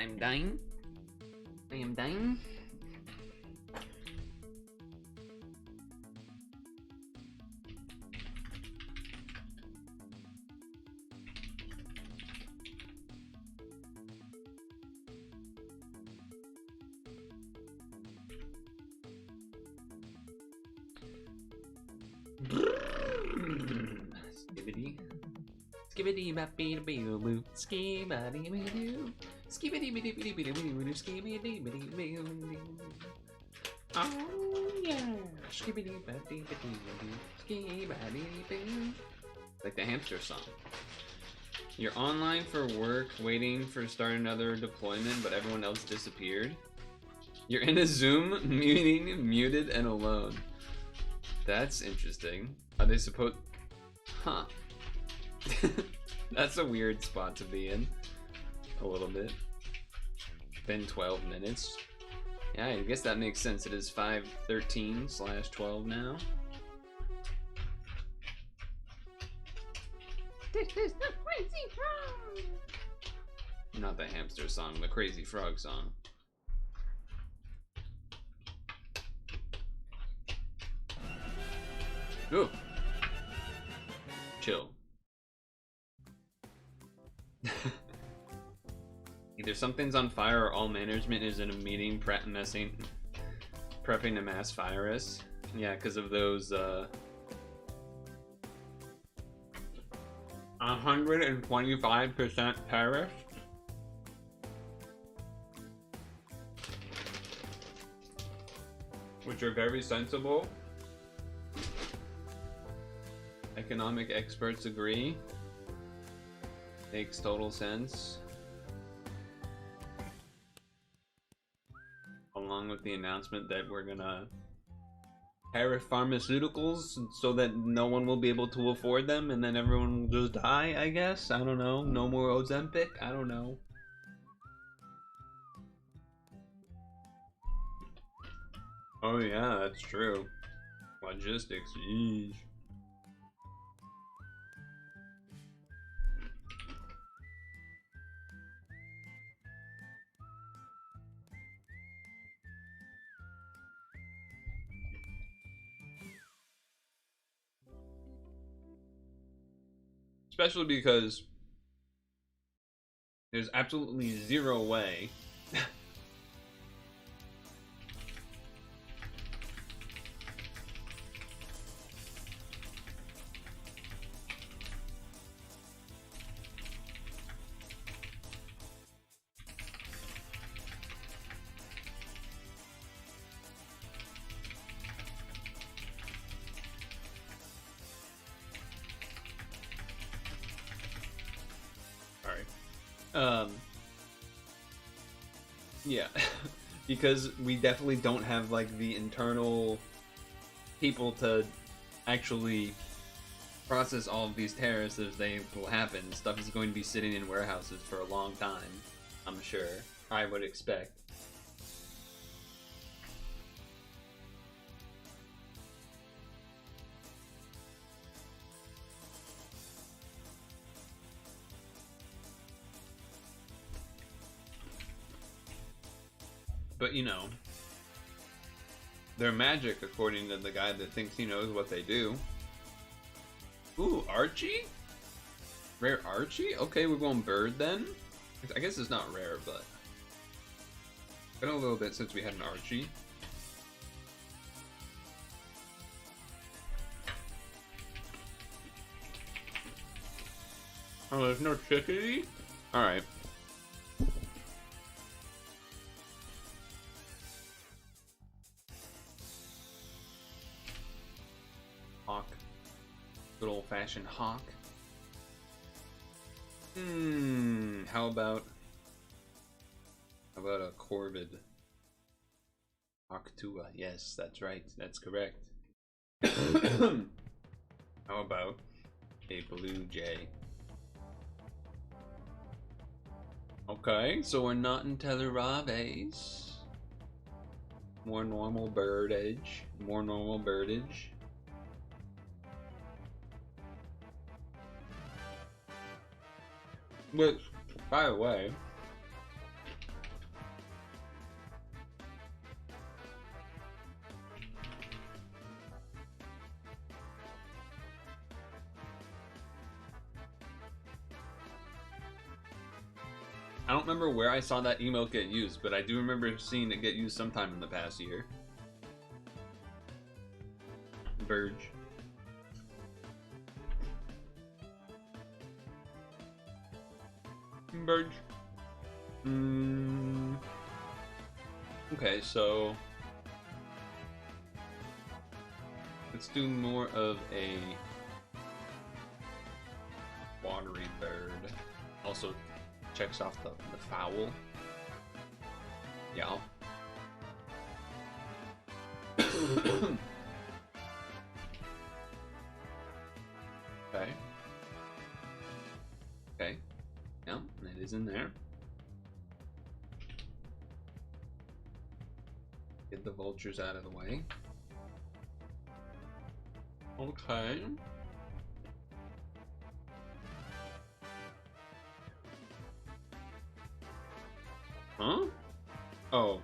I'm dying. I am dying. Skibbity bappy boo boo. Skibbity boo boo. Skibbity bitty bitty bitty bitty bitty. Skibbity bitty bitty bitty. Oh yeah. Skibbity bappy bitty bitty. Skibbity boo. Like the hamster song. You're online for work, waiting for start another deployment, but everyone else disappeared. You're in a Zoom meeting, muted and alone. That's interesting. Are they supposed? Huh. That's a weird spot to be in. A little bit. Been 12 minutes. Yeah, I guess that makes sense. It is 5:13/12 now. This is the Crazy Frog! Not the hamster song, the Crazy Frog song. Ooh. Chill. Either something's on fire or all management is in a meeting prepping a mass virus. Yeah, because of those 125% tariff. Which are very sensible. Economic experts agree. Makes total sense. Along with the announcement that we're gonna tariff pharmaceuticals so that no one will be able to afford them and then everyone will just die, I guess. I don't know. No more Ozempic? I don't know. Oh yeah, that's true. Logistics, yeesh. Especially because there's absolutely zero way yeah, because we definitely don't have like the internal people to actually process all of these tariffs as they will happen. Stuff is going to be sitting in warehouses for a long time, I'm sure. I would expect. But you know, they're magic according to the guy that thinks he knows what they do. Ooh, Archie? Rare Archie? Okay, we're going bird then. I guess it's not rare, but it's been a little bit since we had an Archie. Oh, there's no chickadee? Alright. Hawk. Good old-fashioned hawk. How about a corvid? Hawktua, yes, that's right, that's correct. How about a blue jay? Okay, so we're not in Teleraves. More normal birdage. More normal birdage. Which, by the way, I don't remember where I saw that emote get used, but I do remember seeing it get used sometime in the past year. Verge. Bird. Okay, so let's do more of a watery bird. Also checks off the fowl. Yeah. Okay. Okay. Yep, it is in there. Get the vultures out of the way. Okay. Huh? Oh.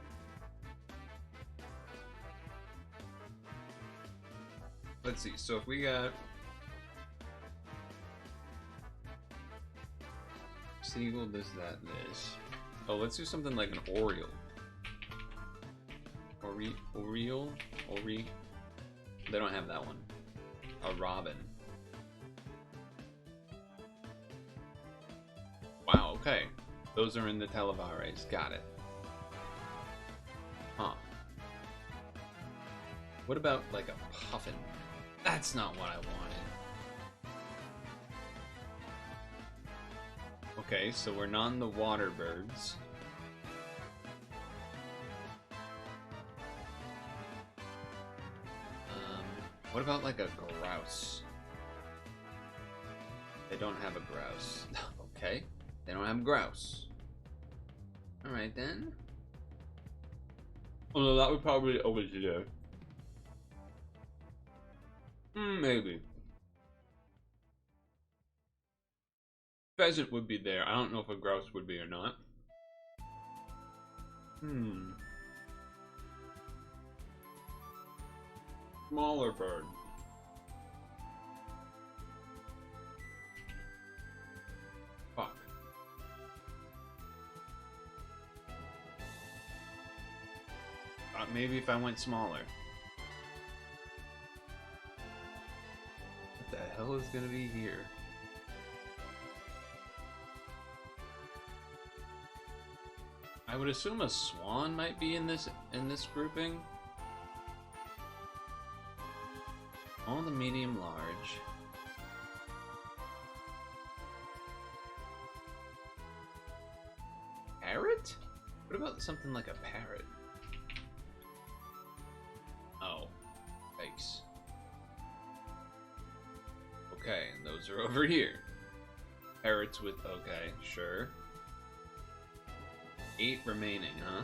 Let's see. So if we got seagull, this, that, this. Oh, let's do something like an oriole. Oriole? They don't have that one. A robin. Wow, okay. Those are in the Televares. Got it. Huh. What about like a puffin? That's not what I wanted. Okay, so we're not in the water birds. What about like a grouse? They don't have a grouse. Okay, they don't have a grouse. Alright then. Although that would probably always be there. Maybe. Pheasant would be there. I don't know if a grouse would be or not. Smaller bird. Fuck. Maybe if I went smaller. What the hell is gonna be here? I would assume a swan might be in this grouping. All the medium large. Parrot? What about something like a parrot? Oh, thanks. Okay, and those are over here. Parrots with, okay, sure. 8 remaining, huh?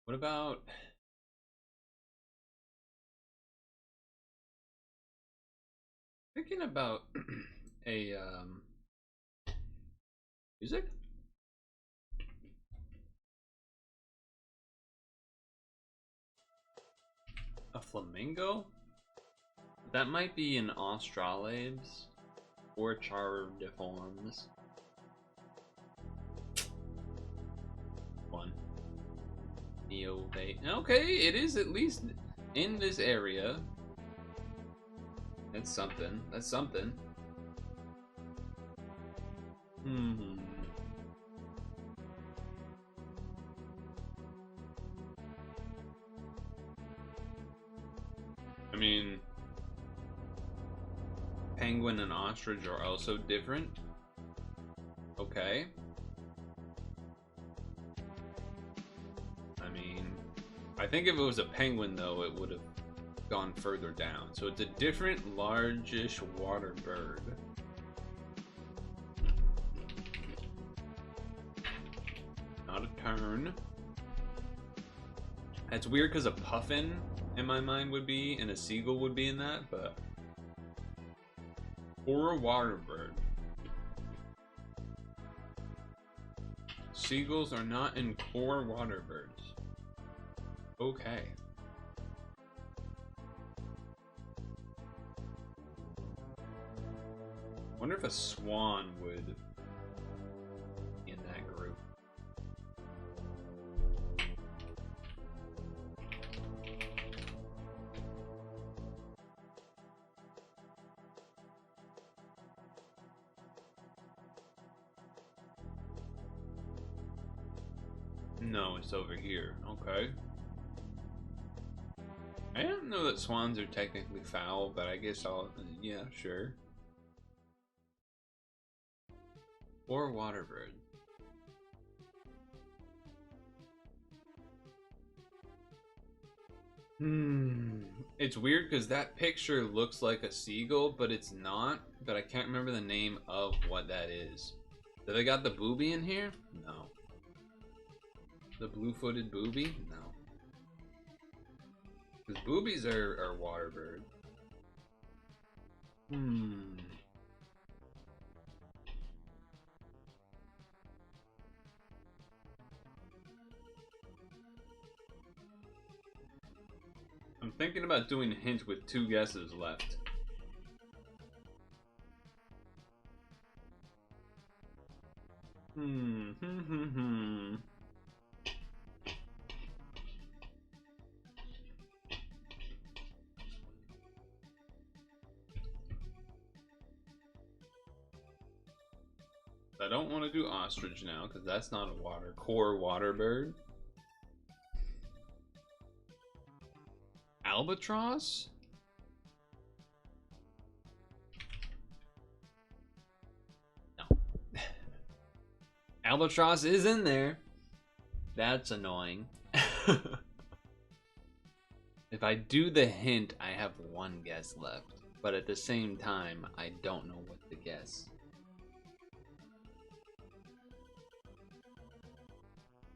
What about thinking about a music? A flamingo? That might be an Australabes or Chardiforms. One. Neovate. Okay, it is at least in this area. That's something. That's something. I mean, penguin and ostrich are also different. Okay. I mean, I think if it was a penguin, though, it would have gone further down. So it's a different, largish water bird. Not a tern. That's weird because a puffin in my mind would be, and a seagull would be in that, but Or a water bird. Seagulls are not in core water birds. Okay. Wonder if a swan would be in that group. No, it's over here. Okay. I didn't know that swans are technically foul, but I guess I'll... yeah, sure. Or water bird. It's weird because that picture looks like a seagull, but it's not. But I can't remember the name of what that is. Do they got the booby in here? No. The blue-footed booby? No. Because boobies are water bird. I'm thinking about doing a hint with 2 guesses left. I don't want to do ostrich now because that's not a core water bird. Albatross? No. Albatross is in there. That's annoying. If I do the hint, I have 1 guess left. But at the same time, I don't know what to guess.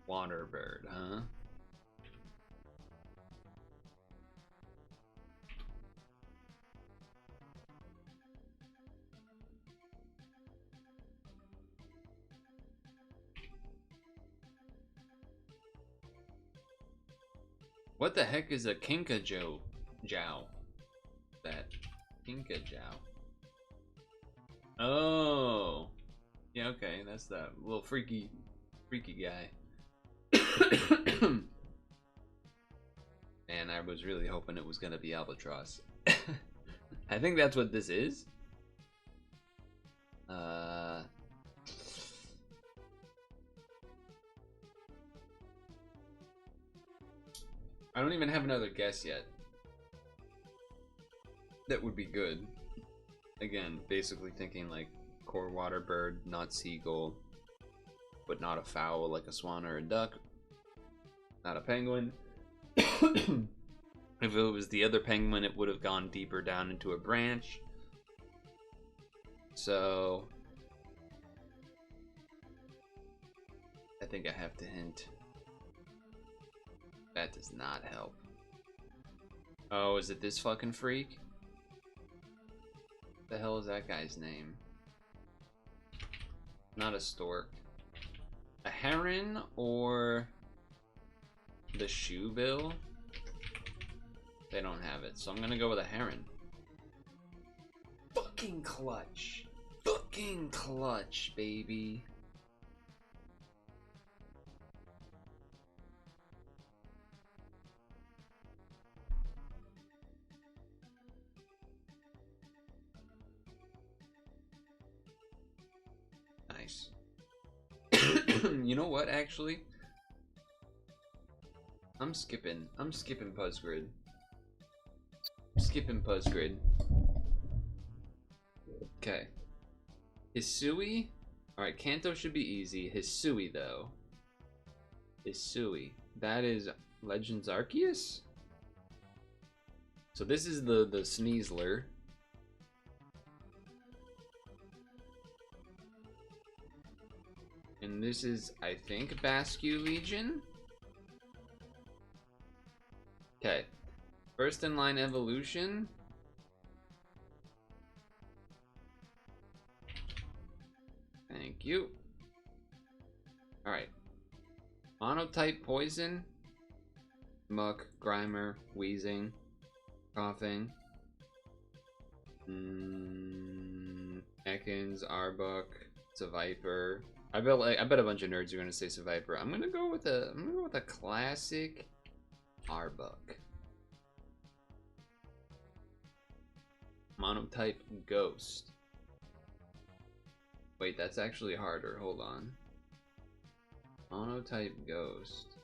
Water bird, huh? What the heck is a kinkajou? That kinkajou. Oh, yeah. Okay, that's that little freaky guy. And I was really hoping it was gonna be albatross. I think that's what this is. I don't even have another guess yet. That would be good. Again, basically thinking like core water bird, not seagull, but not a fowl like a swan or a duck. Not a penguin. If it was the other penguin, it would have gone deeper down into a branch. So I think I have to hint. That does not help. Oh, is it this fucking freak? The hell is that guy's name? Not a stork. A heron or the shoebill? They don't have it, so I'm gonna go with a heron. Fucking clutch. Fucking clutch, baby. Nice. You know what, actually? I'm skipping Puzzgrid. Skipping Puzzgrid. Okay. Hisui? Alright, Kanto should be easy. Hisui, though. Hisui. That is Legends Arceus? So this is the Sneasler. And this is, I think, Basque Legion? Okay. First in line evolution. Thank you. Alright. Monotype poison. Muck, Grimer, wheezing, coughing. Ekans, Arbok, Seviper. I bet a bunch of nerds are gonna say Seviper. I'm gonna go with a classic Arbok. Monotype Ghost. Wait, that's actually harder. Hold on. Monotype Ghost.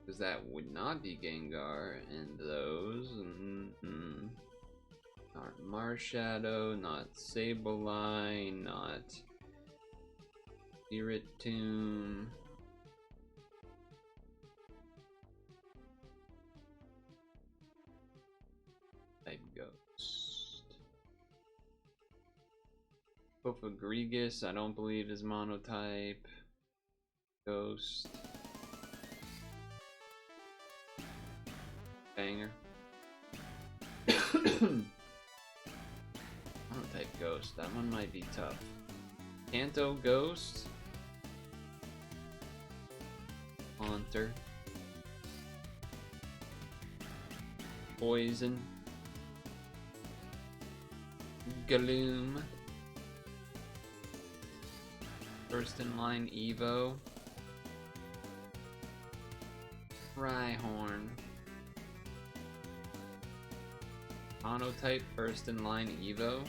Because that would not be Gengar, and those. Not Marshadow, not Sableye, not Spiritomb. Type Ghost. Cofagrigus, I don't believe is monotype. Ghost. Banger. Monotype Ghost, that one might be tough. Kanto Ghost. Haunter. Poison. Gloom. First in line Evo. Rhyhorn. Monotype first in line Evo.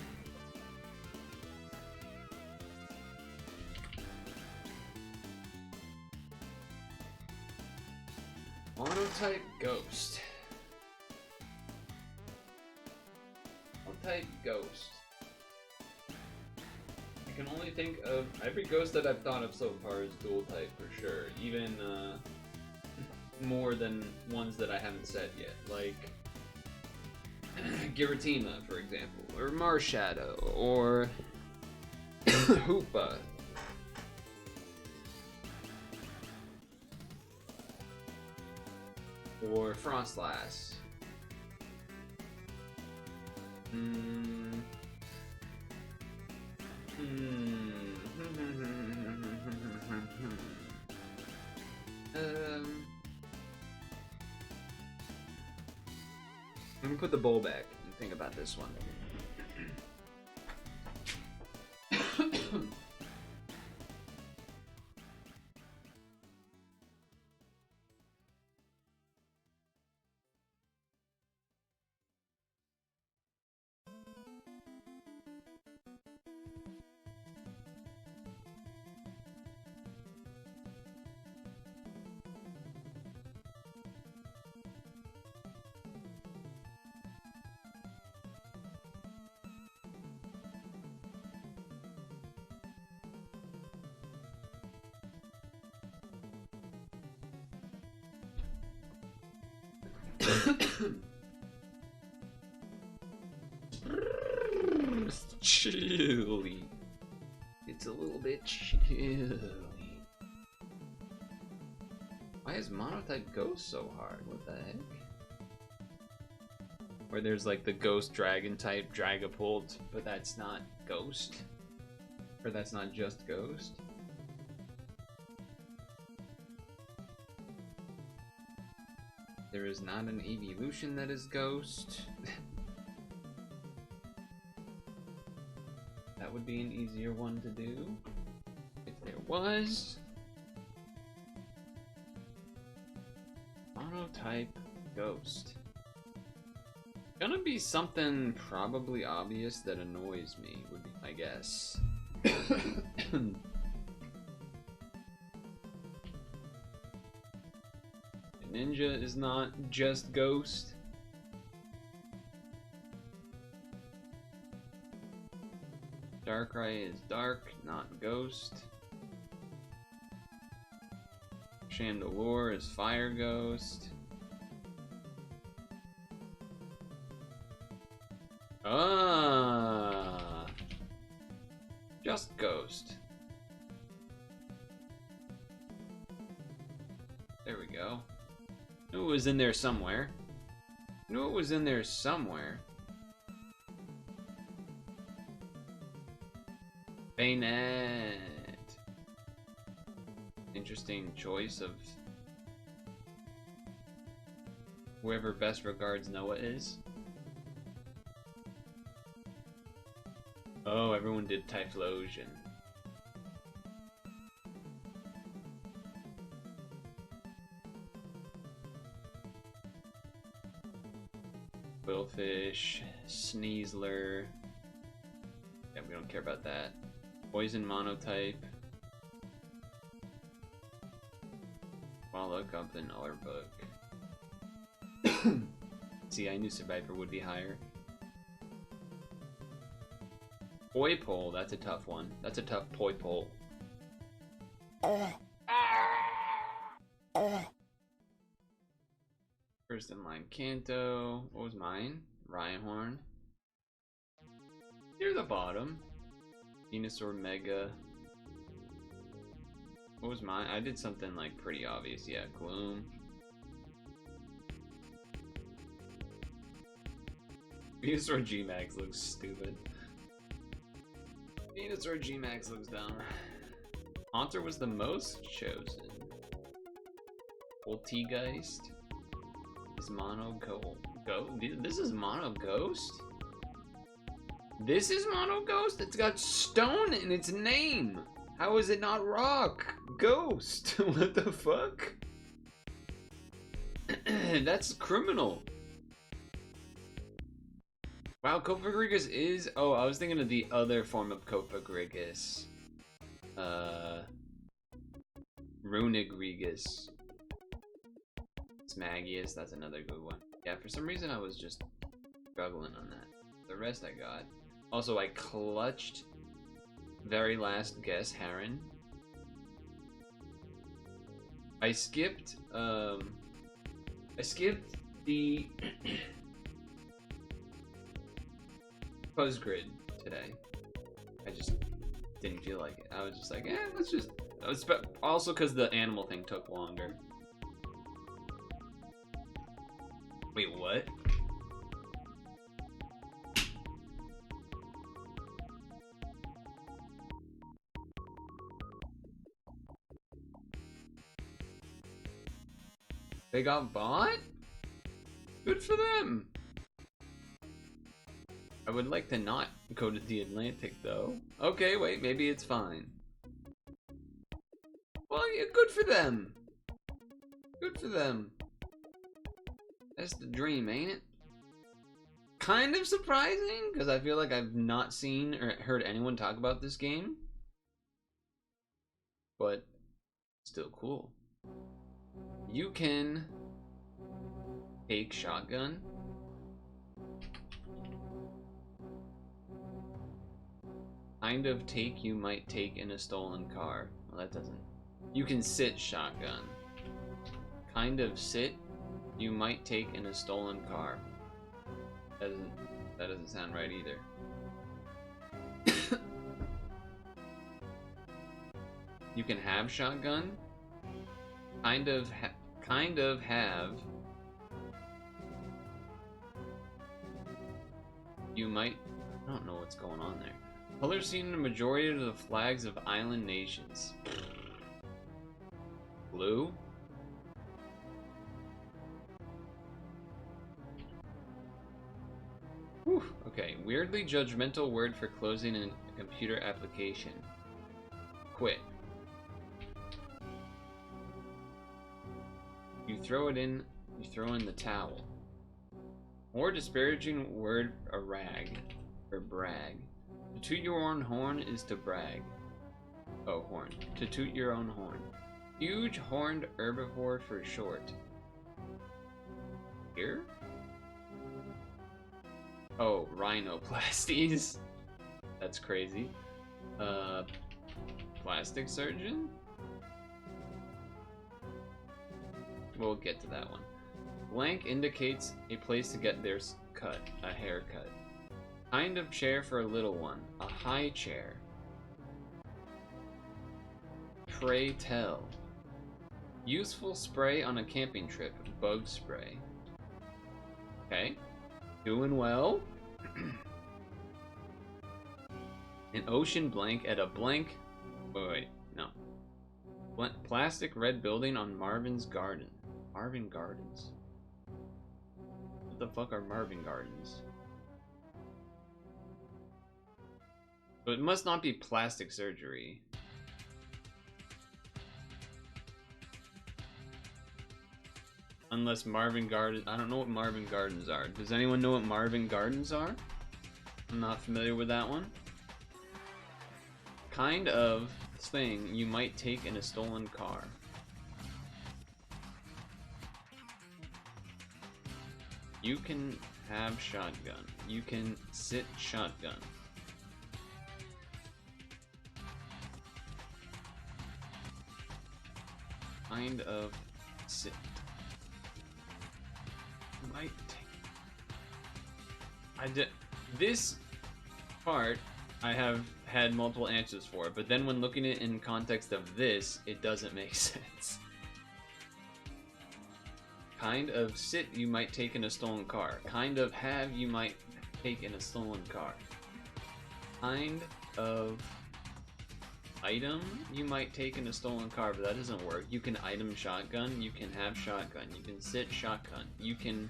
Monotype Ghost. Monotype Ghost. I can only think of every ghost that I've thought of so far is dual type for sure. Even more than ones that I haven't said yet, like Giratina, for example, or Marshadow, or Hoopa. Or Frostlass. Let me put the bowl back and think about this one. It's chilly. It's a little bit chilly. Why is Monotype Ghost so hard? What the heck? Where there's like the Ghost Dragon type Dragapult, but that's not Ghost? Or that's not just Ghost? There is not an evolution that is Ghost. That would be an easier one to do. If there was. Monotype Ghost. Gonna be something probably obvious that annoys me, would be my guess. Ninja is not just Ghost. Darkrai is dark, not Ghost. Chandelure is Fire Ghost. Ah, just Ghost. There we go. Knew it was in there somewhere. Knew it was in there somewhere. Bayonet. Interesting choice of whoever best regards Noah is. Oh, everyone did Typhlosion. Quillfish, Sneasler. Yeah, we don't care about that. Poison monotype. I'll look up in our book. See, I knew Survivor would be higher. Purtle, that's a tough one. That's a tough Purtle. First in line, Kanto. What was mine? Rhyhorn. Near the bottom. Venusaur Mega. What was mine? I did something like pretty obvious. Yeah, Gloom. Venusaur G-Max looks stupid. Venusaur G-Max looks dumb. Haunter was the most chosen. Poltegeist. Is Mono This is Mono Ghost? This is Mono Ghost? It's got stone in its name! How is it not rock? Ghost! What the fuck? That's criminal. Wow, Copagrigus is... Oh, I was thinking of the other form of Copagrigus. Runigrigus. Smagius, that's another good one. Yeah, for some reason I was just struggling on that. The rest I got. Also, I clutched very last guess, Heron. I skipped the Puzzgrid today. I just didn't feel like it. I was just like, let's just... Also because the animal thing took longer. Wait, what? They got bought? Good for them. I would like to not go to the Atlantic though. Okay, wait, maybe it's fine. Well, yeah, good for them. Good for them. That's the dream, ain't it? Kind of surprising, because I feel like I've not seen or heard anyone talk about this game. But still cool. You can take shotgun. Kind of take you might take in a stolen car. Well, that doesn't. You can sit shotgun. Kind of sit you might take in a stolen car. That doesn't sound right either. You can have shotgun. Kind of have. You might. I don't know what's going on there. Colors seen in the majority of the flags of island nations. Blue. Whew. Okay, weirdly judgmental word for closing a computer application. Quit. You throw in the towel. More disparaging word, a rag, or brag. To toot your own horn is to brag. Oh, horn. To toot your own horn. Huge horned herbivore for short. Here? Oh, rhinoplasties. That's crazy. Plastic surgeon? We'll get to that one. Blank indicates a place to get their cut, a haircut. Kind of chair for a little one, a high chair. Pray tell. Useful spray on a camping trip, bug spray. Okay, doing well. An ocean blank at a blank. Wait, no. Plastic red building on Marvin's Garden. Marvin Gardens. What the fuck are Marvin Gardens? So it must not be plastic surgery. Unless Marvin Gardens. I don't know what Marvin Gardens are. Does anyone know what Marvin Gardens are? I'm not familiar with that one. Kind of thing you might take in a stolen car. You can have shotgun. You can sit shotgun. Kind of sit. Might take. I did this part. I have had multiple answers for it, but then when looking at it in context of this, it doesn't make sense. Kind of sit you might take in a stolen car. Kind of have you might take in a stolen car. Kind of item you might take in a stolen car, but that doesn't work. You can item shotgun, you can have shotgun, you can sit shotgun, you can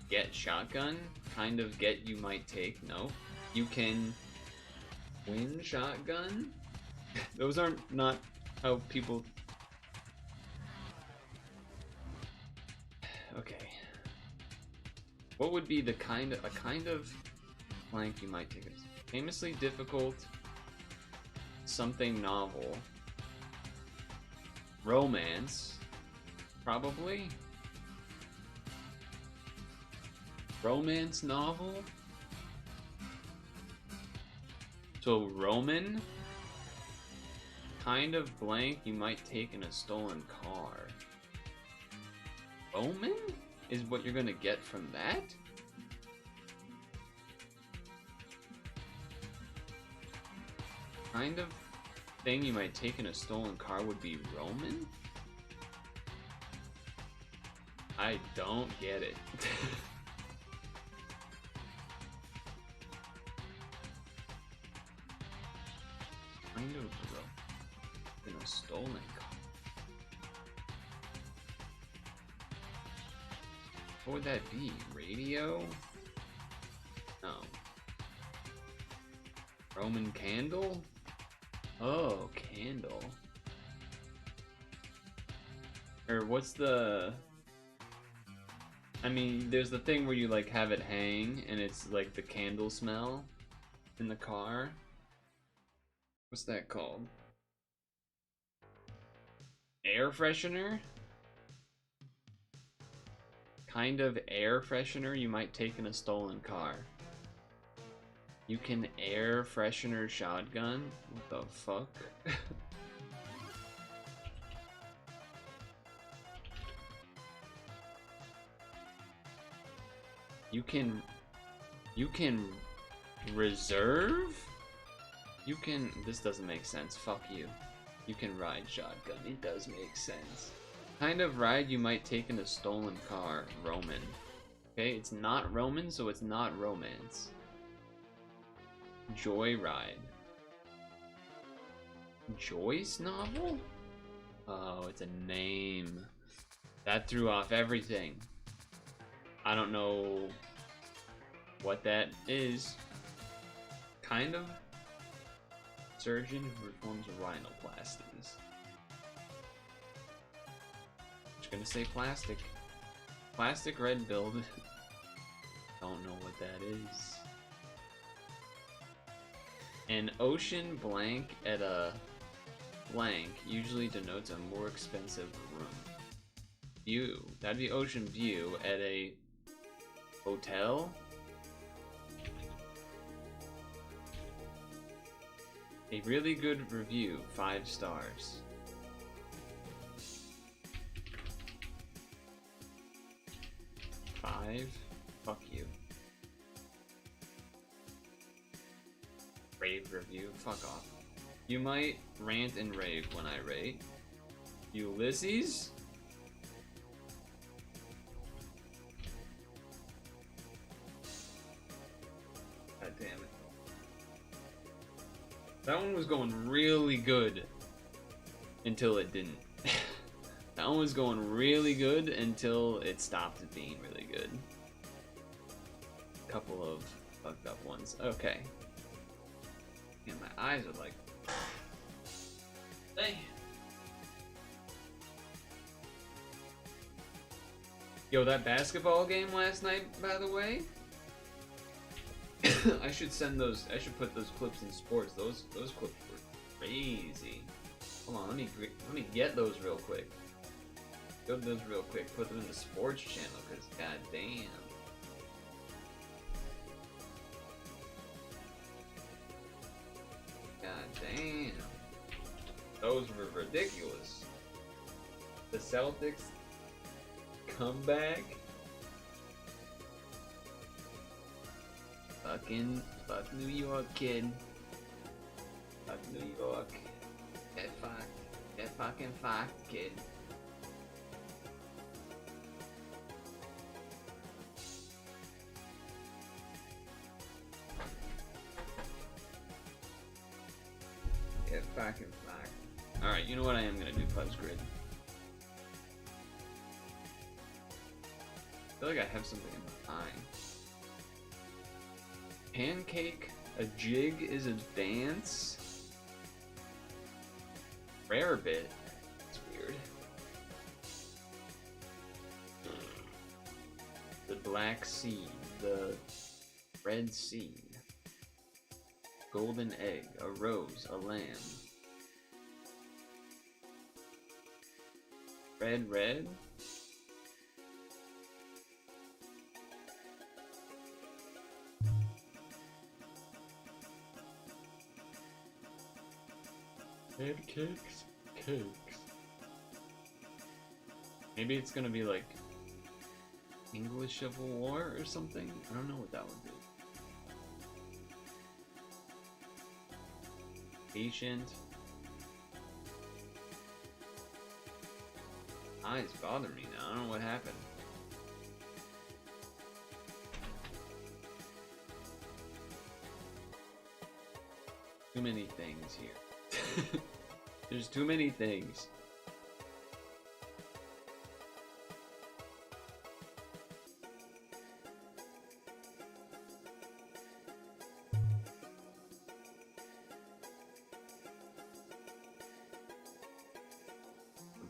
get shotgun, kind of get you might take, no. You can win shotgun? Those aren't not how people... Okay. What would be the kind of... a kind of blank you might take? Famously difficult... something novel. Romance. Probably. Romance novel? So Roman? Kind of blank you might take in a stolen car. Roman? Is what you're gonna get from that? Kind of thing you might take in a stolen car would be Roman? I don't get it. Kind of in a stolen car. What would that be? Radio? No. Roman candle? Oh, candle. Or what's the... I mean, there's the thing where you like have it hang and it's like the candle smell in the car. What's that called? Air freshener? Kind of air freshener you might take in a stolen car. You can air freshener shotgun? What the fuck? You can reserve? You can, this doesn't make sense, fuck you. You can ride shotgun, it does make sense. Kind of ride you might take in a stolen car, Roman. Okay, it's not Roman, so it's not romance. Joyride. Joyce novel? Oh, it's a name. That threw off everything. I don't know what that is. Kind of surgeon who performs rhinoplasties. Just gonna say plastic. Plastic red build. Don't know what that is. An ocean blank at a blank usually denotes a more expensive room. View. That'd be ocean view at a hotel? A really good review, 5 stars. Five? Fuck you. Rave review, fuck off. You might rant and rave when I rate. Ulysses? God damn it. That one was going really good until it didn't. That one was going really good until it stopped being really good. A couple of fucked up ones. Okay. And my eyes are like... Hey. Yo, that basketball game last night, by the way. I should send those. I should put those clips in sports. Those clips were crazy. Hold on, let me get those real quick. Go to those real quick. Put them in the sports channel, cause goddamn. Goddamn. Those were ridiculous. The Celtics comeback. Fuck New York, kid. Fuck New York. Get fucking fucked, kid. Get fucking fucked. Alright, you know what I am gonna do, Fuzz Grid. I feel like I have something in mind. Pancake, a jig is a dance. Rare bit. It's weird. The black seed, the red seed, golden egg, a rose, a lamb. Red. Pancakes, cakes. Maybe it's gonna be like English Civil War or something. I don't know what that would be. Patient. Eyes bother me now. I don't know what happened. Too many things here. There's too many things.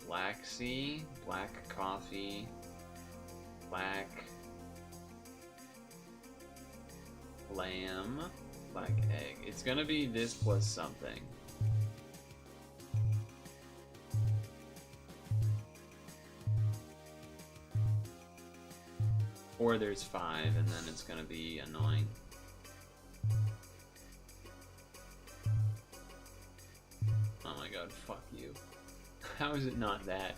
Black sea, black coffee, black lamb, black egg. It's gonna be this plus something. Or there's 5 and then it's gonna be annoying. Oh my god, fuck you. How is it not that?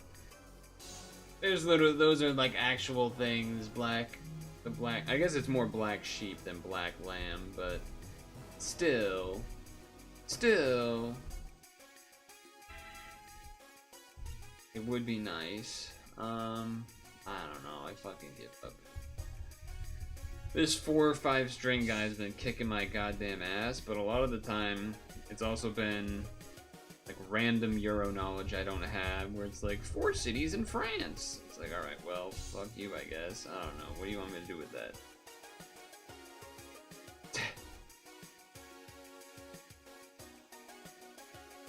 There's literally, those are like actual things. The black, I guess it's more black sheep than black lamb, but still, it would be nice. I don't know, I fucking give up. This 4 or 5 string guy's been kicking my goddamn ass, but a lot of the time, it's also been like random Euro knowledge I don't have, where it's like 4 cities in France. It's like, alright, well, fuck you, I guess. I don't know. What do you want me to do with that?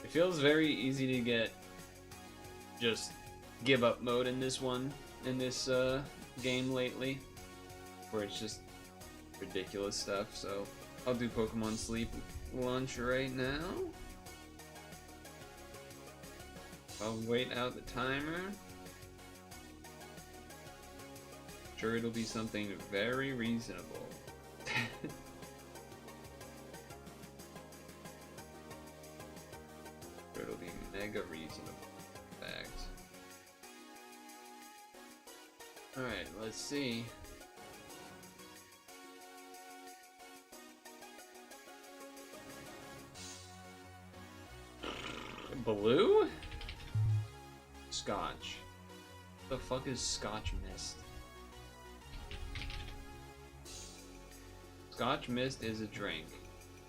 It feels very easy to get just give up mode in this game lately, where it's just ridiculous stuff. So I'll do Pokemon Sleep Lunch right now. I'll wait out the timer. Sure, it'll be something very reasonable. It'll be mega reasonable, in fact. Alright, let's see. Blue? Scotch. What the fuck is Scotch Mist? Scotch Mist is a drink.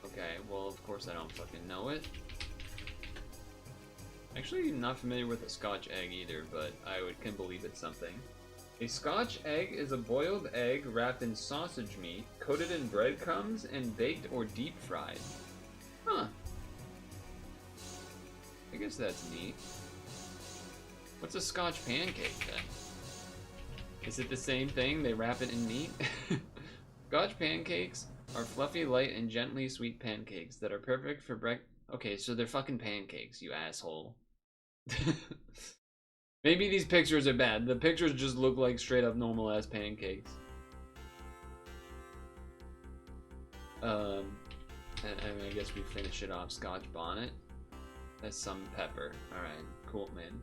Okay, well, of course I don't fucking know it. Actually, I'm not familiar with a Scotch egg either, but can believe it's something. A Scotch egg is a boiled egg wrapped in sausage meat, coated in breadcrumbs, and baked or deep fried. Huh. I guess that's neat. What's a Scotch pancake then? Is it the same thing? They wrap it in meat? Scotch pancakes are fluffy, light, and gently sweet pancakes that are perfect for breakfast. Okay, so they're fucking pancakes, you asshole. Maybe these pictures are bad. The pictures just look like straight up normal ass pancakes. And I guess we finish it off. Scotch bonnet. That's some pepper. Alright, cool, man.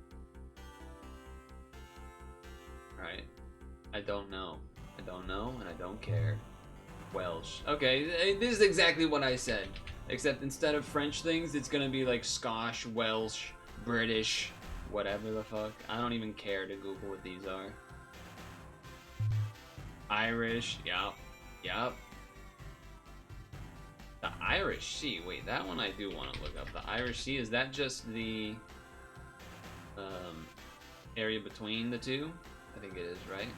Alright. I don't know. I don't know, and I don't care. Welsh. Okay, this is exactly what I said. Except instead of French things, it's gonna be like Scotch, Welsh, British, whatever the fuck. I don't even care to Google what these are. Irish, yup. Yup. The Irish Sea. Wait, that one I do want to look up. The Irish Sea, is that just the area between the two? I think it is, right?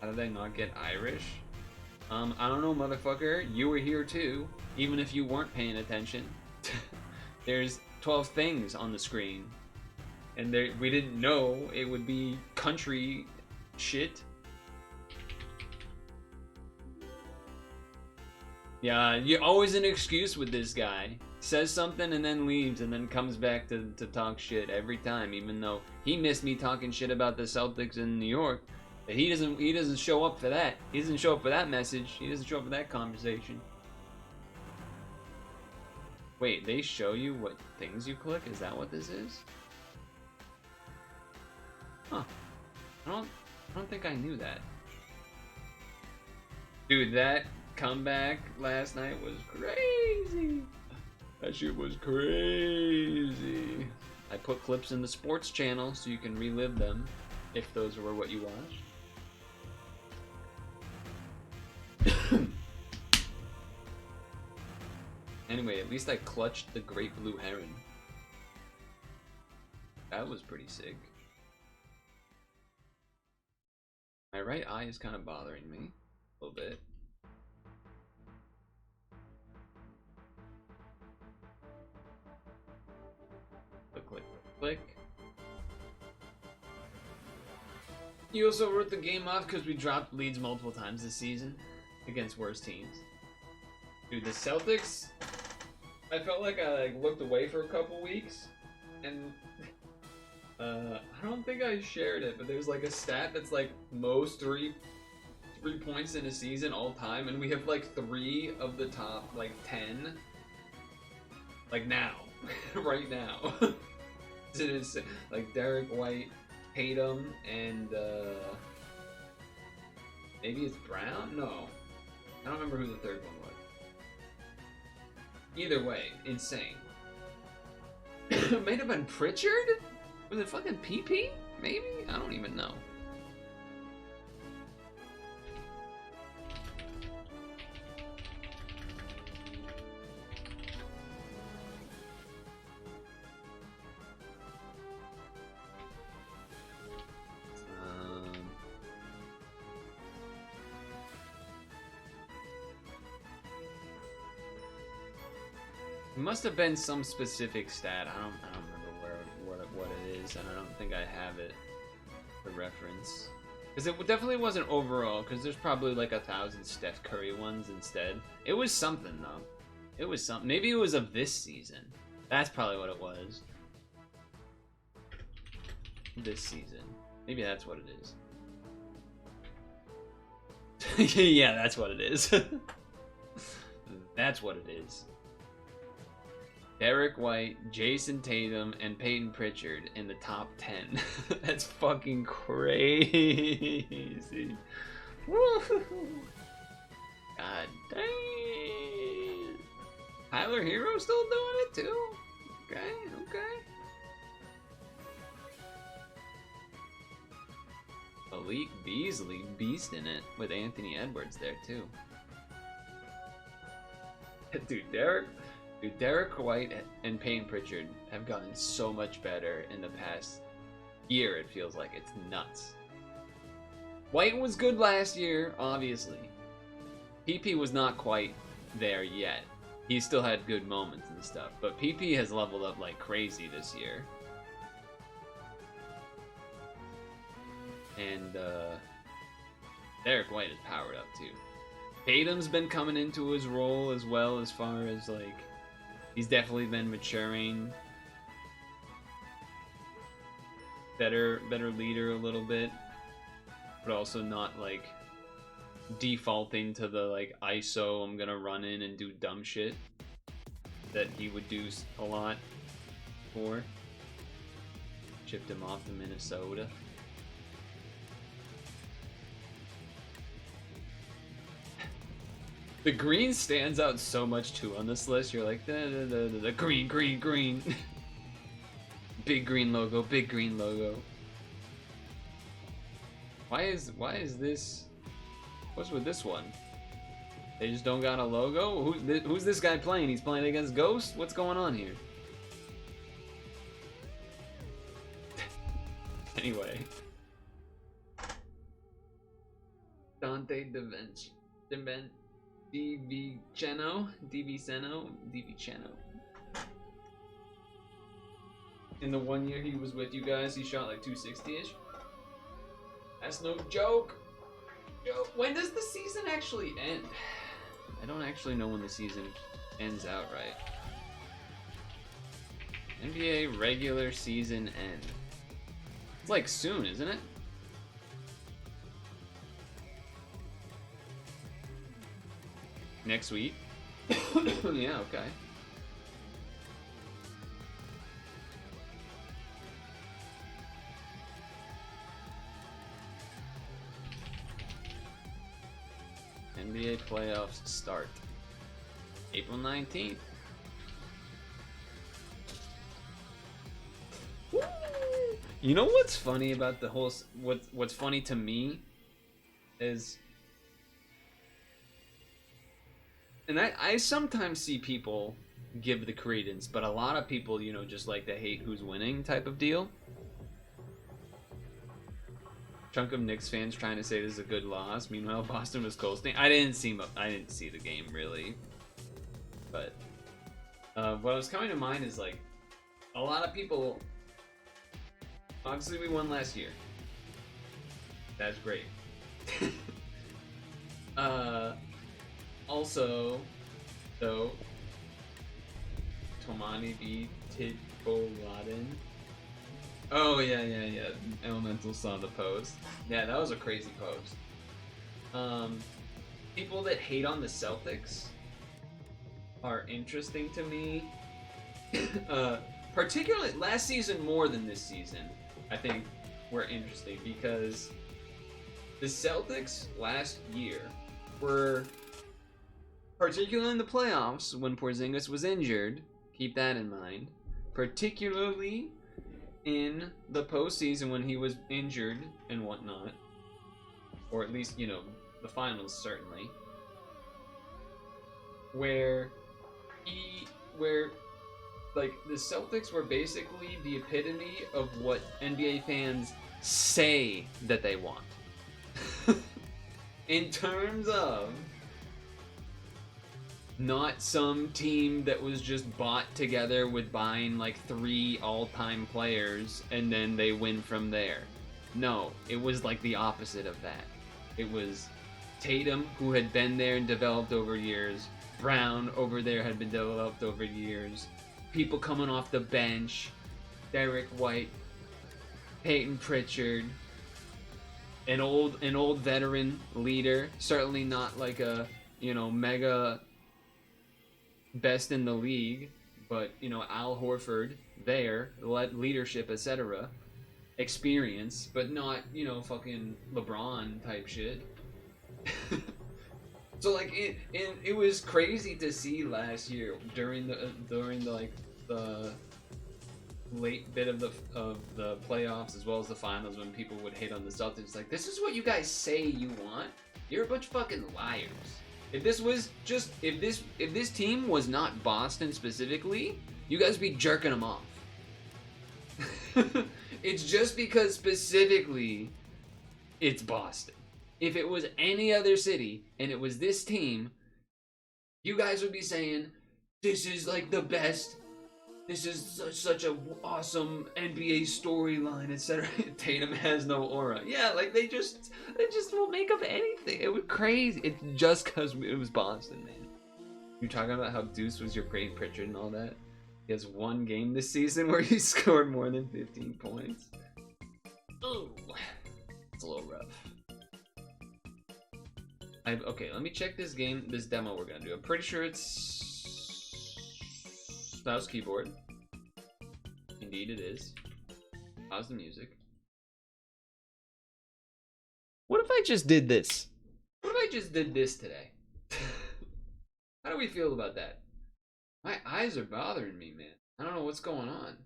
How did I not get Irish? I don't know, motherfucker. You were here too, even if you weren't paying attention. There's 12 things on the screen, and we didn't know it would be country shit. Yeah, you always an excuse with this guy. Says something and then leaves and then comes back to talk shit every time, even though he missed me talking shit about the Celtics in New York. But he doesn't show up for that. He doesn't show up for that message. He doesn't show up for that conversation. Wait, they show you what things you click? Is that what this is? Huh. I don't think I knew that. Dude, that comeback last night was crazy. That shit was crazy. I put clips in the sports channel so you can relive them if those were what you watched. Anyway, at least I clutched the great blue heron. That was pretty sick. My right eye is kind of bothering me a little bit. Click, click, click. You also wrote the game off because we dropped leads multiple times this season against worse teams. Dude, the Celtics, I felt like I looked away for a couple weeks, and I don't think I shared it, but there's like a stat that's like most three points in a season all time, and we have like 3 of the top like 10, like now, right now. It is like Derek White, Tatum, and maybe it's Brown? No, I don't remember who the third one was. Either way, insane. It might have been Pritchard? Was it fucking PP? Maybe? I don't even know. It must have been some specific stat. I don't remember what it is, and I don't think I have it for reference. Because it definitely wasn't overall, because there's probably like 1,000 Steph Curry ones instead. It was something though. It was something. Maybe it was of this season. That's probably what it was. This season. Maybe that's what it is. Yeah, that's what it is. That's what it is. Derek White, Jason Tatum, and Peyton Pritchard in the top 10. That's fucking crazy. Woo! God damn. Tyler Hero still doing it too? Okay, okay. Malik Beasley beast in it with Anthony Edwards there too. Derek White and Payne Pritchard have gotten so much better in the past year. It feels like it's nuts. White was good last year, obviously. PP was not quite there yet. He still had good moments and stuff, but PP has leveled up like crazy this year. And Derek White is powered up too. Tatum's been coming into his role as well, as far as like he's definitely been maturing. Better leader a little bit, but also not like defaulting to the like ISO I'm gonna run in and do dumb shit that he would do a lot for. Chipped him off to Minnesota. The green stands out so much too on this list. You're like, the green, green, green. Big green logo, big green logo. Why is this? What's with this one? They just don't got a logo? Who's this guy playing? He's playing against Ghost? What's going on here? Anyway. Dante DiVincenzo. In the 1 year he was with you guys, he shot like 260-ish. That's no joke. When does the season actually end? I don't actually know when the season ends outright. NBA regular season end. It's like soon, isn't it? Next week? Yeah, okay. NBA playoffs start April 19th. Woo! You know what's funny about the whole... What's funny to me is... And I sometimes see people give the credence, but a lot of people, you know, just like the hate who's winning type of deal. Chunk of Knicks fans trying to say this is a good loss. Meanwhile, Boston was coasting. I didn't see the game really, but what was coming to mind is like a lot of people. Obviously, we won last year. That's great. Also, though, Tomani v. Tidboladen. Oh, yeah. Elemental saw the post. Yeah, that was a crazy post. People that hate on the Celtics are interesting to me. Particularly last season more than this season, I think were interesting because the Celtics last year were, particularly in the playoffs when Porzingis was injured, keep that in mind, particularly in the postseason when he was injured and whatnot, or at least, you know, the finals certainly, where like the Celtics were basically the epitome of what NBA fans say that they want. In terms of not some team that was just bought together with buying like 3 all-time players and then they win from there. No, it was like the opposite of that. It was Tatum, who had been there and developed over years. Brown over there had been developed over years. People coming off the bench. Derek White, Payton Pritchard, an old veteran leader. Certainly not like a, you know, mega best in the league, but, you know, Al Horford there, leadership, etc. Experience, but not, you know, fucking LeBron type shit. So like it was crazy to see last year during the like the late bit of the playoffs as well as the finals when people would hate on the Celtics. Like, this is what you guys say you want? You're a bunch of fucking liars. If this was just if this team was not Boston specifically, you guys would be jerking them off. It's just because specifically it's Boston. If it was any other city and it was this team, you guys would be saying, this is like the best. This is such a awesome NBA storyline, etc. Tatum has no aura. Yeah, like they just will make up anything. It was crazy. It's just because it was Boston, man. You talking about how Deuce was your great Pritchard and all that? He has one game this season where he scored more than 15 points. Ooh, it's a little rough. Okay, let me check this demo we're gonna do. I'm pretty sure it's mouse keyboard. Indeed it is. Pause the music. What if I just did this? What if I just did this today? How do we feel about that? My eyes are bothering me, man. I don't know what's going on.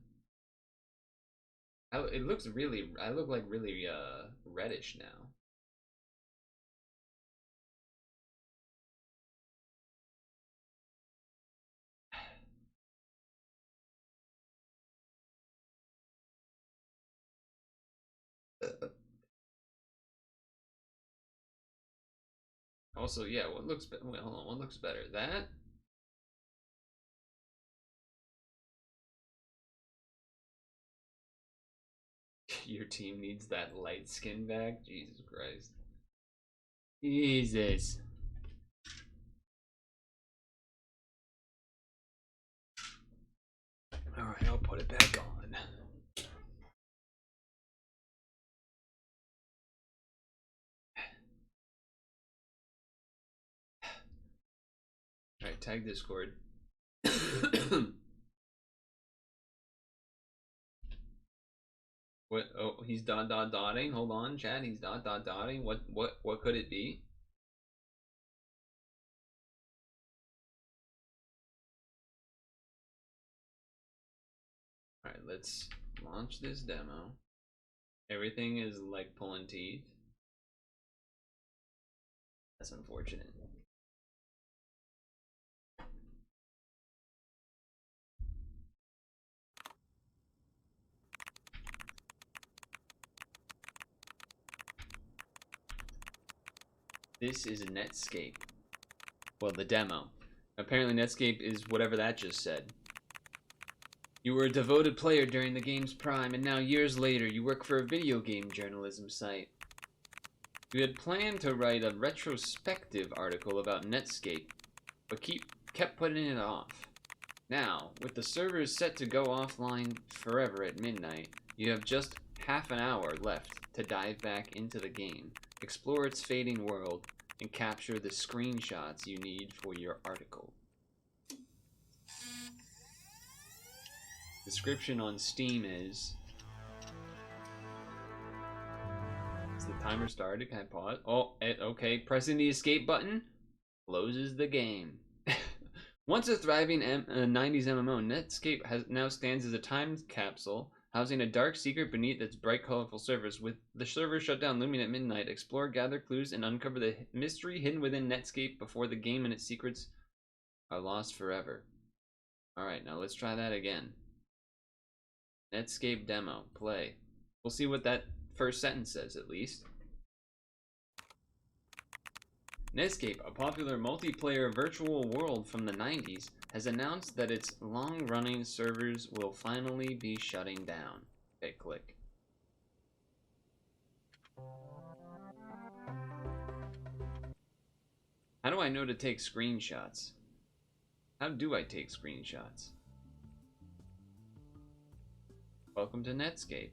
It looks really, I look like really reddish now. Also, yeah, what looks wait, hold on, what looks better? That? Your team needs that light skin back? Jesus Christ. Jesus. Alright, I'll put it back on. Alright, tag Discord. What? Oh, he's dotting. Hold on, chat. He's dotting. What could it be? All right, let's launch this demo. Everything is like pulling teeth. That's unfortunate. This is Netscape. Well, the demo. Apparently Netscape is whatever that just said. You were a devoted player during the game's prime, and now years later you work for a video game journalism site. You had planned to write a retrospective article about Netscape, but kept putting it off. Now, with the servers set to go offline forever at midnight, you have just half an hour left to dive back into the game, explore its fading world, and capture the screenshots you need for your article. Description on Steam is the timer started? Can I pause? Oh, okay. Pressing the escape button closes the game. Once a thriving 90s MMO, Netscape now stands as a time capsule, housing a dark secret beneath its bright, colorful servers. With the server shut down looming at midnight, explore, gather clues, and uncover the mystery hidden within Netscape before the game and its secrets are lost forever. Alright, now let's try that again. Netscape demo, play. We'll see what that first sentence says, at least. Netscape, a popular multiplayer virtual world from the 90s, has announced that its long-running servers will finally be shutting down. Okay, click. How do I know to take screenshots? How do I take screenshots? Welcome to Netscape.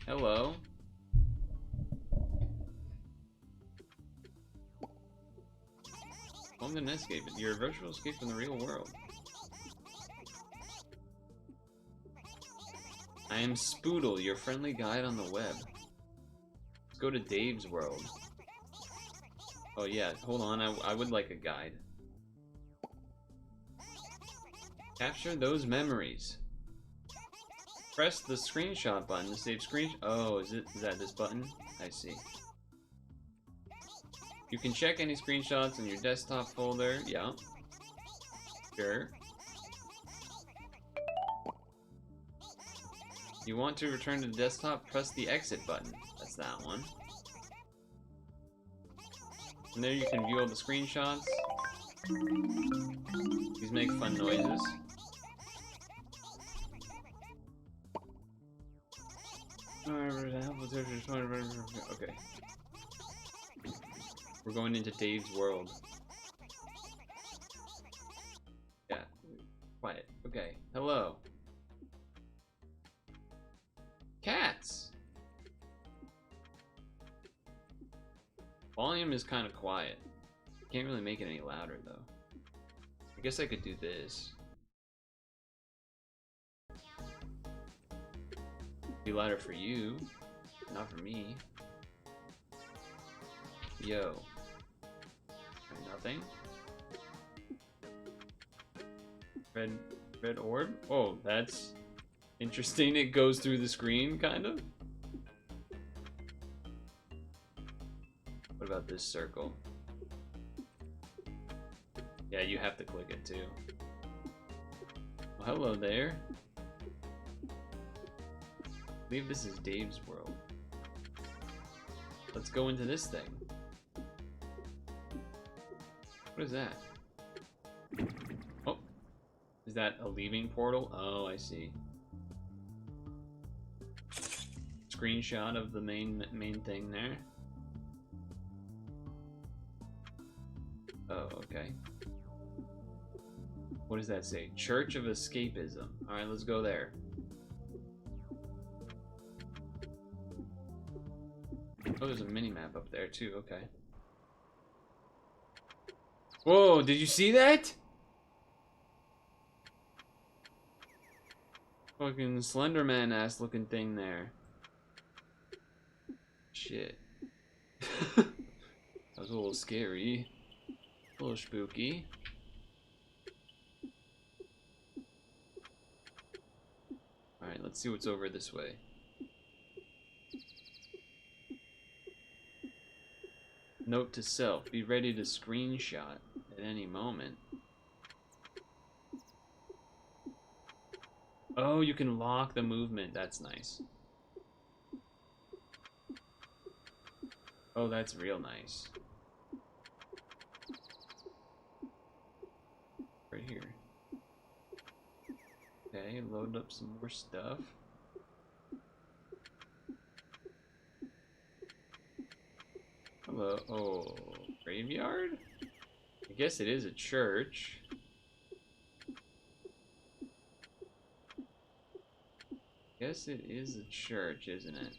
Hello. Welcome to Netscape, your virtual escape from the real world. I am Spoodle, your friendly guide on the web. Let's go to Dave's world. Oh yeah, hold on, I would like a guide. Capture those memories. Press the screenshot button to save screen. Oh, is that this button? I see. You can check any screenshots in your desktop folder. Yeah. Sure. You want to return to the desktop? Press the exit button. That's that one. And there you can view all the screenshots. These make fun noises. Okay. We're going into Dave's world. Yeah. Quiet. Okay. Hello. Cats! Volume is kind of quiet. Can't really make it any louder though. I guess I could do this. Be louder for you, not for me. Yo. Nothing. Red orb? Oh, that's interesting. It goes through the screen, kind of. What about this circle? Yeah, you have to click it too. Well, hello there. I believe this is Dave's world. Let's go into this thing. What is that? Oh, is that a leaving portal? Oh, I see. Screenshot of the main thing there. Oh, okay. What does that say? Church of Escapism. Alright, let's go there. Oh, there's a mini-map up there too, okay. Whoa, did you see that? Fucking Slenderman ass looking thing there. Shit. That was a little scary. A little spooky. Alright, let's see what's over this way. Note to self, be ready to screenshot at any moment. Oh, you can lock the movement. That's nice. Oh, that's real nice. Right here. Okay, load up some more stuff. Hello. Oh, graveyard? I guess it is a church. Guess it is a church, isn't it?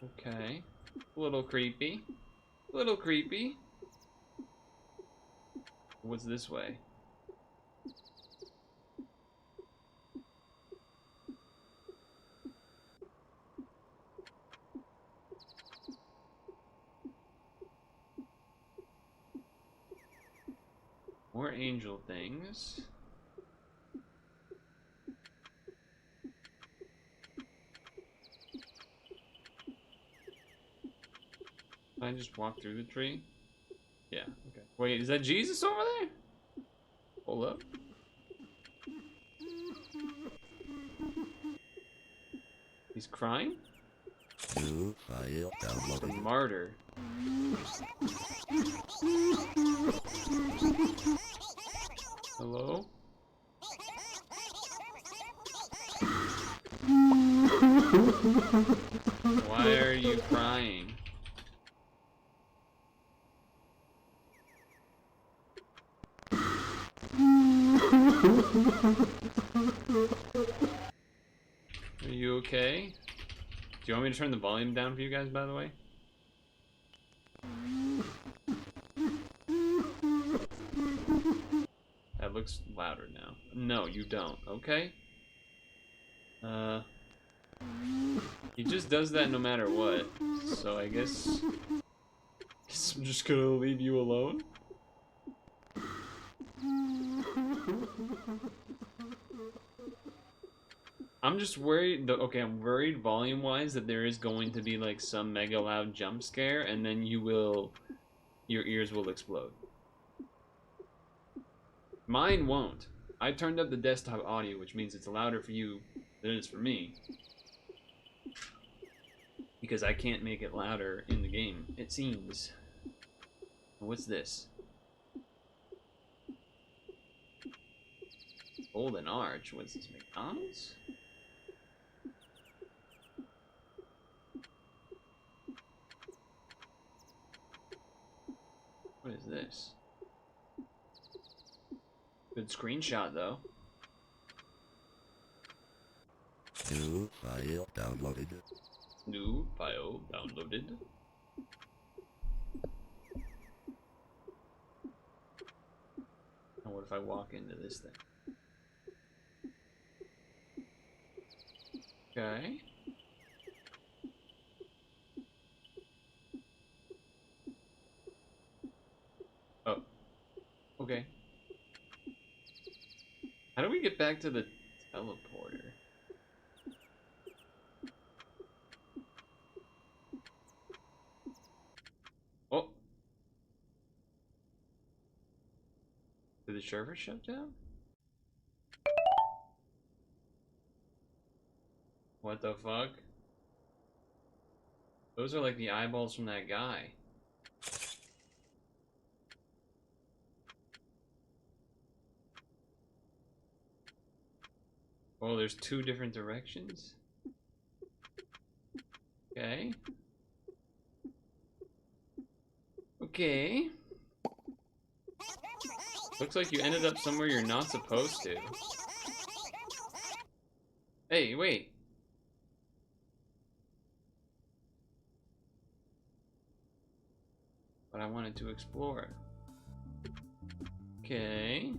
Okay. A little creepy. A little creepy. What's this way? More angel things. Can I just walk through the tree? Yeah, okay. Wait, is that Jesus over there? Hold up. He's crying? The martyr. Hello? Why are you crying? Are you okay? Do you want me to turn the volume down for you guys, by the way? That looks louder now. No, you don't, okay? He just does that no matter what. So I guess I'm just gonna leave you alone. I'm just worried. Okay, I'm worried volume-wise that there is going to be like some mega loud jump scare, and then your ears will explode. Mine won't. I turned up the desktop audio, which means it's louder for you than it is for me. Because I can't make it louder in the game, it seems. What's this? Golden Arch. What's this, McDonald's? What is this? Good screenshot, though. New file downloaded. New file downloaded. And what if I walk into this thing? Okay. Oh. Okay. How do we get back to the teleporter? Oh. Did the server shut down? What the fuck? Those are like the eyeballs from that guy. Oh, there's two different directions? Okay. Okay. Looks like you ended up somewhere you're not supposed to. Hey, wait. But I wanted to explore. Okay.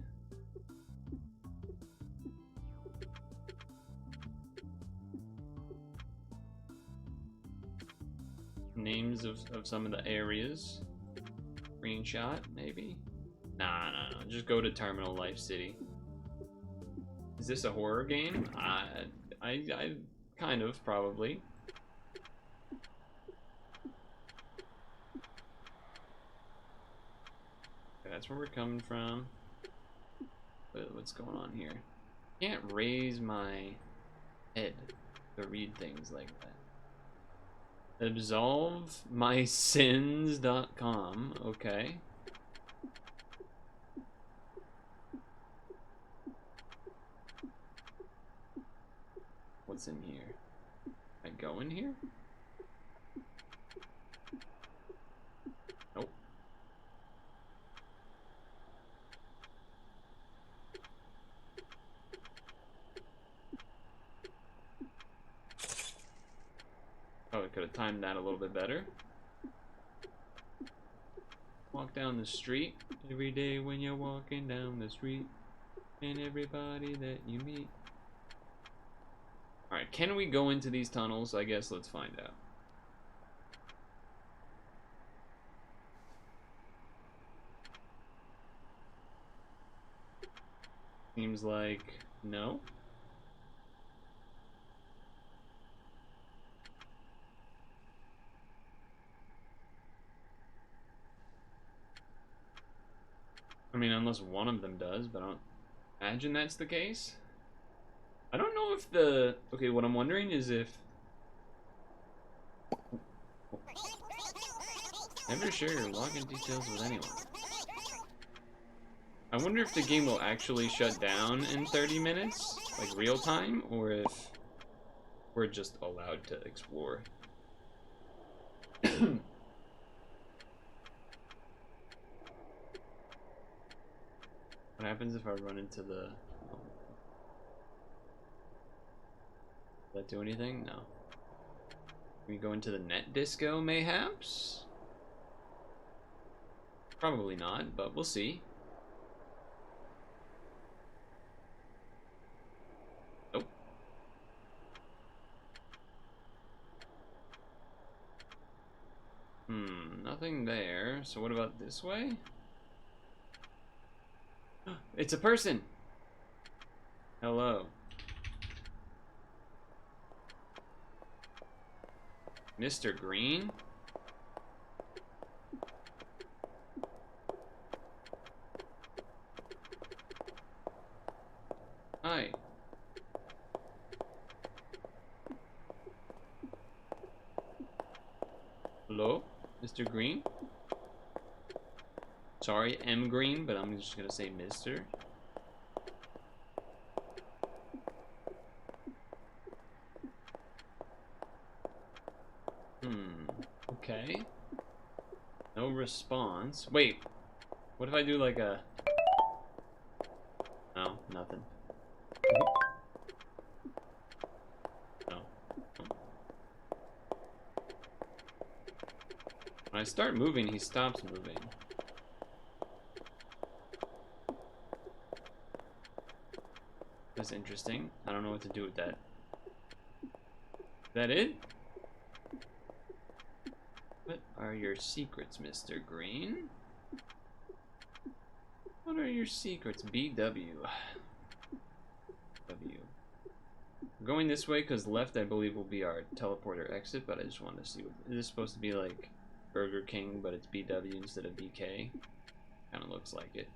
Names of some of the areas. Screenshot, maybe? Nah. Just go to Terminal Life City. Is this a horror game? I kind of, probably. Okay, that's where we're coming from. What's going on here? Can't raise my head to read things like that. AbsolveMySins.com. Okay. What's in here? Can I go in here? Nope. Oh, I could have timed that a little bit better. Walk down the street every day when you're walking down the street, and everybody that you meet. Alright, can we go into these tunnels? I guess let's find out. Seems like no. I mean, unless one of them does, but I don't imagine that's the case. I don't know if the... Okay, what I'm wondering is if... Never share your login details with anyone. I wonder if the game will actually shut down in 30 minutes, like real time, or if we're just allowed to explore. What happens if I run into the... Does that do anything? No. Can we go into the net disco, mayhaps? Probably not, but we'll see. Nope. Nothing there. So what about this way? It's a person! Hello. Mr. Green? Hi. Hello, Mr. Green? Sorry, M. Green, but I'm just gonna say Mr. Okay. No response. Wait, what if I do like a... No, nothing. No. When I start moving, he stops moving. That's interesting. I don't know what to do with that. Is that it? What are your secrets, Mr. Green? What are your secrets? BW. W. We're going this way because left, I believe, will be our teleporter exit, but I just wanted to see what... Is this supposed to be like Burger King, but it's BW instead of BK? Kind of looks like it.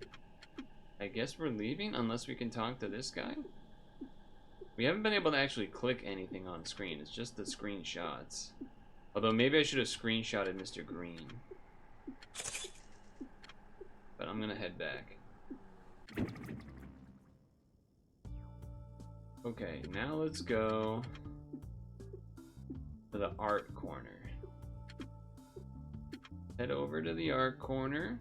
I guess we're leaving unless we can talk to this guy? We haven't been able to actually click anything on screen. It's just the screenshots. Although maybe I should have screenshotted Mr. Green. But I'm gonna head back. Okay, now let's go to the art corner. Head over to the art corner.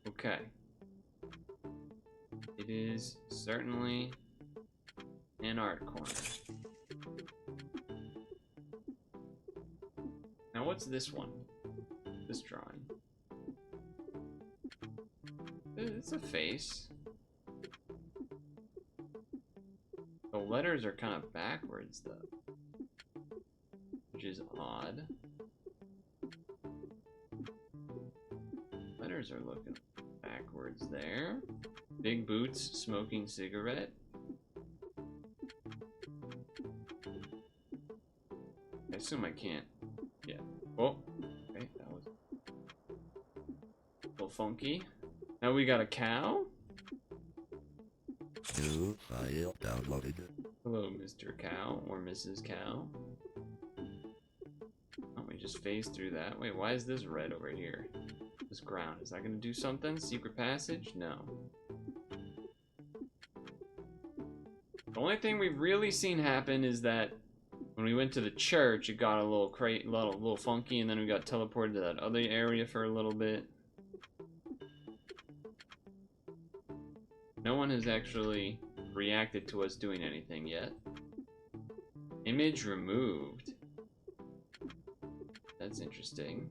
Okay. It is certainly an art corner. Now what's this one? This drawing. It's a face. The letters are kind of backwards though, which is odd. Letters are looking backwards there. Big boots, smoking cigarette. I assume I can't. Yeah. Oh, okay, that was a little funky. Now we got a cow. New file downloaded. Hello, Mr. Cow or Mrs. Cow. Oh, we just phased through that. Wait, why is this red over here? This ground, is that gonna do something? Secret passage? No. The only thing we've really seen happen is that when we went to the church, it got a little funky, and then we got teleported to that other area for a little bit. No one has actually reacted to us doing anything yet. Image removed. That's interesting.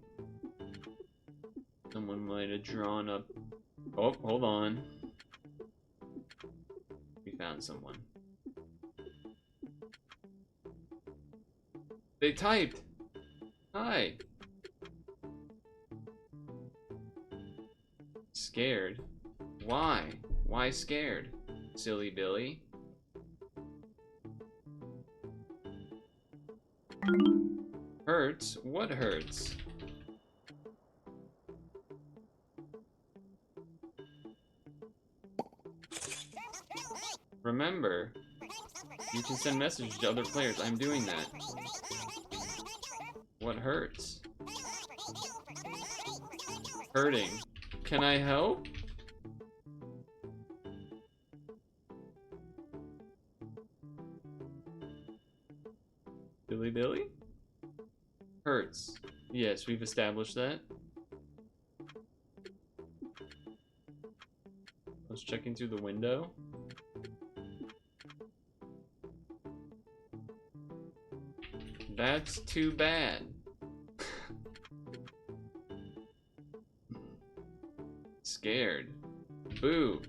Someone might have drawn up... Oh, hold on. We found someone. They typed! Hi! Scared? Why? Why scared? Silly Billy. Hurts? What hurts? Remember, you can send messages to other players. I'm doing that. What hurts? Hurting. Can I help? Billy? Hurts. Yes, we've established that. I was checking through the window. That's too bad. Scared. Boo.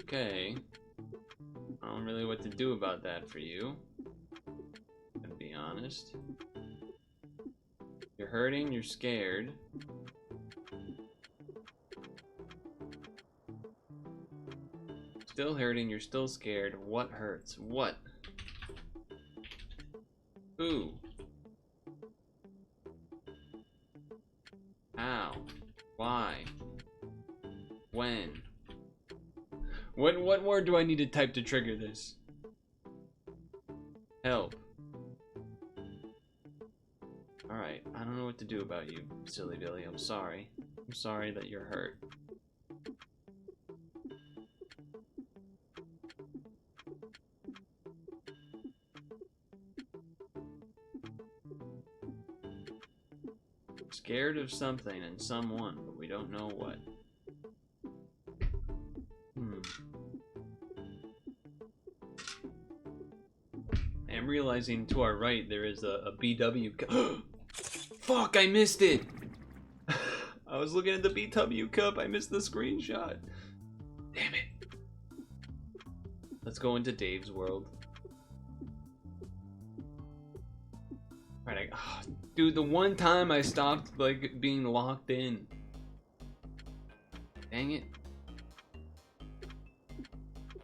Okay. I don't really know what to do about that for you. I honest. You're hurting, you're scared. Still hurting, you're still scared. What hurts? What? Who? How? Why? When? What word do I need to type to trigger this? Help. Alright, I don't know what to do about you, silly Billy. I'm sorry. I'm sorry that you're hurt. Scared of something and someone, but we don't know what. I'm realizing to our right there is a BW. Fuck, I missed it! I was looking at the BW cup, I missed the screenshot. Damn it. Let's go into Dave's world. Alright, dude, the one time I stopped, like, being locked in. Dang it.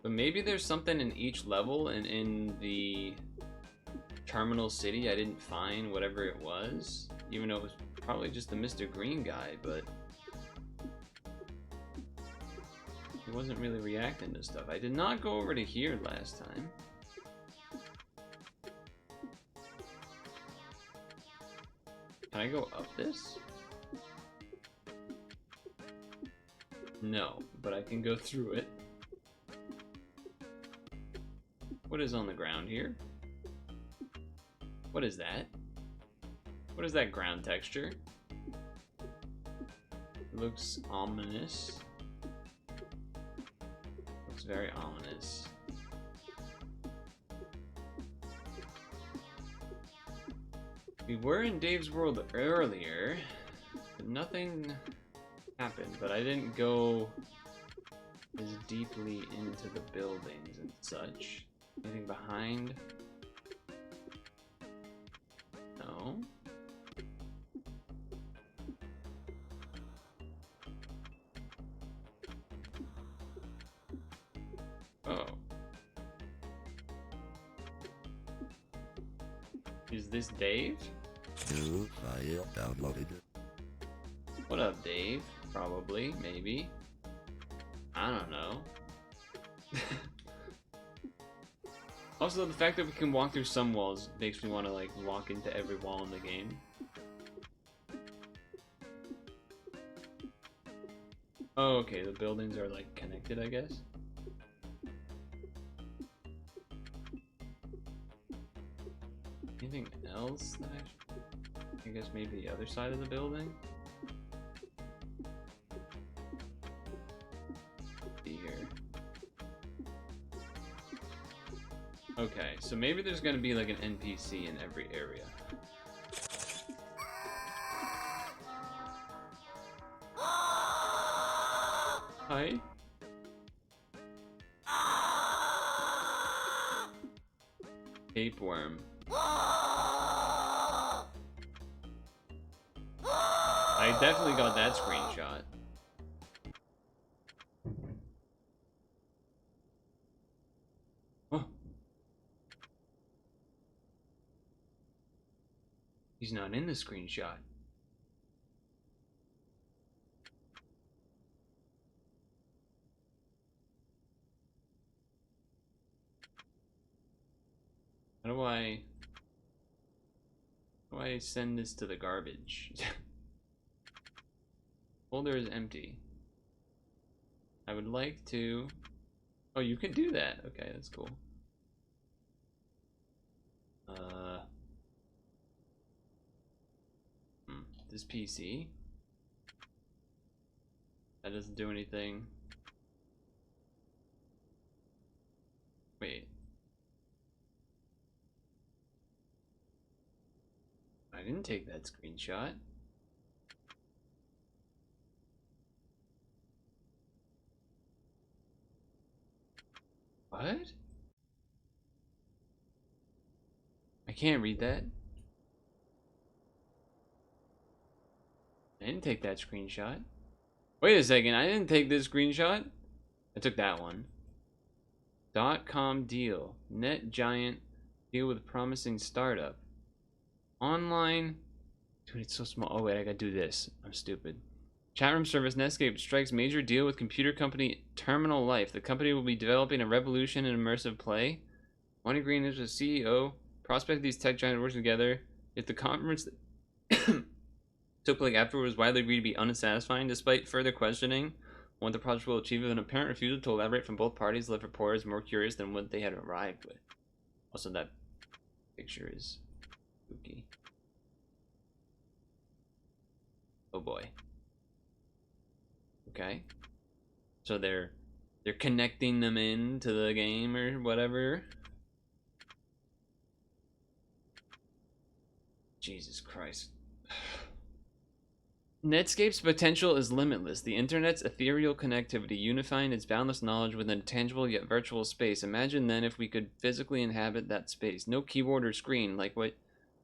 But maybe there's something in each level, and in the Terminal City I didn't find whatever it was. Even though it was probably just the Mr. Green guy, but he wasn't really reacting to stuff. I did not go over to here last time. Can I go up this? No, but I can go through it. What is on the ground here? What is that? What is that ground texture? It looks ominous. Looks very ominous. We were in Dave's world earlier, but nothing happened, but I didn't go as deeply into the buildings and such. Anything behind? No. Oh. Is this Dave? New file downloaded. What up, Dave? Probably, maybe. I don't know. Also, the fact that we can walk through some walls makes me want to, like, walk into every wall in the game. Oh, okay, the buildings are, like, connected, I guess. Anything else that I guess maybe the other side of the building? See here. Okay, so maybe there's gonna be like an NPC in every area. Hi. Tapeworm. I definitely got that screenshot. Oh. He's not in the screenshot. How do I send this to the garbage? Folder is empty. I would like to... Oh, you can do that. Okay, that's cool. This PC? That doesn't do anything. Wait. I didn't take that screenshot. What? I can't read that. I didn't take that screenshot. Wait a second, I didn't take this screenshot. I took that one. .com deal. Net giant deal with promising startup. Online. Dude, it's so small. Oh wait, I gotta do this. I'm stupid. Chatroom service Netscape strikes major deal with computer company Terminal Life. The company will be developing a revolution in immersive play. Monty Green is the CEO. Prospect of these tech giants working together. If the conference took place afterward was widely agreed to be unsatisfying, despite further questioning what the project will achieve, an apparent refusal to elaborate from both parties left reporters more curious than what they had arrived with. Also, that picture is spooky. Oh boy. Okay. So they're connecting them into the game or whatever. Jesus Christ. Netscape's potential is limitless. The internet's ethereal connectivity, unifying its boundless knowledge with a tangible yet virtual space. Imagine then if we could physically inhabit that space. No keyboard or screen, like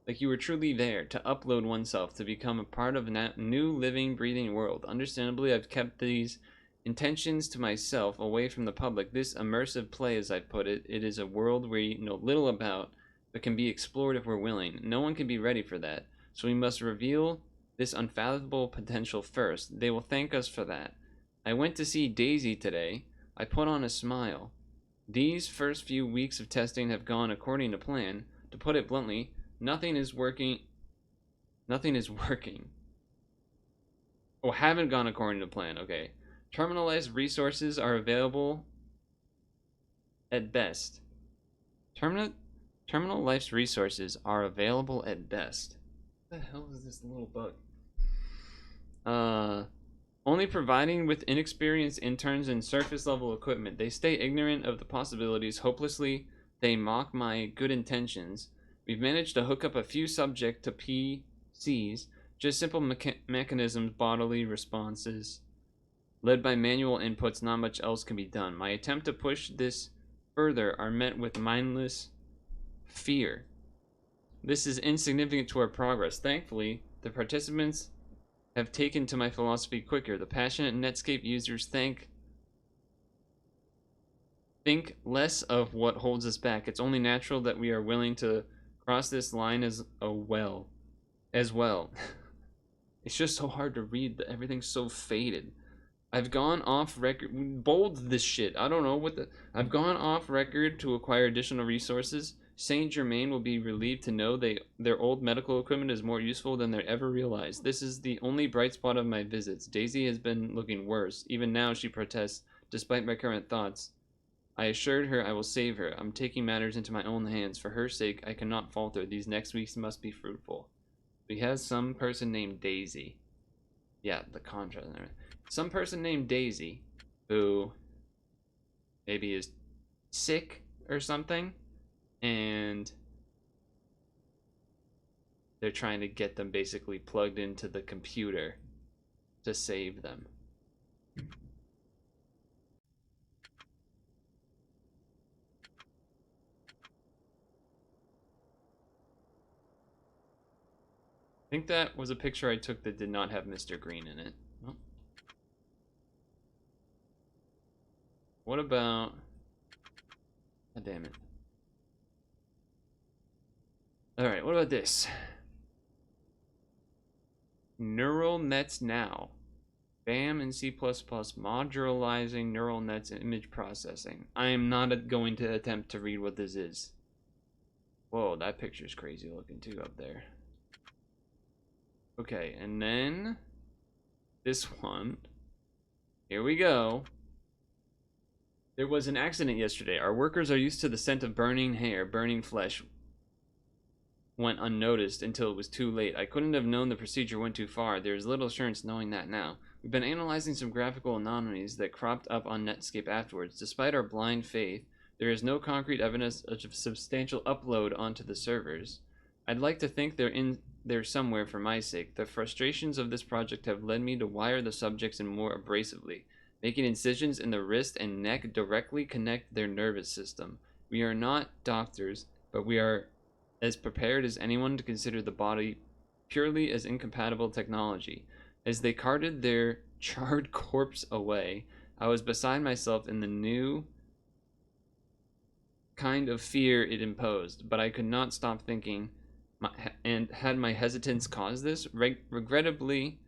you were truly there to upload oneself to become a part of a new living, breathing world. Understandably, I've kept these intentions to myself, away from the public. This immersive play, as I put it, it is a world we know little about, but can be explored if we're willing. No one can be ready for that, so we must reveal this unfathomable potential first. They will thank us for that. I went to see Daisy today. I put on a smile. These first few weeks of testing have gone according to plan. To put it bluntly, nothing is working. Nothing is working. Oh, haven't gone according to plan. Okay. Terminalized resources are available at best. Terminal Life's resources are available at best. What the hell is this little bug? Only providing with inexperienced interns and surface level equipment. They stay ignorant of the possibilities. Hopelessly, they mock my good intentions. We've managed to hook up a few subject to PCs, just simple mechanisms, bodily responses. Led by manual inputs, not much else can be done. My attempt to push this further are met with mindless fear. This is insignificant to our progress. Thankfully, the participants have taken to my philosophy quicker. The passionate Netscape users think less of what holds us back. It's only natural that we are willing to cross this line as well. It's just so hard to read. Everything's so faded. I've gone off record. Bold this shit. I don't know what the. I've gone off record to acquire additional resources. Saint Germain will be relieved to know their old medical equipment is more useful than they ever realized. This is the only bright spot of my visits. Daisy has been looking worse. Even now she protests, despite my current thoughts. I assured her I will save her. I'm taking matters into my own hands. For her sake, I cannot falter. These next weeks must be fruitful. We have some person named Daisy. Yeah, the contract and everything. Some person named Daisy, who maybe is sick or something, and they're trying to get them basically plugged into the computer to save them. I think that was a picture I took that did not have Mr. Green in it. Oh. What about... God damn it. Alright, what about this? Neural nets now. BAM and C++, modularizing neural nets and image processing. I am not going to attempt to read what this is. Whoa, that picture's crazy looking too up there. Okay, and then this one. Here we go. There was an accident yesterday. Our workers are used to the scent of burning hair, burning flesh. Went unnoticed until it was too late. I couldn't have known the procedure went too far. There is little assurance knowing that now. We've been analyzing some graphical anomalies that cropped up on Netscape afterwards. Despite our blind faith, there is no concrete evidence of substantial upload onto the servers. I'd like to think they're in there somewhere for my sake. The frustrations of this project have led me to wire the subjects in more abrasively, making incisions in the wrist and neck directly connect their nervous system. We are not doctors, but we are as prepared as anyone to consider the body purely as incompatible technology. As they carted their charred corpse away, I was beside myself in the new kind of fear it imposed, but I could not stop thinking, and had my hesitance caused this? Regrettably,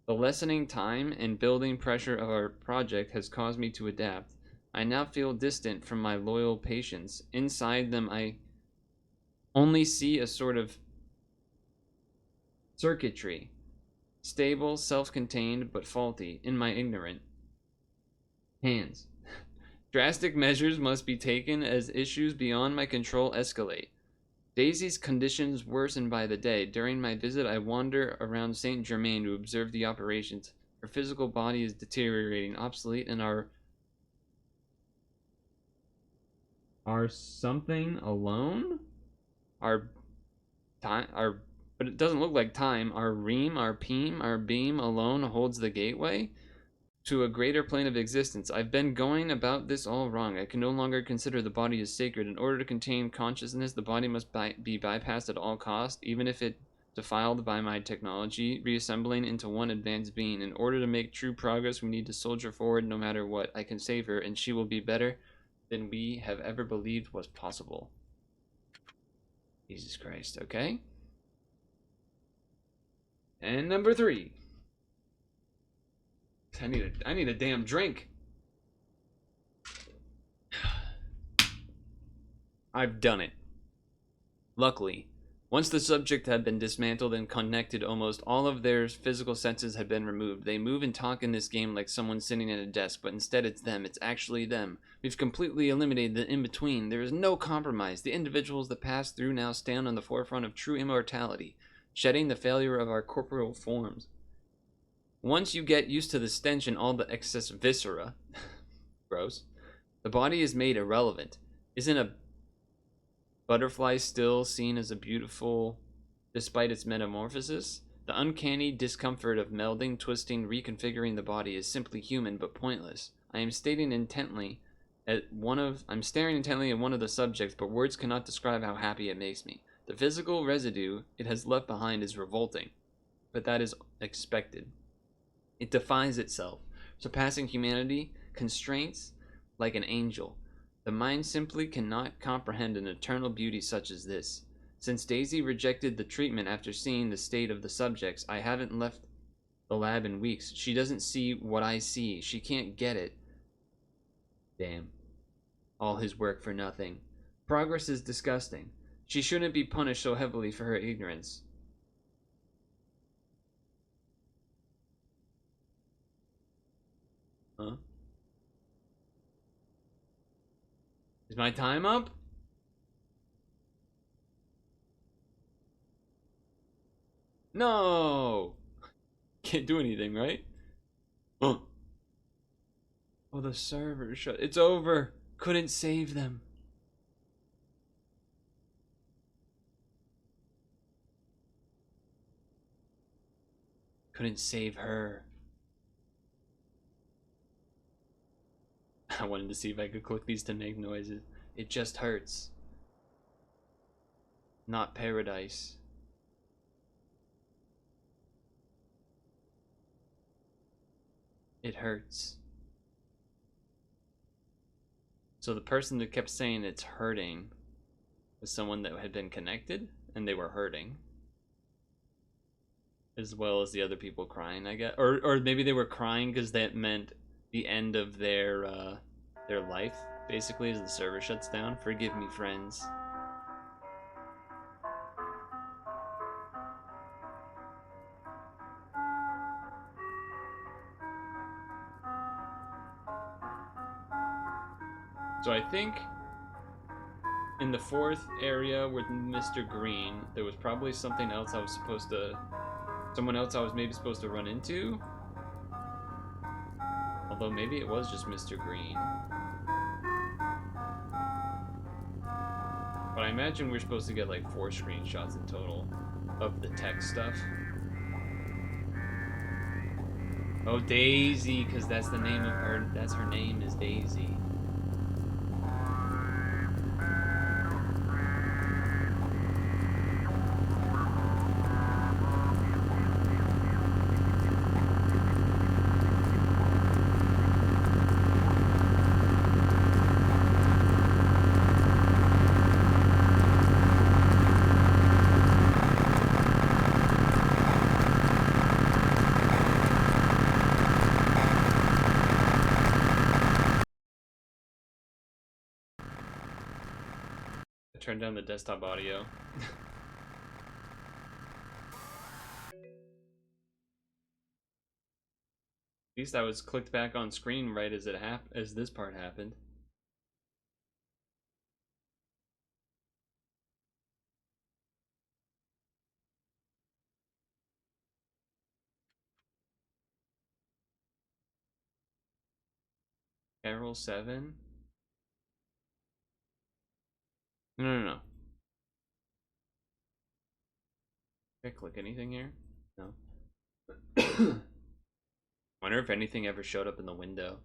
the lessening time and building pressure of our project has caused me to adapt. I now feel distant from my loyal patients. Inside them, I only see a sort of circuitry, stable, self-contained, but faulty, in my ignorant hands. Drastic measures must be taken as issues beyond my control escalate. Daisy's conditions worsen by the day. During my visit, I wander around Saint Germain to observe the operations. Her physical body is deteriorating, obsolete, and our something alone? Our time, but it doesn't look like time. Our ream, our peam, our beam alone holds the gateway to a greater plane of existence. I've been going about this all wrong. I can no longer consider the body as sacred. In order to contain consciousness, the body must be bypassed at all cost, even if it defiled by my technology, reassembling into one advanced being. In order to make true progress, we need to soldier forward no matter what. I can save her, and she will be better than we have ever believed was possible. Jesus Christ, okay? And number 3. I need a damn drink. I've done it. Luckily, once the subject had been dismantled and connected, almost all of their physical senses had been removed. They move and talk in this game like someone sitting at a desk, but instead it's them. It's actually them. We've completely eliminated the in-between. There is no compromise. The individuals that pass through now stand on the forefront of true immortality, shedding the failure of our corporeal forms. Once you get used to the stench and all the excess viscera, gross, the body is made irrelevant. Isn't a butterfly still seen as a beautiful despite its metamorphosis? The uncanny discomfort of melding, twisting, reconfiguring the body is simply human but pointless. I'm staring intently at one of the subjects, but words cannot describe how happy it makes me. The physical residue it has left behind is revolting, but that is expected. It defies itself, surpassing humanity, constraints like an angel. The mind simply cannot comprehend an eternal beauty such as this. Since Daisy rejected the treatment after seeing the state of the subjects, I haven't left the lab in weeks. She doesn't see what I see. She can't get it. Damn. All his work for nothing. Progress is disgusting. She shouldn't be punished so heavily for her ignorance. Huh? Is my time up? No! Can't do anything, right? Huh. Oh, the server shut. It's over. Couldn't save them. Couldn't save her. I wanted to see if I could click these to make noises. It just hurts. Not paradise. It hurts. So the person that kept saying it's hurting was someone that had been connected, and they were hurting. As well as the other people crying, I guess. Or maybe they were crying because that meant the end of their life, basically, as the server shuts down. Forgive me, friends. So I think in the 4th area with Mr. Green, there was probably something else someone else I was maybe supposed to run into. Although maybe it was just Mr. Green. But I imagine we're supposed to get like 4 screenshots in total of the tech stuff. Oh, Daisy, because that's the name of her. That's her name is Daisy. Turn down the desktop audio. At least I was clicked back on screen right as as this part happened. Carol 7? No, no, no. Did I click anything here? No. Wonder if anything ever showed up in the window.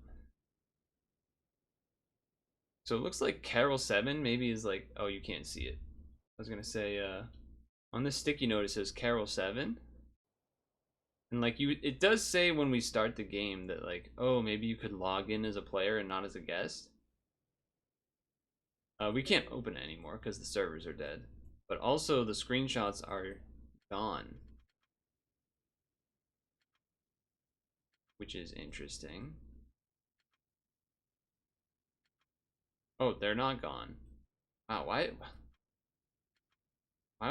So it looks like Carol 7 maybe is like, oh, you can't see it. I was gonna say, on this sticky note it says Carol 7. And like it does say when we start the game that like, oh, maybe you could log in as a player and not as a guest. We can't open it anymore because the servers are dead. But also the screenshots are gone, which is interesting. Oh, they're not gone. Wow, why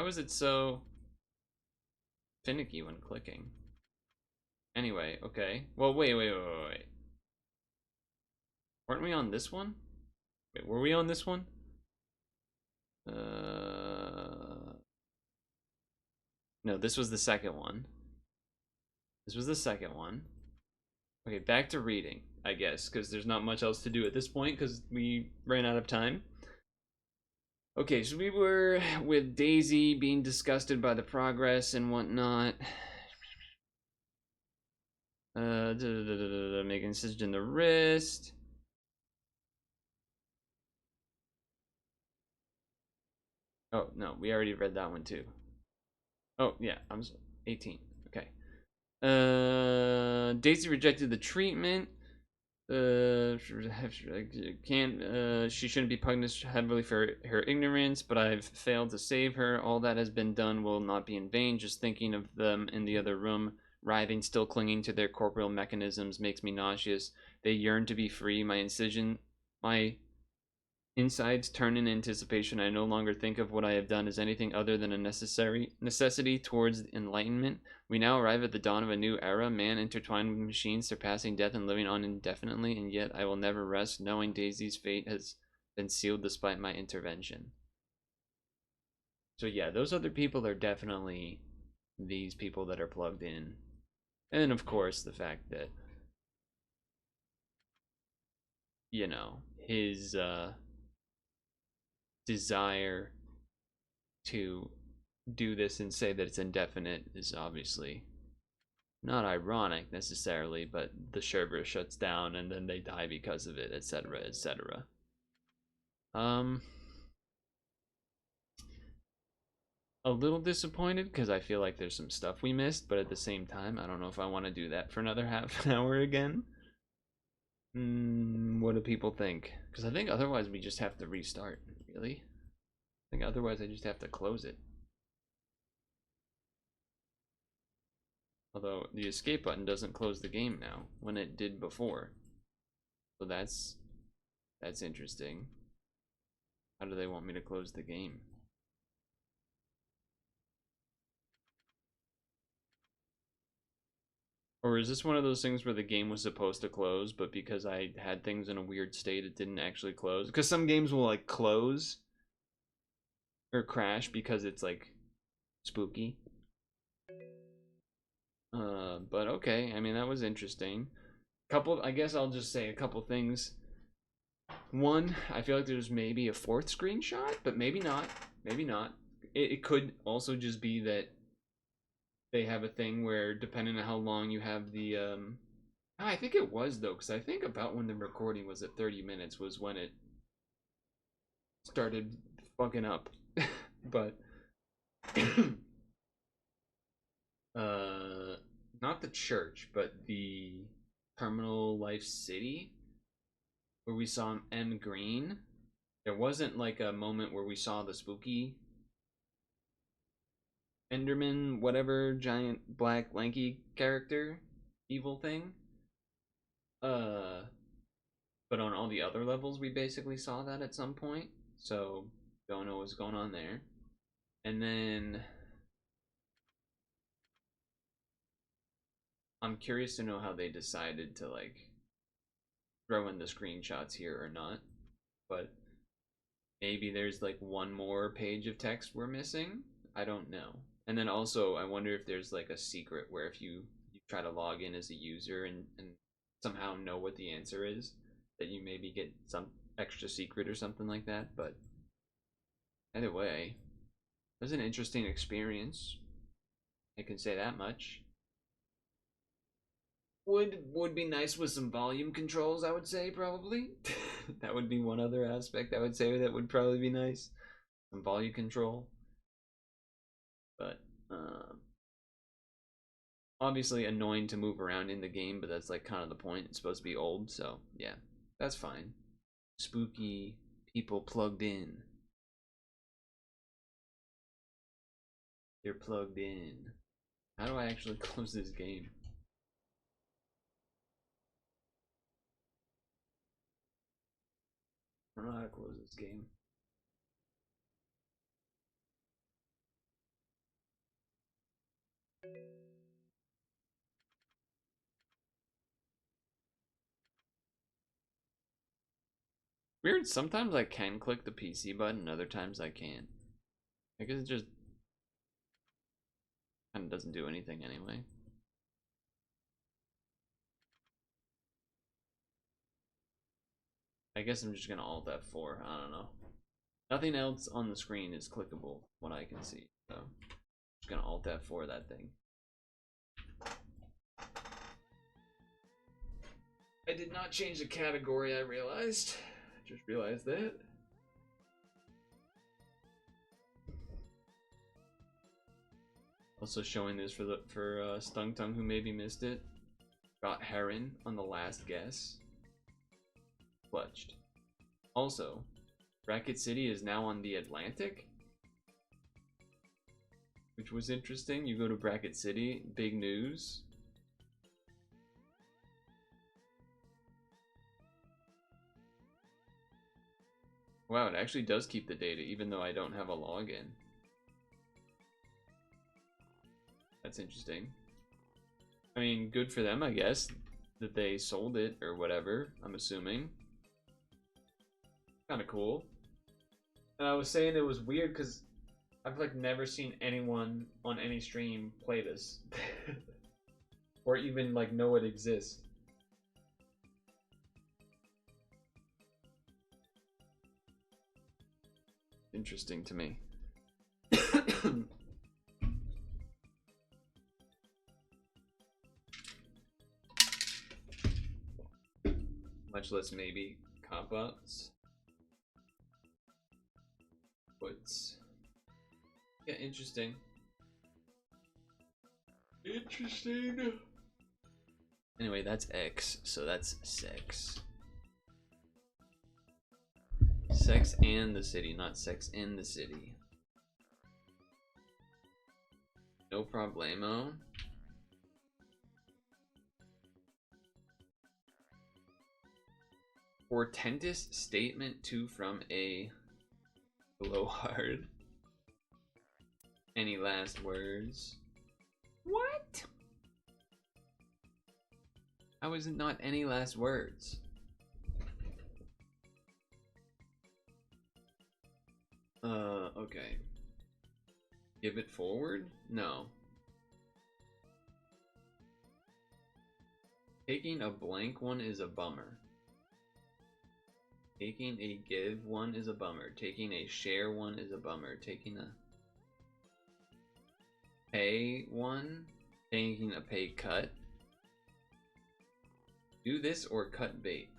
was it so finicky when clicking? Anyway, okay. Well, wait. Weren't we on this one? Wait, were we on this one? No, this was the second one. This was the second one. Okay, back to reading, I guess, because there's not much else to do at this point because we ran out of time. Okay, so we were with Daisy being disgusted by the progress and whatnot. Making incision in the wrist. Oh, no, we already read that one too. Oh, yeah, I'm 18. Okay. Daisy rejected the treatment. She shouldn't be punished heavily for her ignorance, but I've failed to save her. All that has been done will not be in vain. Just thinking of them in the other room, writhing, still clinging to their corporeal mechanisms, makes me nauseous. They yearn to be free. My insides turn in anticipation. I no longer think of what I have done as anything other than a necessity towards enlightenment. We now arrive at the dawn of a new era, man intertwined with machines, surpassing death and living on indefinitely, and yet I will never rest, knowing Daisy's fate has been sealed despite my intervention. So yeah, those other people are definitely these people that are plugged in. And of course, the fact that, you know, his desire to do this and say that it's indefinite is obviously not ironic necessarily, but the server shuts down and then they die because of it, etc., etc. Um, a little disappointed because I feel like there's some stuff we missed, but at the same time, I don't know if I want to do that for another half an hour again. What do people think? Because I think otherwise we just have to restart. Really? I think otherwise I just have to close it. Although the escape button doesn't close the game now when it did before. So that's interesting. How do they want me to close the game? Or is this one of those things where the game was supposed to close, but because I had things in a weird state, it didn't actually close? Because some games will like close or crash because it's like spooky. But okay, I mean that was interesting. I guess I'll just say a couple things. One, I feel like there's maybe a fourth screenshot, but maybe not. Maybe not. It could also just be that they have a thing where depending on how long you have the I think it was though, because I think about when the recording was at 30 minutes was when it started fucking up. But uh not the church, but the Terminal Life City where we saw M Green. There wasn't like a moment where we saw the spooky Enderman, whatever giant black lanky character, evil thing. Uh, but on all the other levels, we basically saw that at some point. So Don't know what's going on there. And then I'm curious to know how they decided to like throw in the screenshots here or not. But maybe there's like one more page of text we're missing. I don't know. And then also I wonder if there's like a secret where if you try to log in as a user and somehow know what the answer is, that you maybe get some extra secret or something like that. But either way, it was an interesting experience. I can say that much. Would be nice with some volume controls, I would say, probably. That would be one other aspect I would say that would probably be nice. Some volume control. But obviously annoying to move around in the game, but that's like kind of the point. It's supposed to be old, so yeah, that's fine. Spooky people plugged in. They're plugged in. How do I actually close this game? I don't know how to close this game. Weird, sometimes I can click the PC button, other times I can't. I guess it just kind of doesn't do anything anyway. I guess I'm just gonna Alt F4. I don't know. Nothing else on the screen is clickable, what I can see. So I'm just gonna Alt F4 that thing. I did not change the category, I realized. Just realized that. Also showing this for Stung Tongue, who maybe missed it. Got Heron on the last guess. Clutched. Also, Bracket City is now on the Atlantic, which was interesting. You go to Bracket City, big news. Wow, it actually does keep the data even though I don't have a login. That's interesting. I mean, good for them, I guess, that they sold it or whatever, I'm assuming. Kind of cool. And I was saying it was weird because I've like never seen anyone on any stream play this. Or even like know it exists. Interesting to me. Much less maybe cop outs. But yeah, interesting. Interesting. Anyway, that's X, so that's sex. Sex and the city, not sex in the city. No problemo. Portentous statement to from a blowhard. Any last words? What? How is it not any last words? Okay. Give it forward? No. Taking a blank one is a bummer. Taking a give one is a bummer. Taking a share one is a bummer. Taking a pay one, taking a pay cut. Do this or cut bait.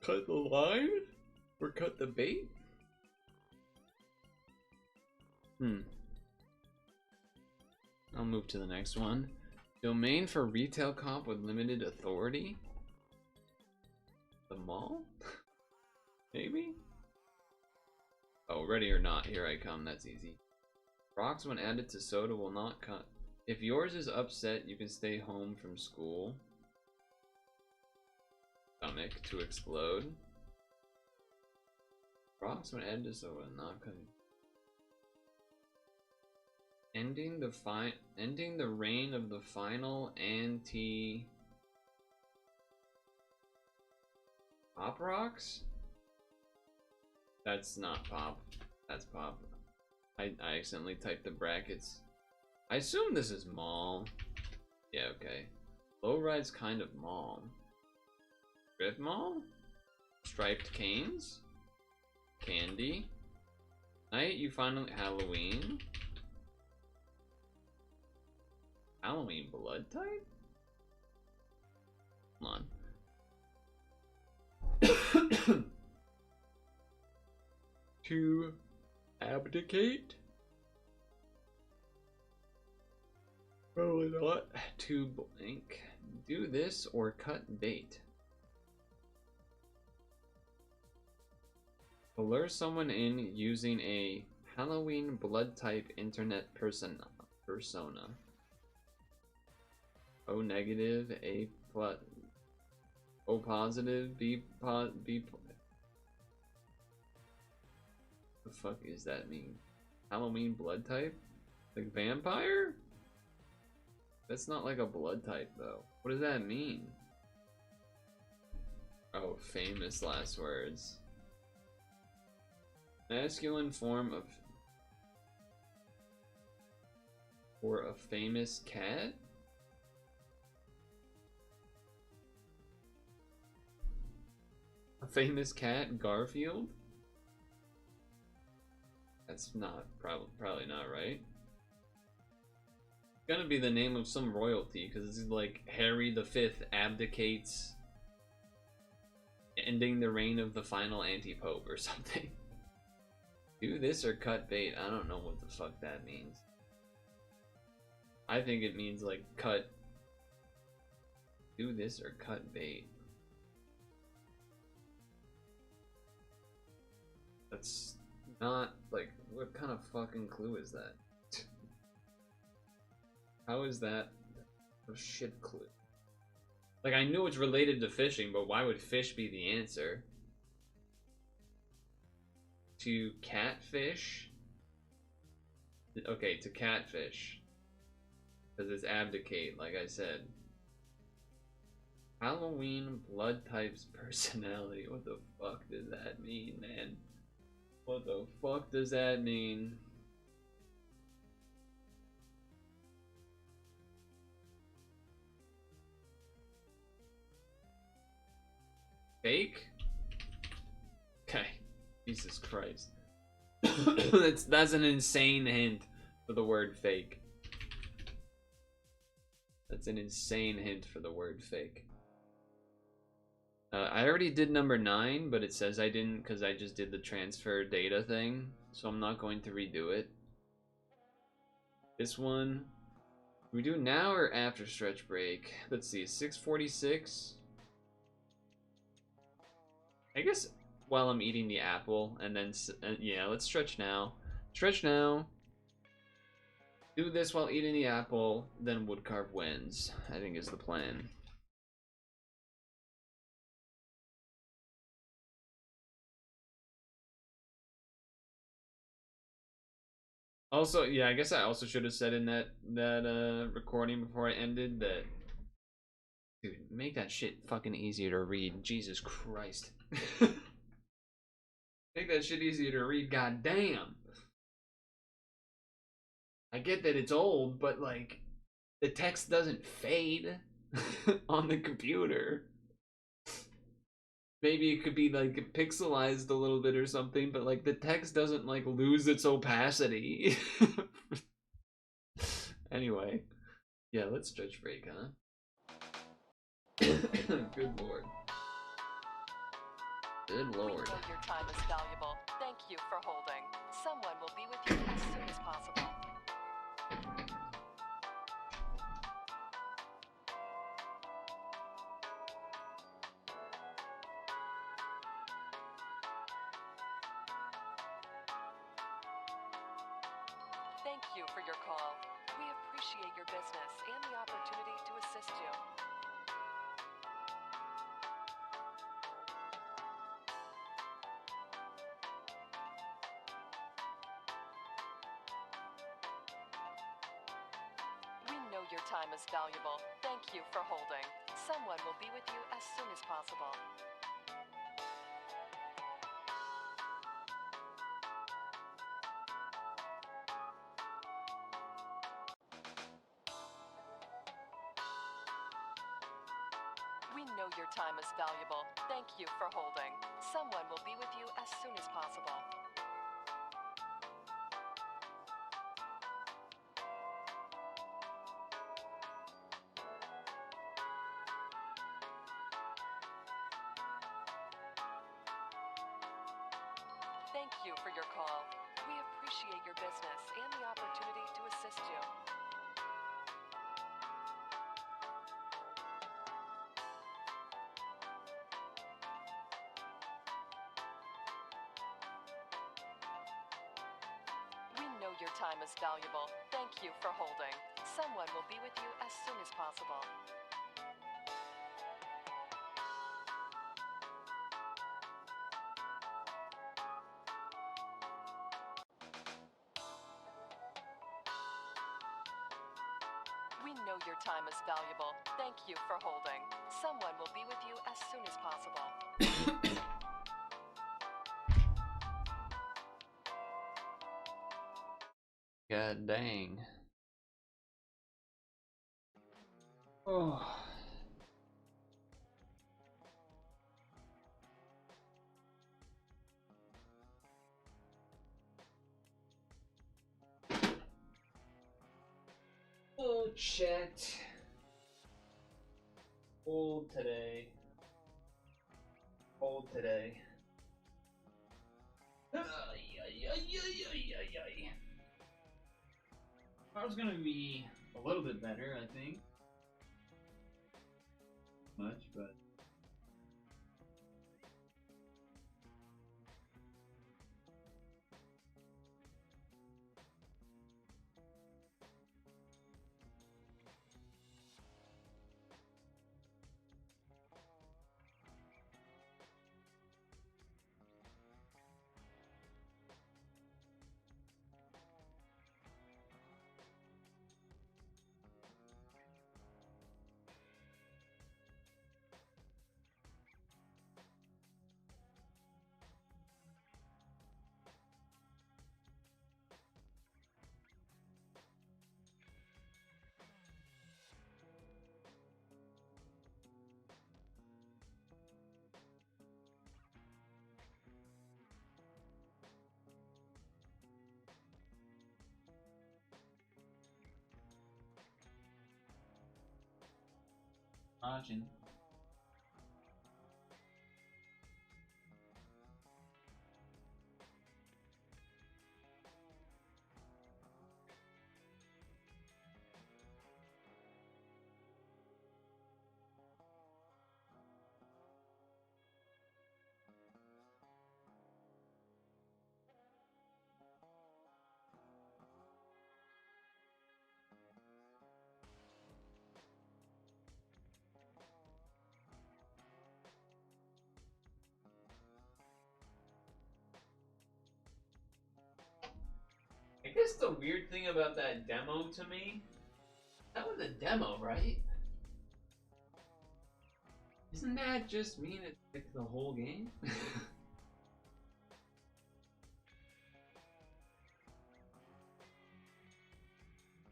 Cut the line or cut the bait? I'll move to the next one. Domain for retail comp with limited authority? The mall? Maybe? Oh, ready or not, here I come, that's easy. Rocks when added to soda will not cut. If yours is upset, you can stay home from school. stomach to explode. Rocks when end is over, not gonna. Ending the reign of the final Pop rocks? That's not pop. That's pop. I accidentally typed the brackets. I assume this is mall. Yeah, okay. Lowride's kind of mall. Strip mall? Striped canes? Candy? Night you finally Halloween? Halloween blood type? Hold on. To abdicate? Probably not. To blank. Do this or cut bait. Lure someone in using a Halloween blood type internet persona. O negative, A plus, O positive, B the fuck is that mean? Halloween blood type? Like vampire? That's not like a blood type though. What does that mean? Oh, famous last words. Masculine form of for a famous cat? A famous cat, Garfield? That's not probably not right. It's gonna be the name of some royalty because this is like Harry V abdicates, ending the reign of the final anti-pope or something. Do this or cut bait. I don't know what the fuck that means. I think it means like cut. Do this or cut bait. That's not like, what kind of fucking clue is that? How is that a shit clue? Like, I knew it's related to fishing, but why would fish be the answer? To catfish? Okay, to catfish. Because it's abdicate, like I said. Halloween blood types personality. What the fuck does that mean, man? What the fuck does that mean? Fake? Okay. Jesus Christ. That's an insane hint for the word fake. That's an insane hint for the word fake. I already did number 9, but it says I didn't because I just did the transfer data thing, so I'm not going to redo it. This one, we do now or after stretch break? Let's see, 6:46. I guess while I'm eating the apple, and then yeah, let's stretch now. Stretch now. Do this while eating the apple, then Woodcarve wins, I think is the plan. Also, yeah, I guess I also should have said in that recording before I ended that, dude, make that shit fucking easier to read. Jesus Christ. Make that shit easier to read, goddamn. I get that it's old, but like, the text doesn't fade on the computer. Maybe it could be like pixelized a little bit or something, but like the text doesn't like lose its opacity. Anyway, yeah, let's stretch break, huh? Good lord. Good lord. We know your time is valuable. Thank you for holding. Someone will be with you as soon as possible. Thank you for your call. We appreciate your business and the opportunity to assist you. your time is valuable. Thank you for holding. Someone will be with you as soon as possible. We know your time is valuable. Thank you for holding. Someone will be with you as soon as possible. Thank you for your call. We appreciate your business and the opportunity to assist you. We know your time is valuable. Thank you for holding. Someone will be with you as soon as possible. We know your time is valuable. Thank you for holding. Someone will be with you as soon as possible. God dang. Oh. Oh, chat. Cold today. Cold today. I was gonna be a little bit better, I think. Much, but imagine. I guess the weird thing about that demo to me, that was a demo, right? Isn't that just mean it's like the whole game?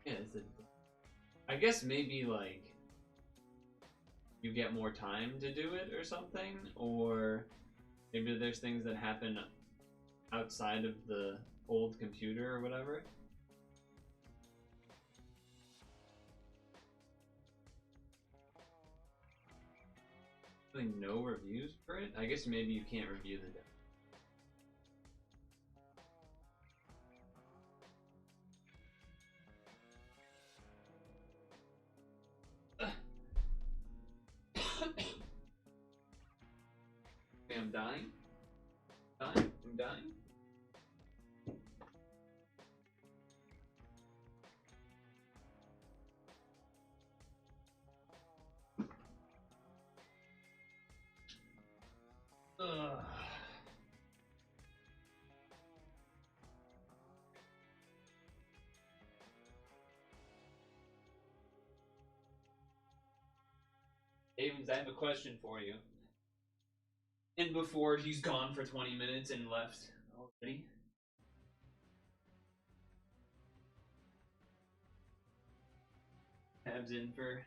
Yeah, I guess maybe like you get more time to do it or something, or maybe there's things that happen outside of the old computer or whatever. Really no reviews for it? I guess maybe you can't review the demo. Okay, I'm dying. I'm dying. Ugh. Havens, I have a question for you. And before he's gone for 20 minutes and left already. Tabs in for.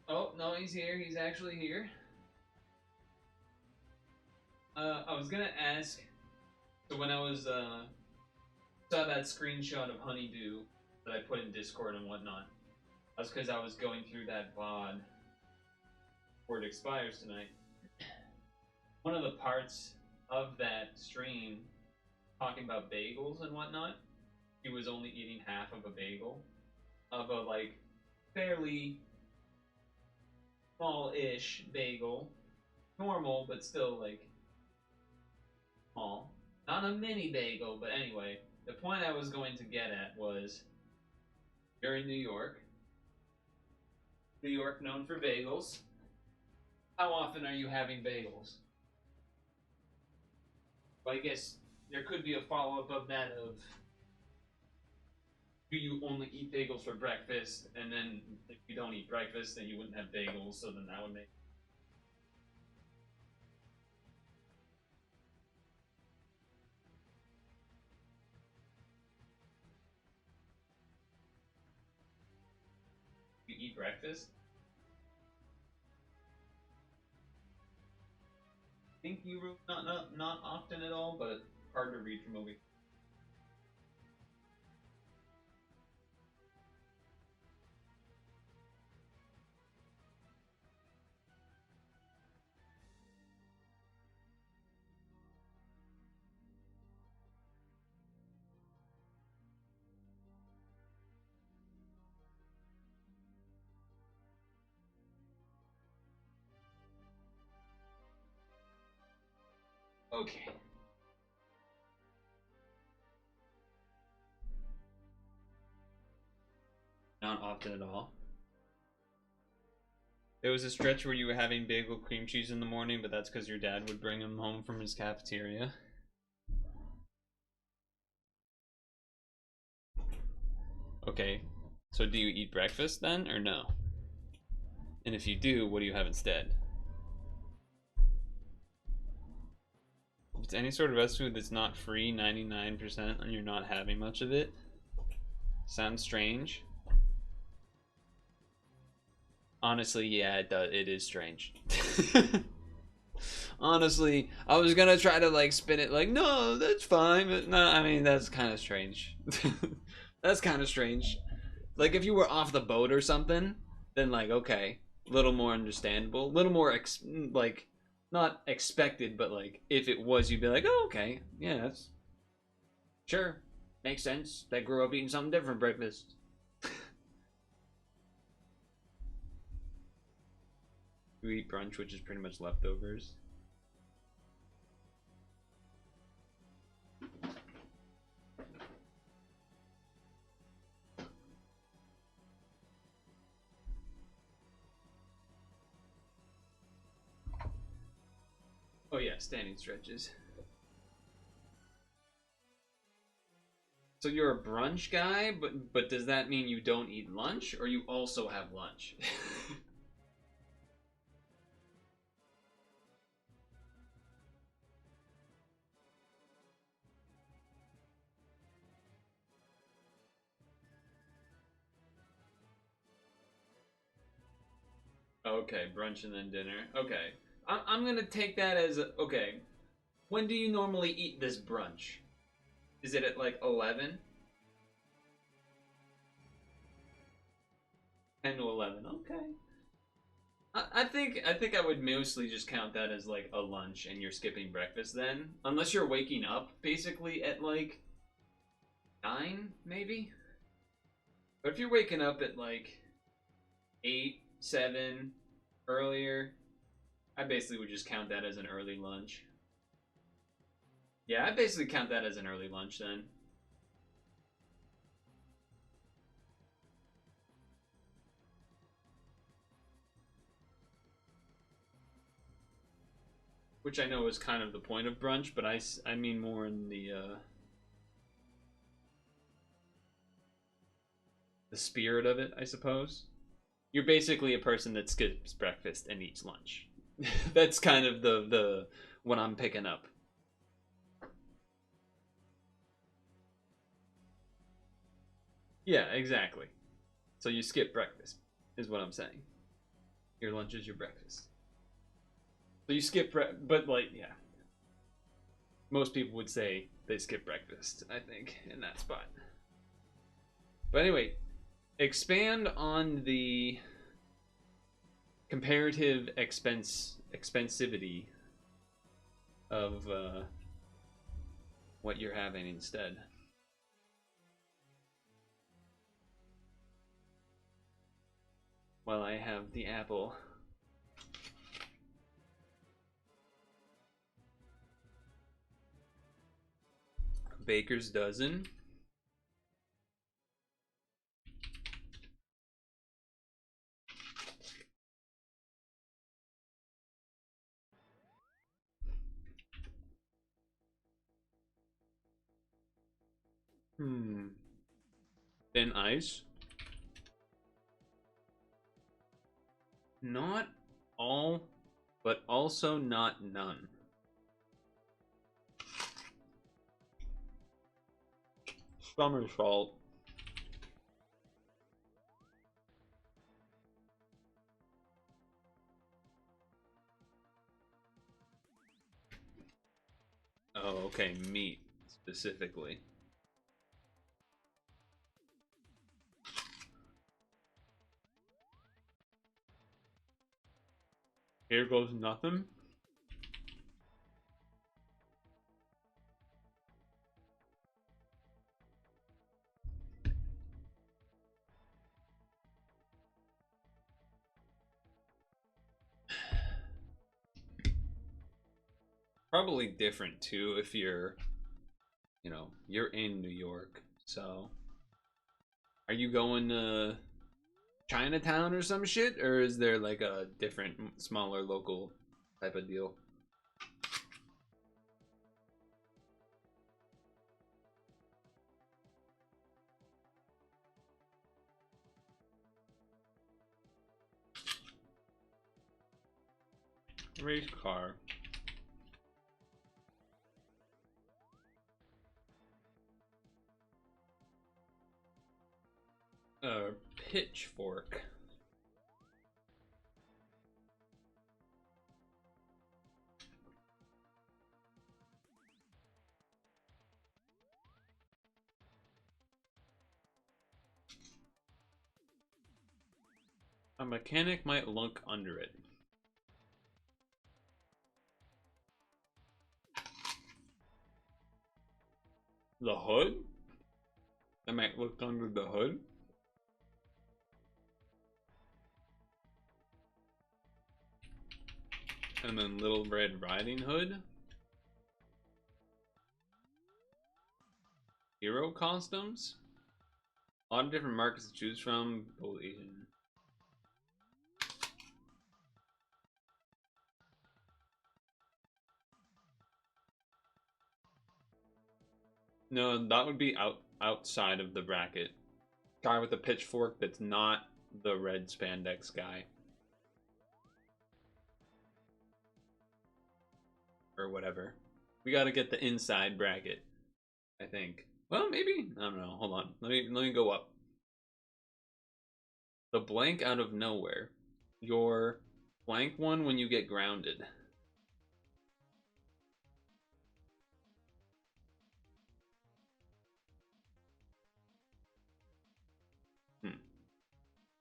Oh, no, he's here. He's actually here. I was gonna ask. So when I was, saw that screenshot of Honeydew that I put in Discord and whatnot, that's because I was going through that VOD before it expires tonight. One of the parts of that stream talking about bagels and whatnot, he was only eating half of a bagel of a like fairly small-ish bagel, normal but still like small, not a mini bagel. But anyway, the point I was going to get at was you're in New York. New York known for bagels. How often are you having bagels? Well, I guess there could be a follow-up of that of do you only eat bagels for breakfast, and then if you don't eat breakfast, then you wouldn't have bagels, so then that would make... You eat breakfast? I think you wrote not often at all, but hard to read from over here. Okay. Not often at all. There was a stretch where you were having bagel cream cheese in the morning, but that's because your dad would bring them home from his cafeteria. Okay, so do you eat breakfast then, or no? And if you do, what do you have instead? If it's any sort of rest food that's not free 99% and you're not having much of it, sounds strange. Honestly, yeah, it does. It is strange. Honestly, I was gonna try to like spin it like, no, that's fine, but no, I mean that's kind of strange. That's kind of strange. Like if you were off the boat or something, then like okay, a little more understandable, a little more like not expected, but like if it was, you'd be like, oh okay, yeah, that's sure, makes sense. They grew up eating something different for breakfast. We eat brunch, which is pretty much leftovers. Oh yeah, standing stretches. So you're a brunch guy, but does that mean you don't eat lunch, or you also have lunch? Okay, brunch and then dinner. Okay, I'm gonna take that as okay. When do you normally eat this brunch? Is it at like 11? 10 to 11. Okay. I think I would mostly just count that as like a lunch, and you're skipping breakfast then, unless you're waking up basically at like 9 maybe. But if you're waking up at like 8, 7 earlier, I basically would just count that as an early lunch. Yeah, I basically count that as an early lunch then. Which I know is kind of the point of brunch, but I mean more in the spirit of it, I suppose. You're basically a person that skips breakfast and eats lunch. That's kind of the what I'm picking up. Yeah, exactly. So you skip breakfast, is what I'm saying. Your lunch is your breakfast. So you skip but like, yeah. Most people would say they skip breakfast, I think, in that spot. But anyway, expand on the comparative expensivity of what you're having instead. While I have the apple. Baker's dozen. Thin ice. Not all, but also not none. Somersault. Oh, okay, meat specifically. Here goes nothing. Probably different too if you're, you're in New York. So, are you going to Chinatown or some shit, or is there like a different, smaller local type of deal? Race car. Pitchfork. A mechanic might look under it. The hood? I might look under the hood. And then Little Red Riding Hood. Hero costumes. A lot of different markets to choose from. Both Asian. No, that would be outside of the bracket. Guy with a pitchfork that's not the red spandex guy. Or whatever. We gotta get the inside bracket, I think. Well, maybe. I don't know. Hold on. Let me go up. The blank out of nowhere. Your blank one when you get grounded.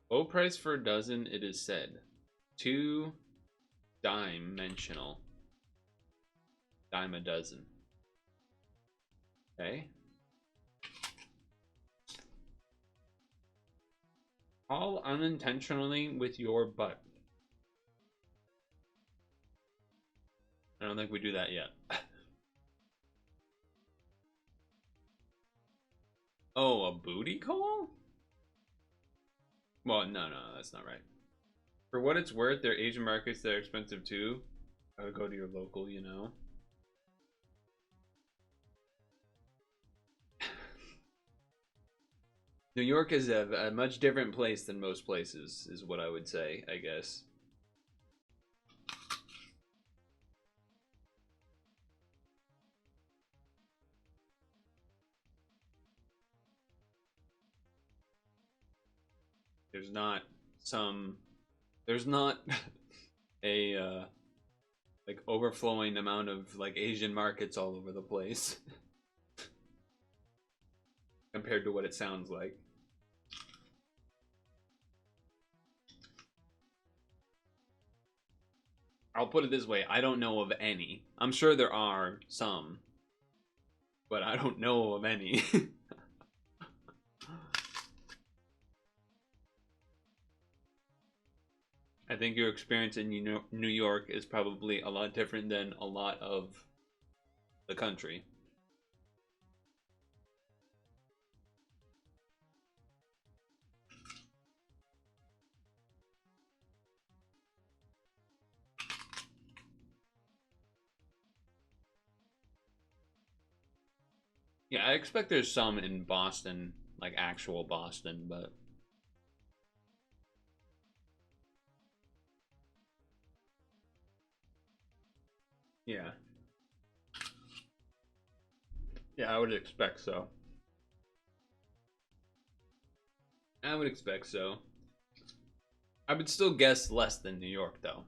Low price for a dozen, it is said. 2-dimensional. Dime a dozen. Okay. Fall unintentionally with your butt. I don't think we do that yet. Oh, a booty call? Well, no, that's not right. For what it's worth, there are Asian markets that are expensive too. I would go to your local, you know. New York is a much different place than most places, is what I would say, I guess. There's not some, there's not a like overflowing amount of like Asian markets all over the place compared to what it sounds like. I'll put it this way, I don't know of any. I'm sure there are some, but I don't know of any. I think your experience in New York is probably a lot different than a lot of the country. Yeah, I expect there's some in Boston, like actual Boston, but yeah. Yeah, I would expect so. I would expect so. I would still guess less than New York though.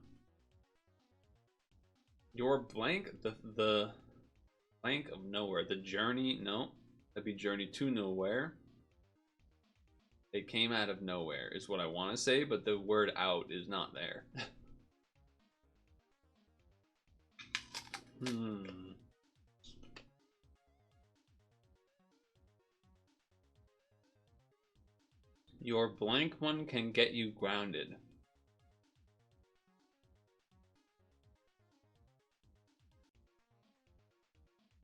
Your blank, the blank of nowhere, the journey, no, that'd be journey to nowhere. They came out of nowhere is what I want to say, but the word out is not there. Hmm. Your blank one can get you grounded.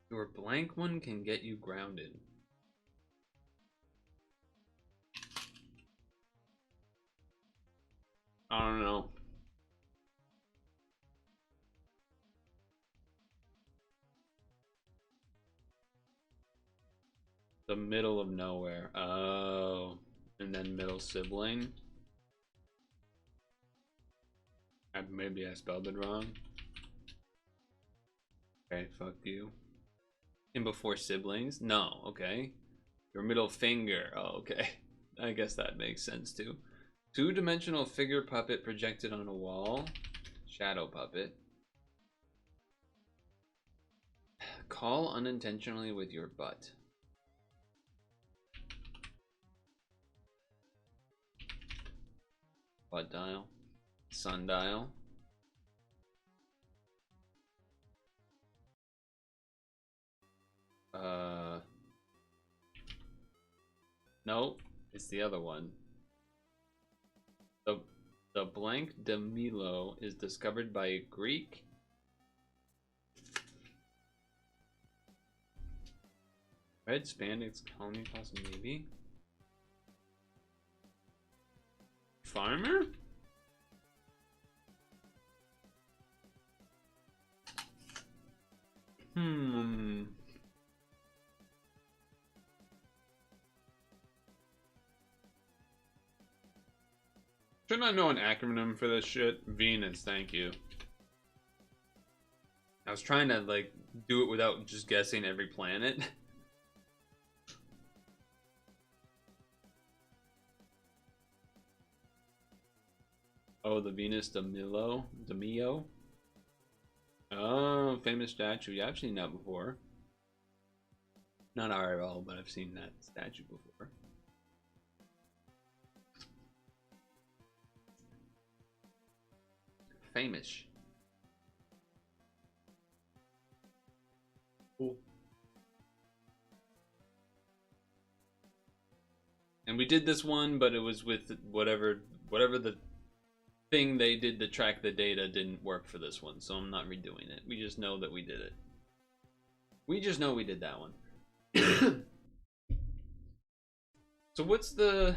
Your blank one can get you grounded. I don't know. The middle of nowhere. Oh. And then middle sibling. Maybe I spelled it wrong. Okay, fuck you. And before siblings? No, okay. Your middle finger. Oh, okay. I guess that makes sense too. Two-dimensional figure puppet projected on a wall. Shadow puppet. Call unintentionally with your butt. Butt dial. Sundial. Nope. It's the other one. The blank de Milo is discovered by a Greek. Red spandex colony possum maybe. Farmer? Shouldn't I know an acronym for this shit? Venus, thank you. I was trying to, like, do it without just guessing every planet. Oh, the Venus de Milo? De Mio? Oh, famous statue. Yeah, I've seen that before. Not IRL, but I've seen that statue before. Famous. Cool. And we did this one, but it was with whatever the thing they did to track the data didn't work for this one, so I'm not redoing it. We just know that we did it. We just know we did that one. So what's the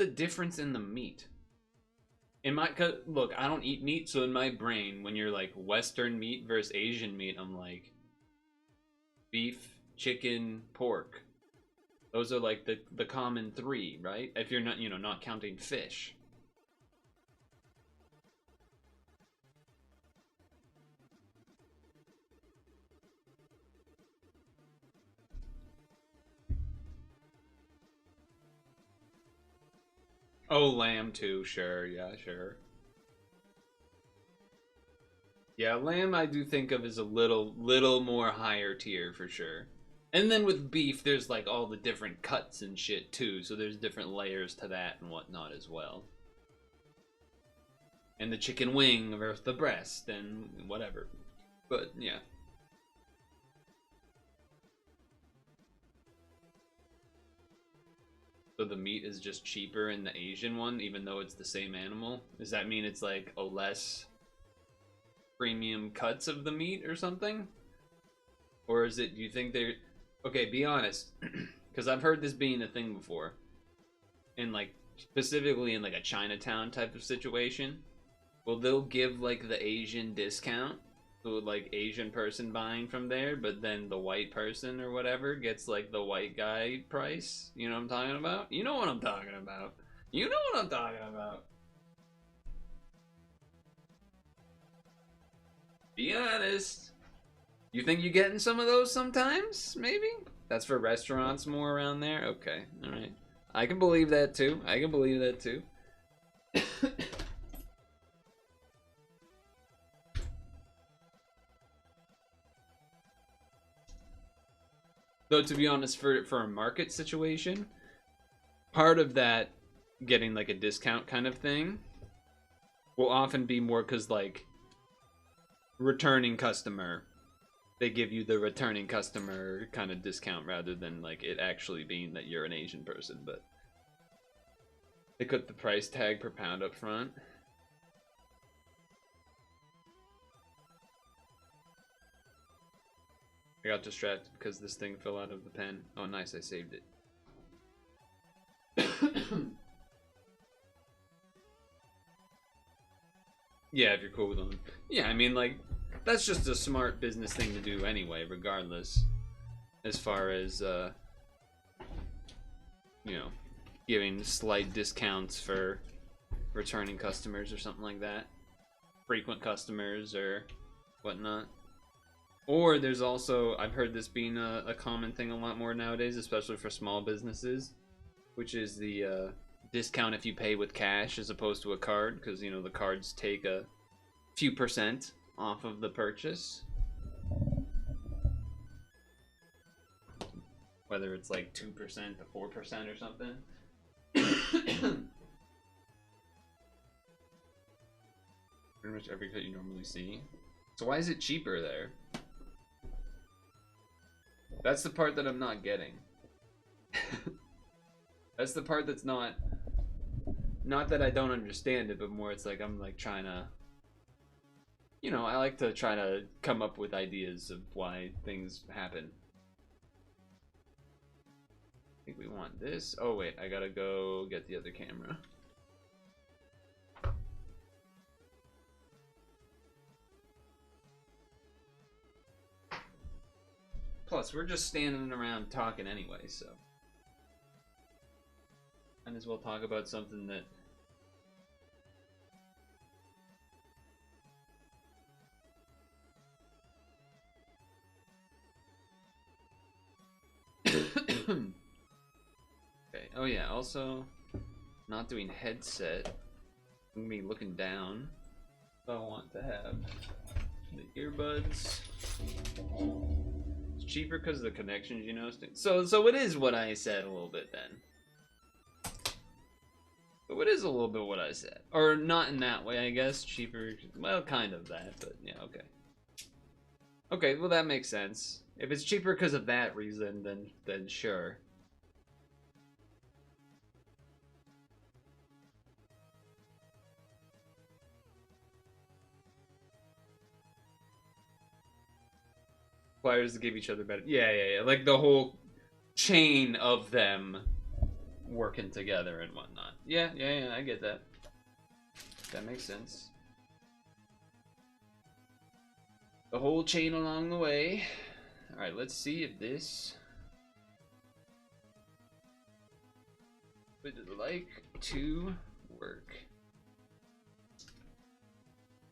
difference in the meat? In my, look, I don't eat meat, so in my brain, when you're like Western meat versus Asian meat, I'm like beef, chicken, pork. Those are like the common three, right? If you're not, not counting fish. Oh, lamb too, sure, yeah, sure. Yeah, lamb I do think of as a little more higher tier for sure. And then with beef, there's like all the different cuts and shit too, so there's different layers to that and whatnot as well. And the chicken wing versus the breast and whatever. But yeah. So the meat is just cheaper in the Asian one, even though it's the same animal? Does that mean it's like a less premium cuts of the meat or something? Or is it, do you think they're... Okay, be honest. Because I've heard this being a thing before. In like, specifically in like a Chinatown type of situation. Well, they'll give like the Asian discount to like Asian person buying from there, but then the white person or whatever gets like the white guy price. You know what I'm talking about? You know what I'm talking about. You know what I'm talking about. Be honest. You think you're getting some of those sometimes? Maybe? That's for restaurants more around there? Okay, alright. I can believe that too. I can believe that too. Though, to be honest, for a market situation, part of that getting like a discount kind of thing will often be more because like returning customer, they give you the returning customer kind of discount rather than like it actually being that you're an Asian person. But they put the price tag per pound up front. I got distracted because this thing fell out of the pen. Oh, nice, I saved it. Yeah, if you're cool with them. Yeah, I mean, like, that's just a smart business thing to do anyway, regardless. As far as, giving slight discounts for returning customers or something like that. Frequent customers or whatnot. Or there's also, I've heard this being a common thing a lot more nowadays, especially for small businesses, which is the discount if you pay with cash as opposed to a card, because, the cards take a few % off of the purchase. Whether it's like 2% to 4% or something. Pretty much every cut you normally see. So why is it cheaper there? That's the part that I'm not getting. That's the part that's not that I don't understand it, but more it's like I'm like trying to, I like to try to come up with ideas of why things happen. I think we want this. Oh wait, I gotta go get the other camera. Plus, we're just standing around talking anyway, so might as well talk about something that okay. Oh yeah, also not doing headset. I'm gonna be looking down. I want to have the earbuds. It's cheaper because of the connections, So it is what I said a little bit then. So it is a little bit what I said. Or not in that way, I guess. Cheaper, well, kind of that, but yeah, okay. Okay, well that makes sense. If it's cheaper because of that reason, then sure. Suppliers to give each other better. Yeah. Like the whole chain of them working together and whatnot. Yeah, I get that. That makes sense. The whole chain along the way. Alright, let's see if this would like to work.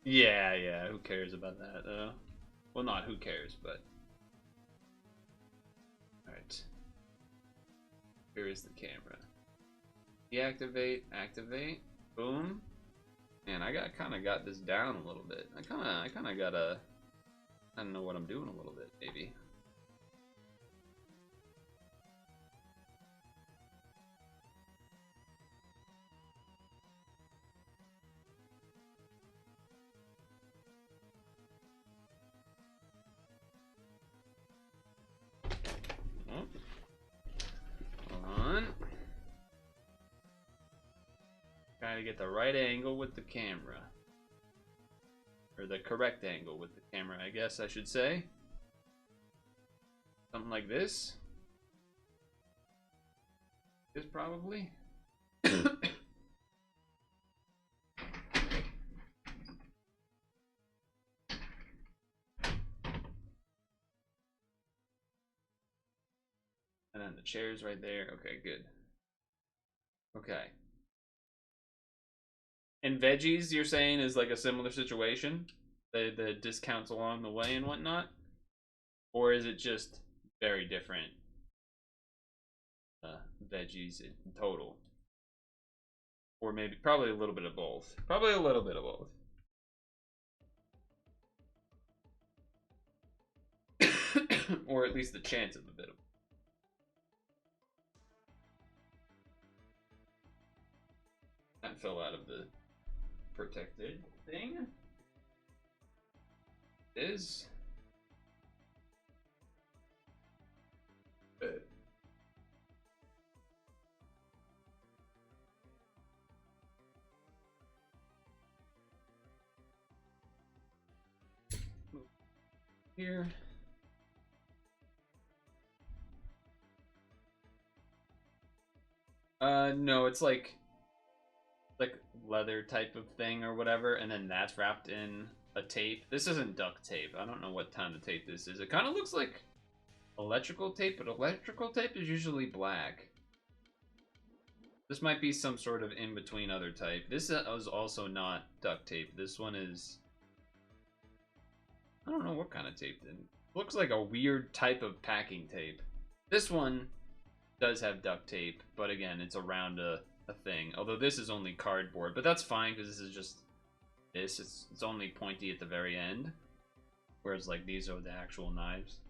Yeah, who cares about that, though? Well, not who cares, but... Alright. Here is the camera. Deactivate, activate, boom. Man, I kind of got this down a little bit. I kind of gotta... I don't know what I'm doing a little bit, maybe. Oh. Hold on. Gotta get the right angle with the camera. Or the correct angle with the camera, I guess I should say. Something like this. This probably. And then the chair's right there. Okay, good. Okay. And veggies, you're saying, is like a similar situation? The discounts along the way and whatnot? Or is it just very different veggies in total? Or maybe, probably a little bit of both. Probably a little bit of both. Or at least the chance of a bit of. That fell out of the protected thing. Is here. No, it's like leather type of thing or whatever, and then that's wrapped in a tape. This isn't duct tape. I don't know what kind of tape this is. It kind of looks like electrical tape, but electrical tape is usually black. This might be some sort of in-between other type. This is also not duct tape. This one is... I don't know what kind of tape. It looks like a weird type of packing tape. This one does have duct tape, but again, it's around a thing. Although this is only cardboard, but that's fine because this is just this. It's only pointy at the very end, whereas like these are the actual knives.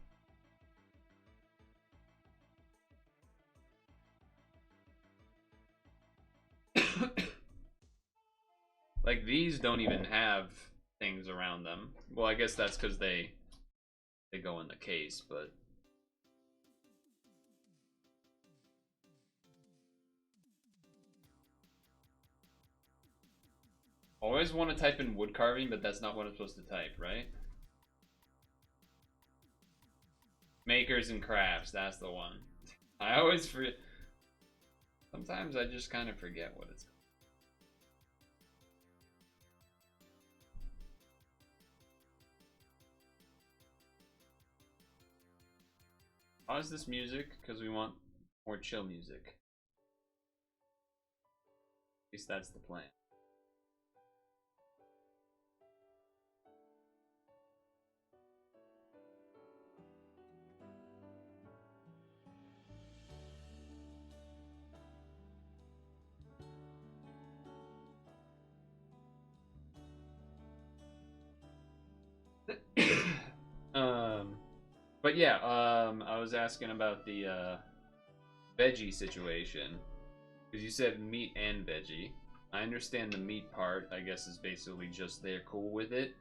Like these don't even have things around them. Well, I guess that's because they go in the case, but. Always want to type in wood carving, but that's not what I'm supposed to type, right? Makers and crafts, that's the one. I always forget. Sometimes I just kind of forget what it's called. Pause this music because we want more chill music. At least that's the plan. But yeah, I was asking about the veggie situation because you said meat and veggie. I understand the meat part. I guess is basically just they're cool with it.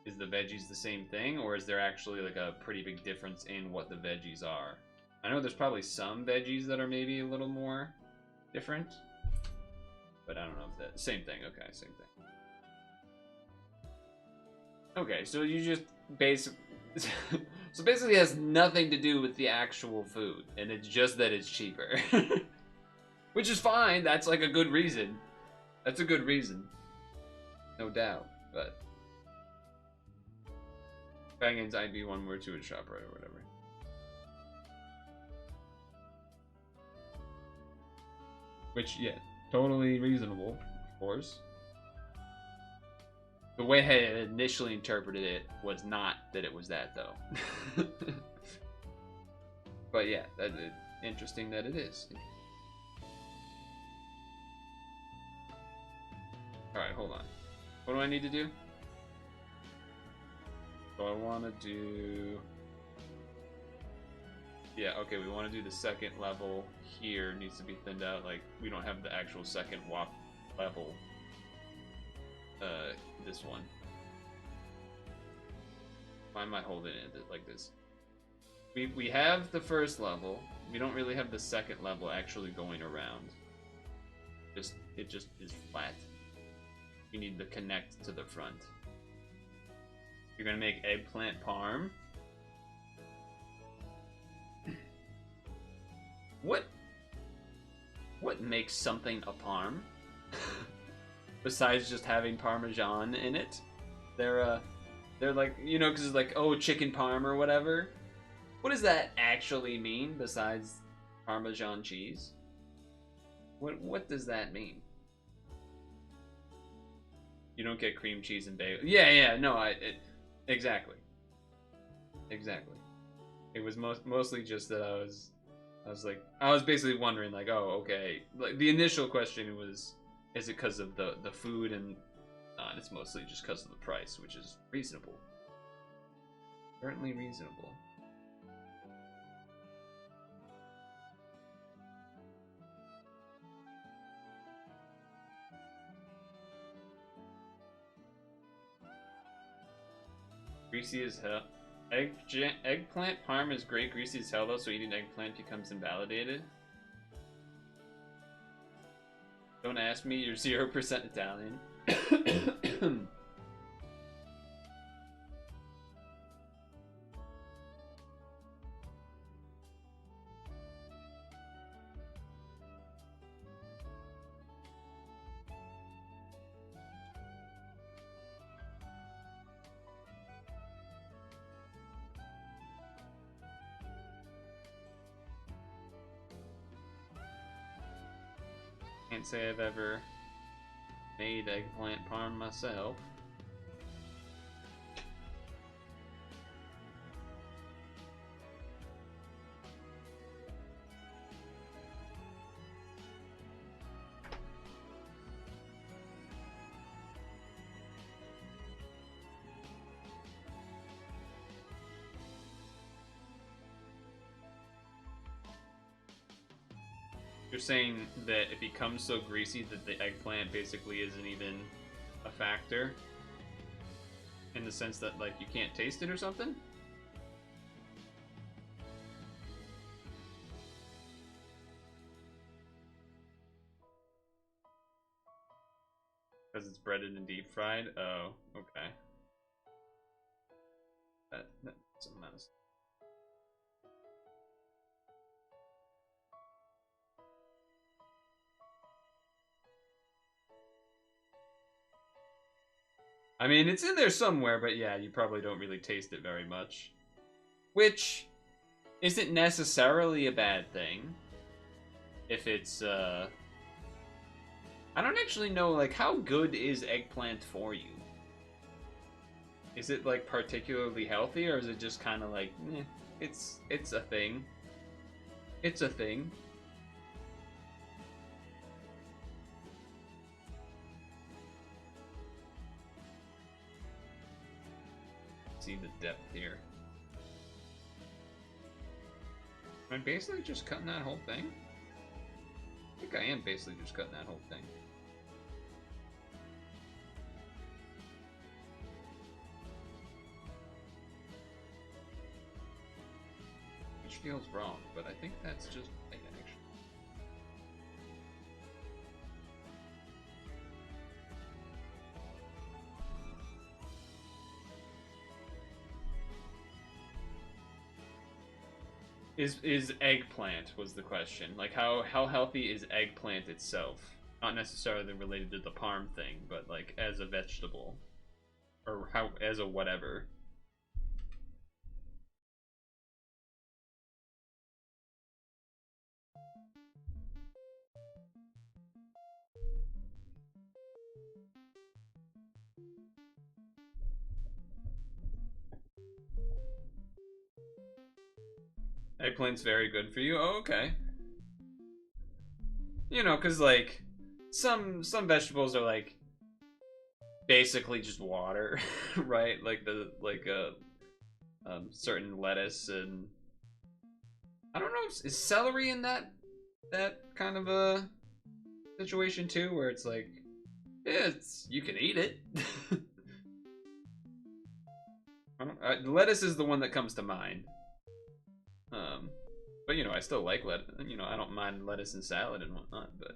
Is the veggies the same thing, or is there actually like a pretty big difference in what the veggies are? I know there's probably some veggies that are maybe a little more different, but I don't know if that same thing. Okay, same thing. Okay, so you just so basically it has nothing to do with the actual food, and it's just that it's cheaper. Which is fine, that's like a good reason. That's a good reason. No doubt, but... Baggins ID one word to a shop, right, or whatever. Which, yeah, totally reasonable, of course. The way I had initially interpreted it was not that it was that, though. But yeah, that's interesting that it is. Alright, hold on. What do I need to do? So I want to do... Yeah, okay, we want to do the second level here. Needs to be thinned out. Like, we don't have the actual second walk level. This one. Why am I holding it like this? We have the first level. We don't really have the second level actually going around. It just is flat. You need to connect to the front. You're gonna make eggplant parm. What makes something a parm? Besides just having Parmesan in it? They're like, you know, because it's like, oh, chicken parm or whatever. What does that actually mean besides Parmesan cheese? What does that mean? You don't get cream cheese and bagel. Yeah, no, exactly. Exactly. It was mostly just that I was basically wondering, like, oh, okay. Like, the initial question was, is it because of the food, and it's mostly just because of the price, which is reasonable. Certainly reasonable. Greasy as hell. Eggplant parm is great, greasy as hell though, so eating eggplant becomes invalidated. Don't ask me, you're 0% Italian. Can't say I've ever made eggplant parm myself. You're saying that it becomes so greasy that the eggplant basically isn't even a factor? In the sense that, like, you can't taste it or something? Because it's breaded and deep fried? Oh, okay. That's a mess. I mean, it's in there somewhere, but yeah, you probably don't really taste it very much. Which isn't necessarily a bad thing. If it's, I don't actually know, like, how good is eggplant for you? Is it, like, particularly healthy, or is it just kind of like, eh, it's a thing. It's a thing. See the depth here. Am I basically just cutting that whole thing? I think I am basically just cutting that whole thing. Which feels wrong, but I think that's just right, actually. Is eggplant was the question. Like, how healthy is eggplant itself? Not necessarily related to the parm thing, but like as a vegetable, or how as a whatever. Eggplant's very good for you. Oh, okay. You know, cause like some vegetables are like basically just water, right? Like certain lettuce and I don't know. Is celery in that kind of a situation too, where it's like, yeah, it's you can eat it. Lettuce is the one that comes to mind. But you know, I still like lettuce. You know, I don't mind lettuce and salad and whatnot. But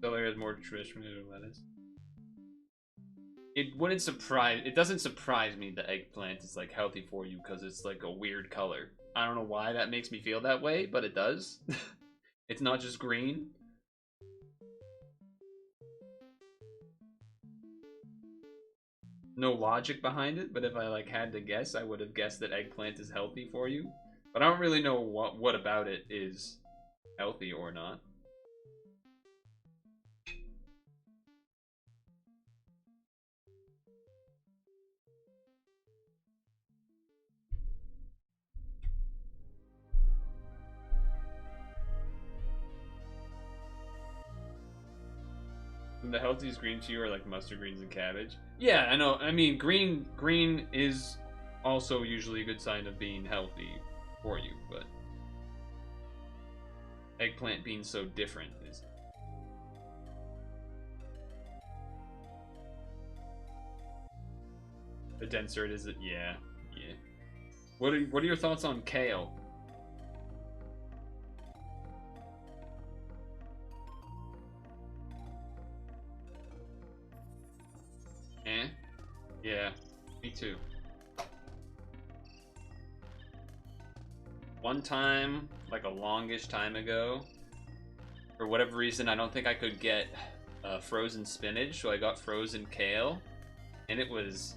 celery has more traditional lettuce. It wouldn't surprise. It doesn't surprise me the eggplant is like healthy for you because it's like a weird color. I don't know why that makes me feel that way, but it does. It's not just green. No logic behind it, but if I like had to guess, I would have guessed that eggplant is healthy for you. But I don't really know what about it is healthy or not. And the healthiest greens to you are like mustard greens and cabbage. Yeah, I know. I mean, green is also usually a good sign of being healthy for you, but eggplant being so different is. The denser it is, yeah. What are your thoughts on kale? Eh? Yeah, me too. One time, like a longish time ago, for whatever reason, I don't think I could get frozen spinach, so I got frozen kale, and it was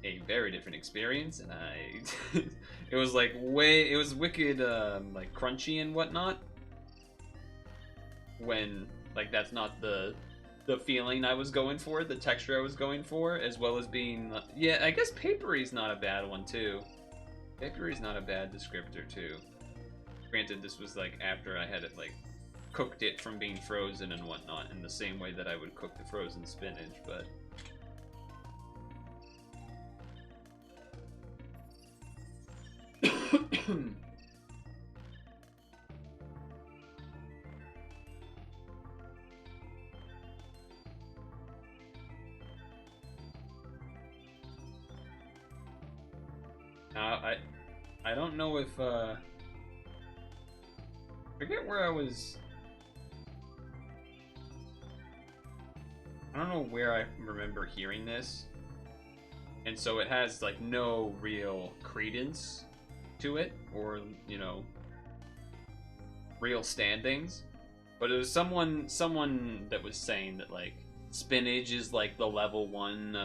a very different experience. And it was like it was wicked, like crunchy and whatnot. When like that's not the feeling I was going for, the texture I was going for, as well as being yeah. I guess papery's not a bad one too. Papery's not a bad descriptor too. Granted, this was like after I had it like cooked it from being frozen and whatnot in the same way that I would cook the frozen spinach, but I don't know if forget where I was. I don't know where I remember hearing this, and so it has like no real credence to it, or you know, real standings. But it was someone that was saying that like spinach is like the level one,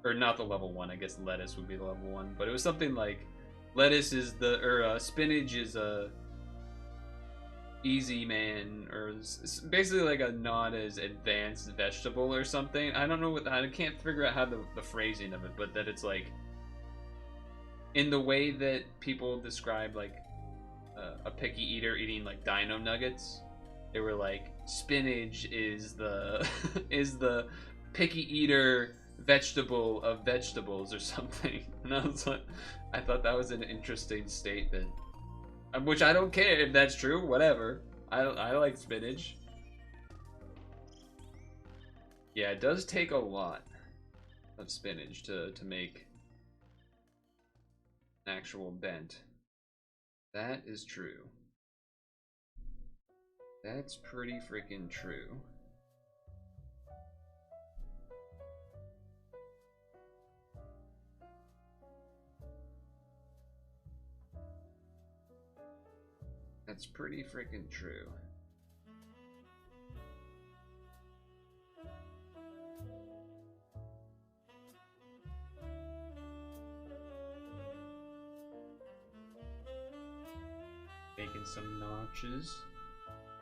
or not the level one. I guess lettuce would be the level one, but it was something like lettuce is spinach is a easy man, or it's basically like a not as advanced vegetable or something. I don't know what I can't figure out how the phrasing of it, but that it's like in the way that people describe like a picky eater eating like dino nuggets. They were like spinach is the is the picky eater vegetable of vegetables or something. And I was like, I thought that was an interesting statement. Which I don't care if that's true, whatever. I like spinach. Yeah, it does take a lot of spinach to make an actual dent. That is true. That's pretty freaking true. That's pretty freaking true. Making some notches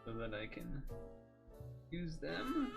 so that I can use them.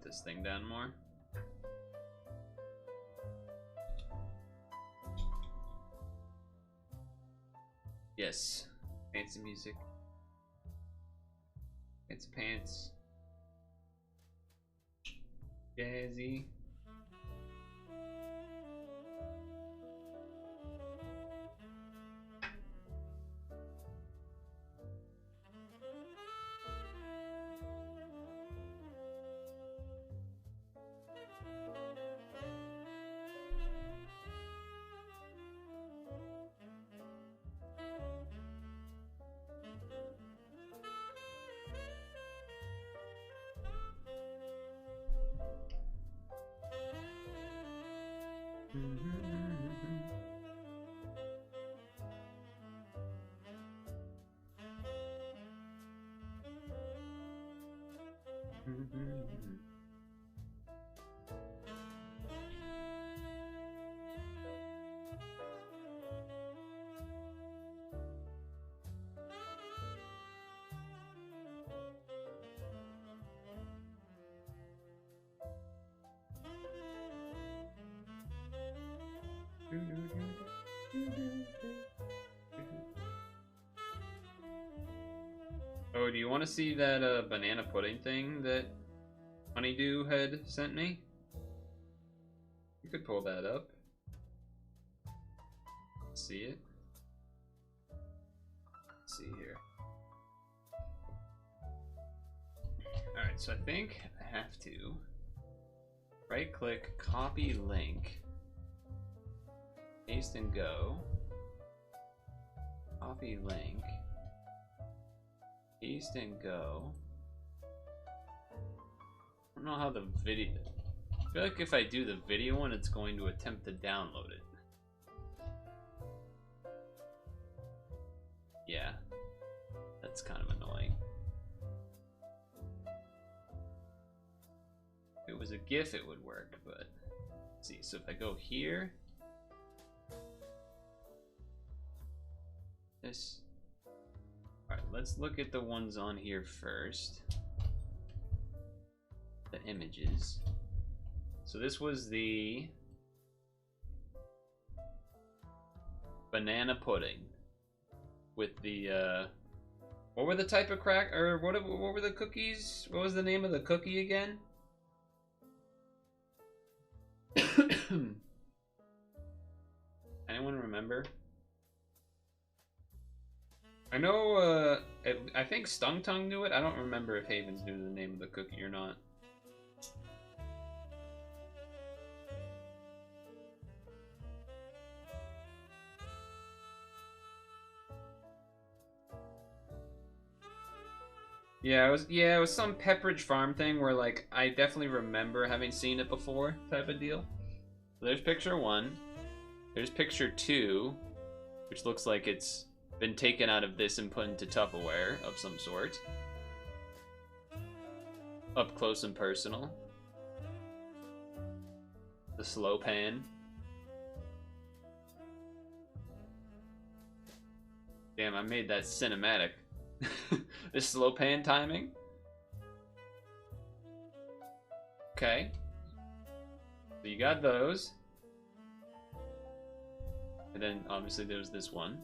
this thing down more. Yes, fancy music. Fancy pants. Jazzy. Oh, do you want to see that banana pudding thing that Honeydew had sent me? You could pull that up. See it? Let's see here. Alright, so I think I have to right click, copy link, paste and go, copy link, paste and go. I don't know how the video, I feel like if I do the video one, it's going to attempt to download it. Yeah, that's kind of annoying. If it was a GIF, it would work, but let's see. So if I go here, this. All right, let's look at the ones on here first. The images. So this was the banana pudding with the what were the type of crack, or what were the cookies? What was the name of the cookie again? Anyone remember? I know I think Stung Tongue knew it. I don't remember if Havens knew the name of the cookie or not. Yeah, it was some Pepperidge Farm thing where like I definitely remember having seen it before, type of deal. So there's picture 1. There's picture 2, which looks like it's been taken out of this and put into Tupperware of some sort. Up close and personal. The slow pan. Damn, I made that cinematic. This slow pan timing. Okay. So you got those. And then obviously there's this one.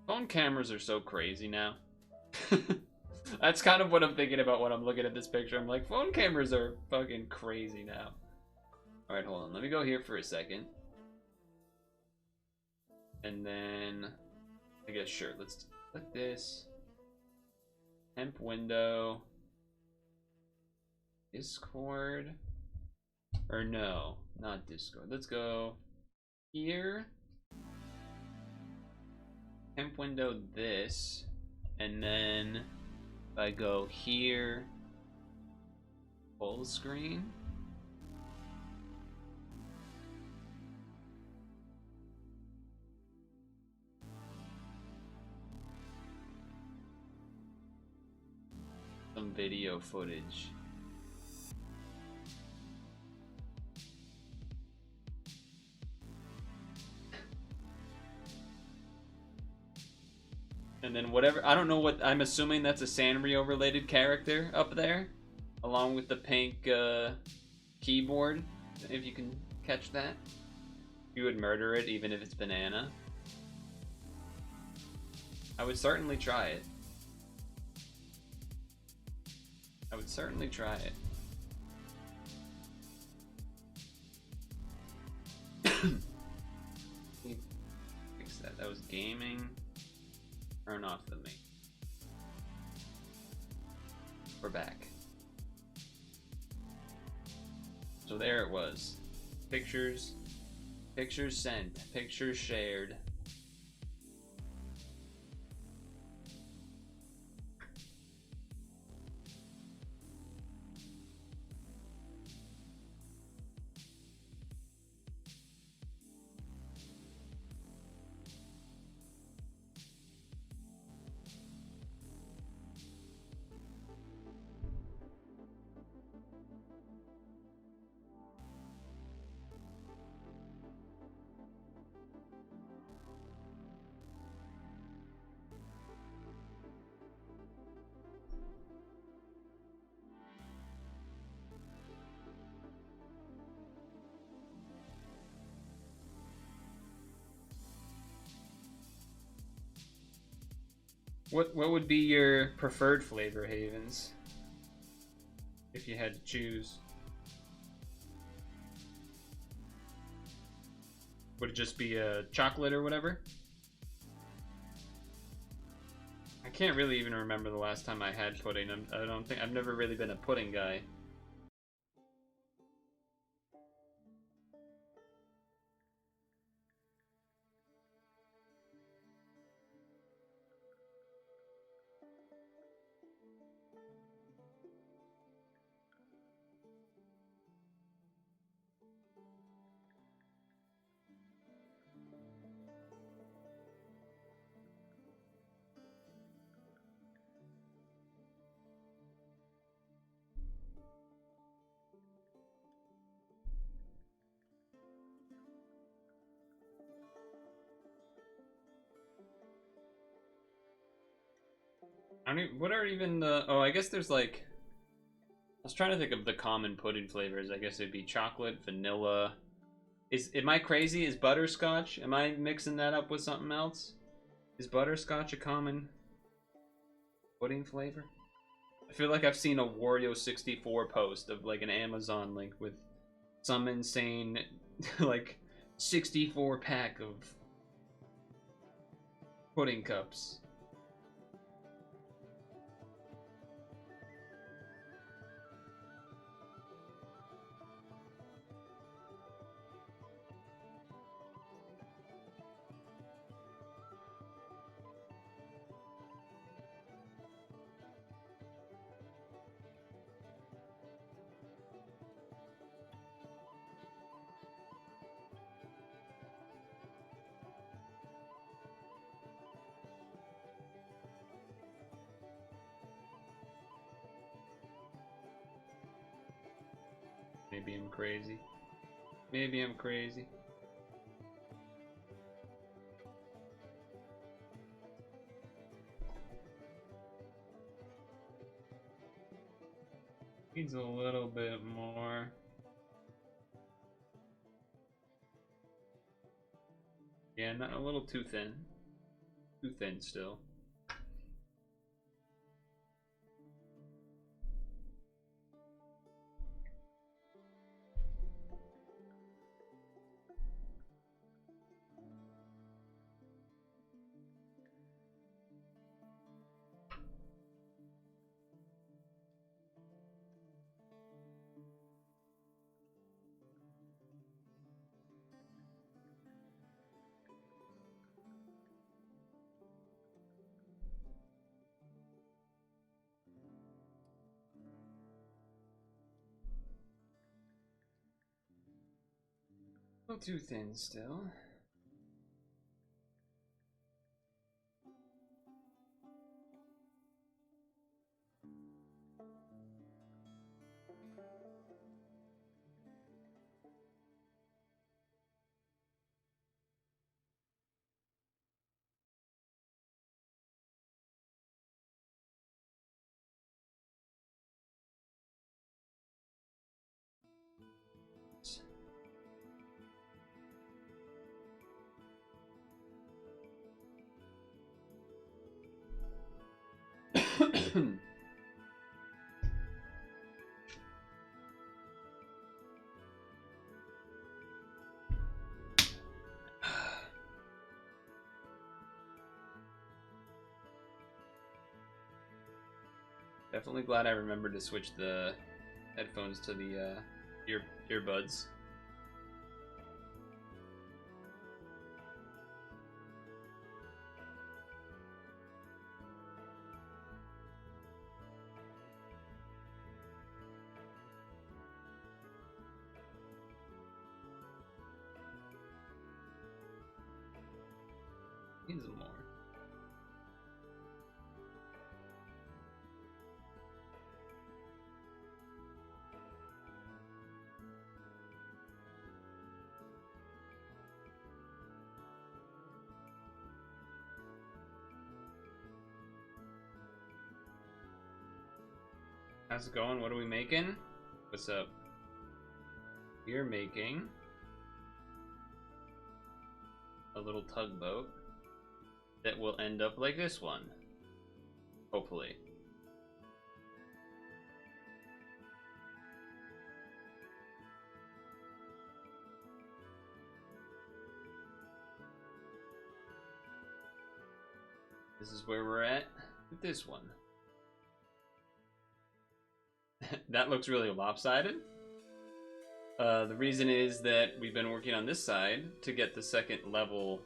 Phone cameras are so crazy now. That's kind of what I'm thinking about when I'm looking at this picture. I'm like, phone cameras are fucking crazy now. Alright, hold on. Let me go here for a second. And then, I guess, sure, let's click this. Temp window. Discord. Or no, not Discord. Let's go here. Temp window this. And then if I go here, full screen. Some video footage. And then whatever, I don't know what, I'm assuming that's a Sanrio related character up there, along with the pink keyboard, if you can catch that. You would murder it even if it's banana. I would certainly try it. I would certainly try it. Fix that. That was gaming. Turn off the main. We're back. So there it was. Pictures. Pictures sent. Pictures shared. What would be your preferred flavor, Havens? If you had to choose. Would it just be a chocolate or whatever? I can't really even remember the last time I had pudding. I don't think I've never really been a pudding guy. I don't even, what are even the, oh, I guess there's like, I was trying to think of the common pudding flavors. I guess it'd be chocolate, vanilla. Am I crazy? Is butterscotch? Am I mixing that up with something else? Is butterscotch a common pudding flavor? I feel like I've seen a Wario 64 post of like an Amazon link with some insane like 64 pack of pudding cups. Maybe I'm crazy. Maybe I'm crazy. Needs a little bit more. Yeah, not a little too thin. Too thin still. A little too thin still. Definitely glad I remembered to switch the headphones to the earbuds. Needs more. How's it going? What are we making? What's up? We're making a little tugboat that will end up like this one. Hopefully. This is where we're at with this one. That looks really lopsided. The reason is that we've been working on this side to get the second level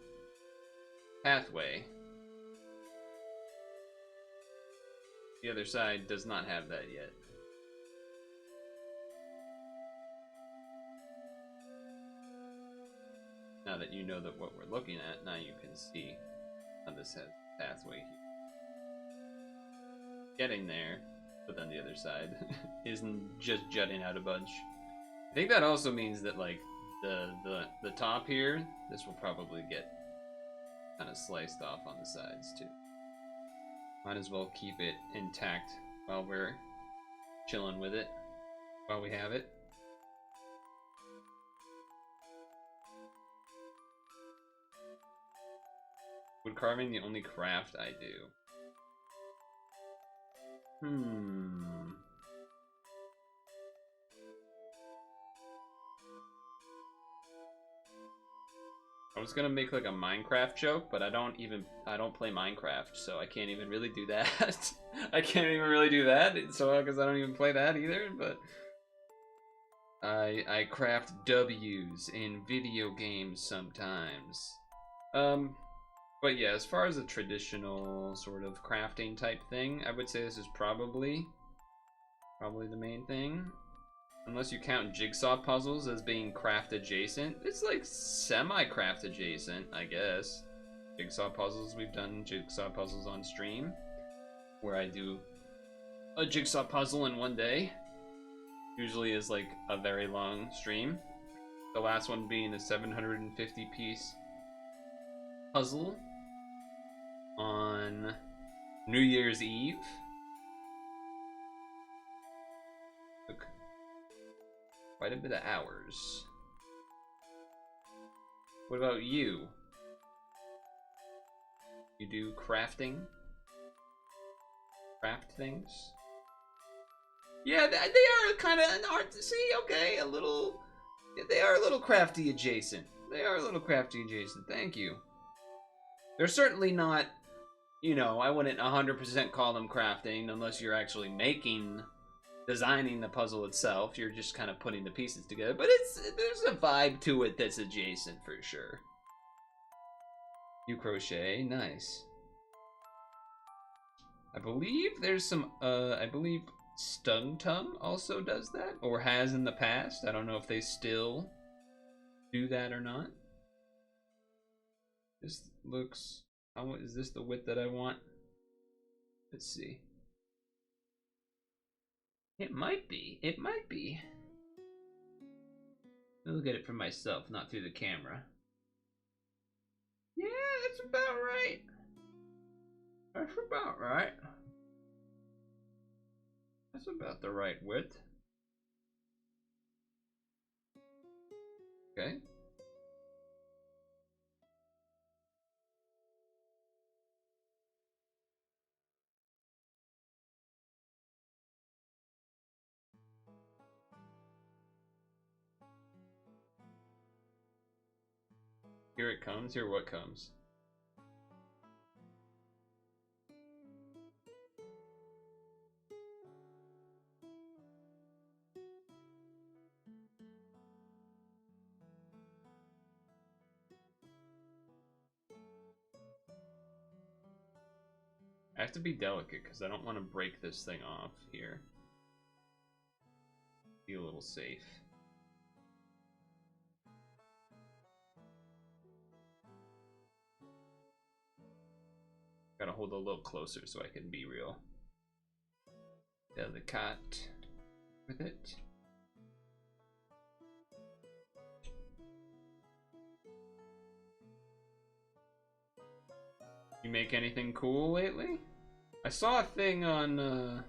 pathway. The other side does not have that yet. Now that you know that what we're looking at, now you can see how this has pathway here. Getting there, but then the other side isn't just jutting out a bunch. I think that also means that like the top here, this will probably get kind of sliced off on the sides too. Might as well keep it intact while we're chilling with it, while we have it. Wood carving the only craft I do. I was gonna make like a Minecraft joke, but I don't play Minecraft, so I can't even really do that. I can't even really do that, so because I don't even play that either. But I craft W's in video games sometimes. But yeah, as far as a traditional sort of crafting type thing, I would say this is probably the main thing. Unless you count jigsaw puzzles as being craft adjacent. It's like semi-craft adjacent, I guess. Jigsaw puzzles, we've done jigsaw puzzles on stream, where I do a jigsaw puzzle in one day. Usually is like a very long stream. The last one being a 750 piece puzzle on New Year's Eve. Took quite a bit of hours. What about you? You do crafting? Craft things? Yeah, they are kind of an art. See, okay, a little. They are a little crafty adjacent. They are a little crafty adjacent. Thank you. They're certainly not, you know, I wouldn't 100% call them crafting unless you're actually designing the puzzle itself. You're just kind of putting the pieces together. But there's a vibe to it that's adjacent for sure. You crochet, nice. I believe there's some, I believe Stung Tongue also does that, or has in the past. I don't know if they still do that or not. This looks, is this the width that I want? Let's see. It might be. It might be. I'll look at it for myself, not through the camera. Yeah, that's about right. That's about right. That's about the right width. Okay. Here it comes. Here what comes. I have to be delicate because I don't want to break this thing off here. Be a little safe. Gotta hold a little closer so I can be real delicate with it. You make anything cool lately? I saw a thing on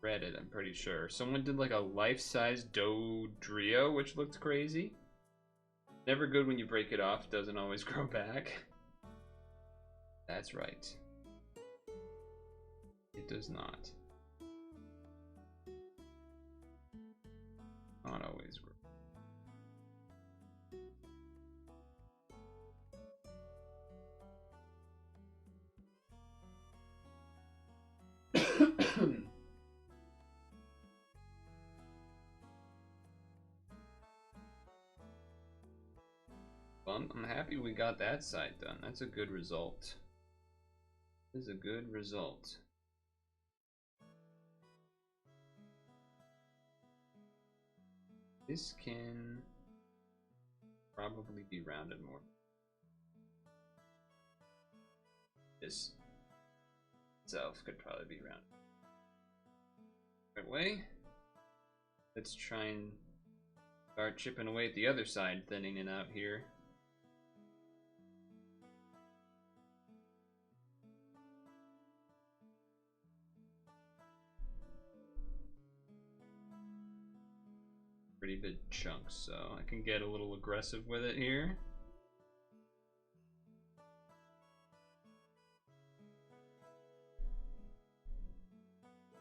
Reddit, I'm pretty sure. Someone did like a life-size Dodrio, which looked crazy. Never good when you break it off, doesn't always grow back. That's right. It does not. Not always grow. Well, I'm happy we got that side done. That's a good result. This is a good result. This can probably be rounded more. This itself could probably be rounded. Right way. Let's try and start chipping away at the other side, thinning it out here. Pretty big chunks, so I can get a little aggressive with it here.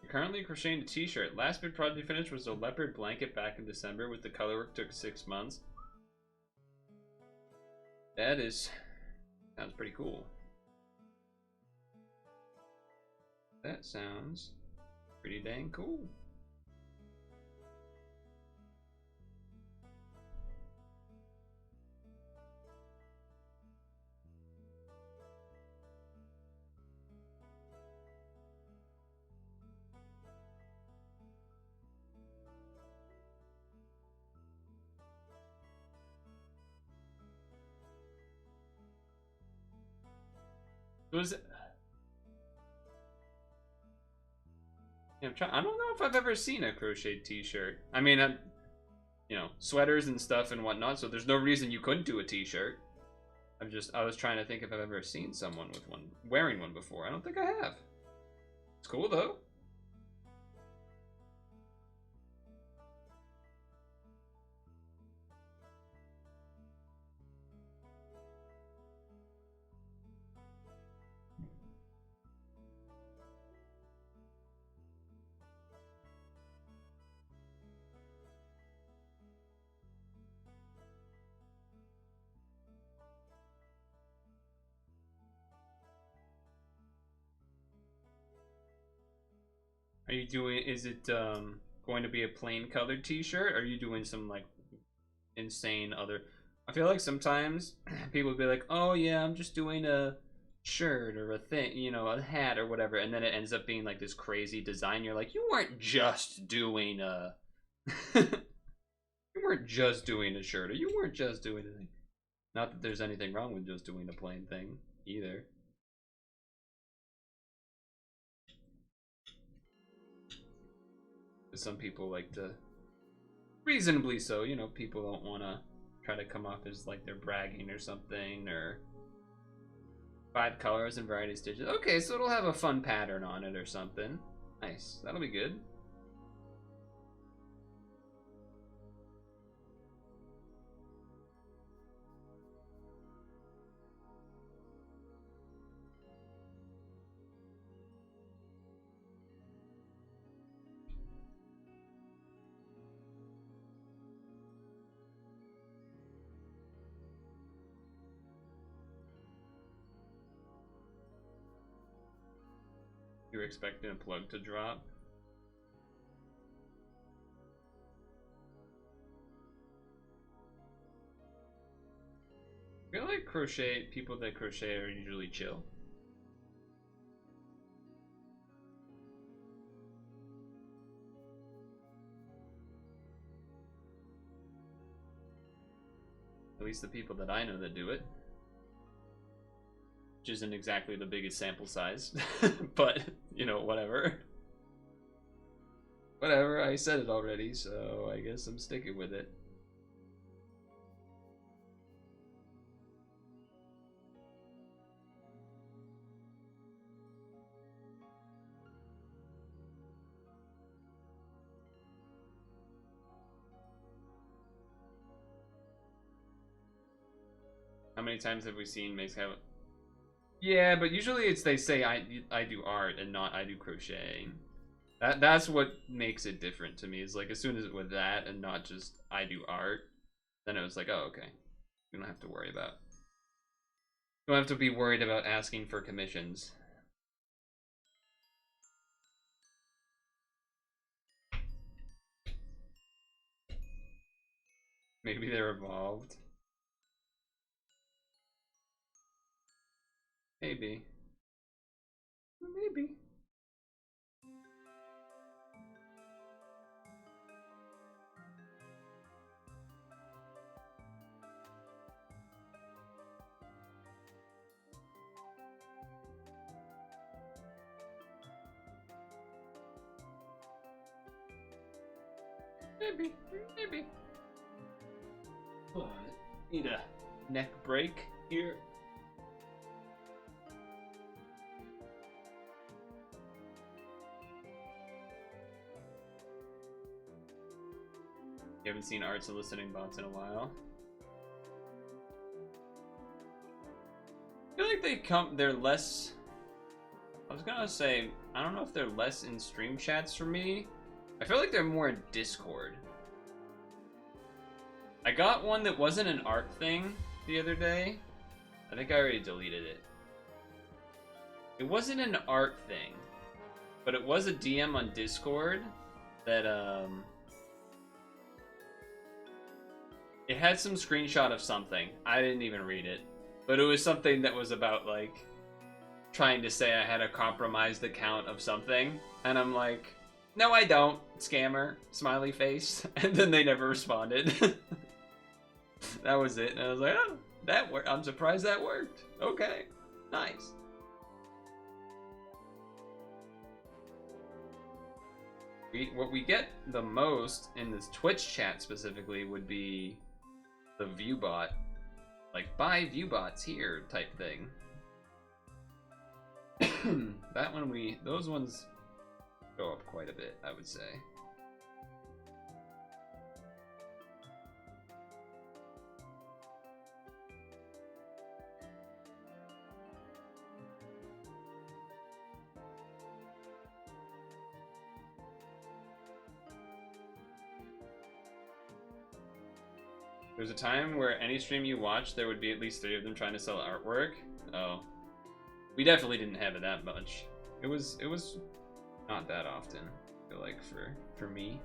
You're currently crocheting a t-shirt. Last big project finished was a leopard blanket back in December. With the color work took 6 months. That sounds pretty cool. That sounds pretty dang cool. Was it? Yeah, I don't know if I've ever seen a crocheted t-shirt. I mean, you know, sweaters and stuff and whatnot, so there's no reason you couldn't do a t-shirt. I was trying to think if I've ever seen someone with one, wearing one before. I don't think I have. It's cool though. Are you doing, is it going to be a plain colored t-shirt? Or are you doing some like insane other, I feel like sometimes people would be like, oh yeah, I'm just doing a shirt or a thing, you know, a hat or whatever, and then it ends up being like this crazy design. You're like, you weren't just doing a you weren't just doing a shirt, or you weren't just doing a thing. Not that there's anything wrong with just doing a plain thing either. Some people like to, reasonably so, you know, people don't want to try to come off as like they're bragging or something, or 5 colors and variety of stitches. Okay, so it'll have a fun pattern on it or something. Nice, that'll be good. You're expecting a plug to drop. I feel like people that crochet are usually chill. At least the people that I know that do it. Which isn't exactly the biggest sample size. But, you know, whatever. Whatever, I said it already, so I guess I'm sticking with it. How many times have we seen Mace have? Yeah, but usually it's they say I do art and not I do crocheting. That's what makes it different to me. Is like as soon as it was that and not just I do art, then it was like, oh, okay, you don't have to worry about. You don't have to be worried about asking for commissions. Maybe they're evolved. Maybe. Maybe. Maybe. Maybe. But need a neck break here. You haven't seen art soliciting bots in a while. I feel like they're less. I was gonna say, I don't know if they're less in stream chats for me. I feel like they're more in Discord. I got one that wasn't an art thing the other day. I think I already deleted it. It wasn't an art thing, but it was a DM on Discord that, it had some screenshot of something. I didn't even read it. But it was something that was about, like, trying to say I had a compromised account of something. And I'm like, no, I don't. Scammer. Smiley face. And then they never responded. That was it. And I was like, oh, that worked. I'm surprised that worked. Okay. Nice. What we get the most in this Twitch chat specifically would be the viewbot, like buy viewbots here type thing. That one those ones go up quite a bit, I would say. There's a time where any stream you watch, there would be at least 3 of them trying to sell artwork. Oh. We definitely didn't have it that much. It was not that often, I feel like, for me.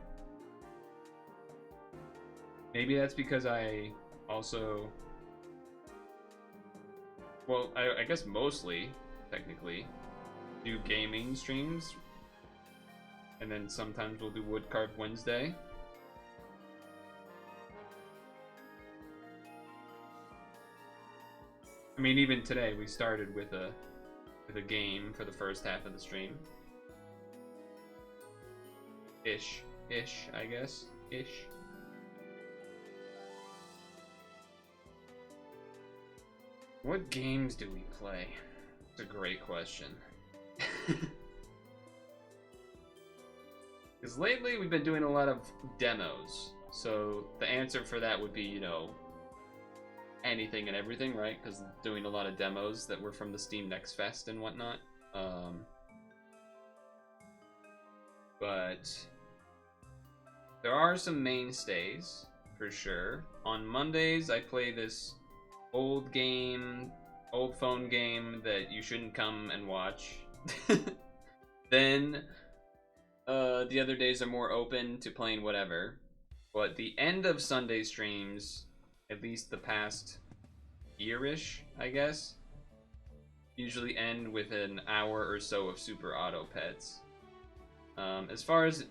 Maybe that's because I also... Well, I guess mostly, technically, do gaming streams. And then sometimes we'll do Woodcarve Wednesday. I mean, even today we started with a game for the first half of the stream. Ish, I guess. Ish. What games do we play? It's a great question. Because lately we've been doing a lot of demos. So the answer for that would be, you know, anything and everything, right? Because doing a lot of demos that were from the Steam Next Fest and whatnot. But there are some mainstays for sure. On Mondays, I play this old phone game that you shouldn't come and watch. Then the other days are more open to playing whatever. But the end of Sunday streams, at least the past year-ish, I guess, usually end with an hour or so of Super Auto Pets. As far as,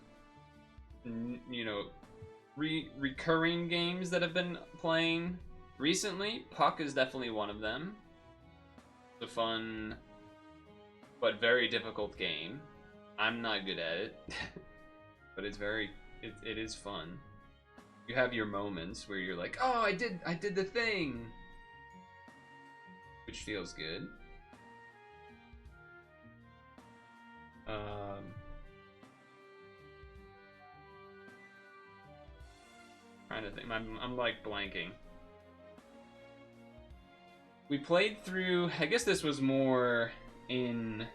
you know, recurring games that have been playing recently, Puck is definitely one of them. It's a fun but very difficult game. I'm not good at it, but it's it is fun. You have your moments where you're like, oh, I did the thing, which feels good. Trying to think, I'm like blanking. We played through, I guess this was more in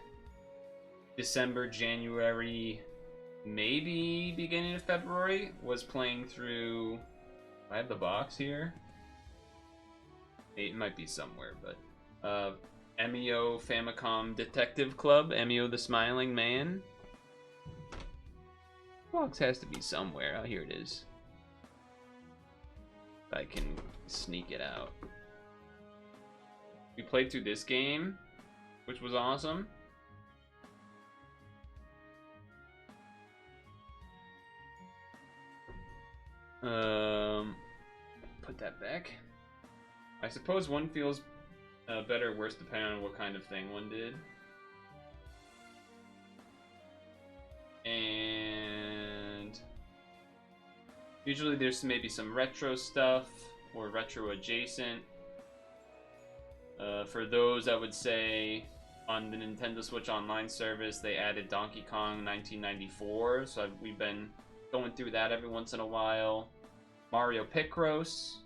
December, January, maybe beginning of February, was playing through, I have the box here. It might be somewhere, but MEO Famicom Detective Club, MEO the Smiling Man. Box has to be somewhere. Oh, here it is. I can sneak it out. We played through this game, which was awesome. Put that back. I suppose one feels better or worse depending on what kind of thing one did. And usually there's maybe some retro stuff or retro adjacent. For those, I would say on the Nintendo Switch Online service, they added Donkey Kong 1994, so we've been going through that every once in a while. Mario Picross.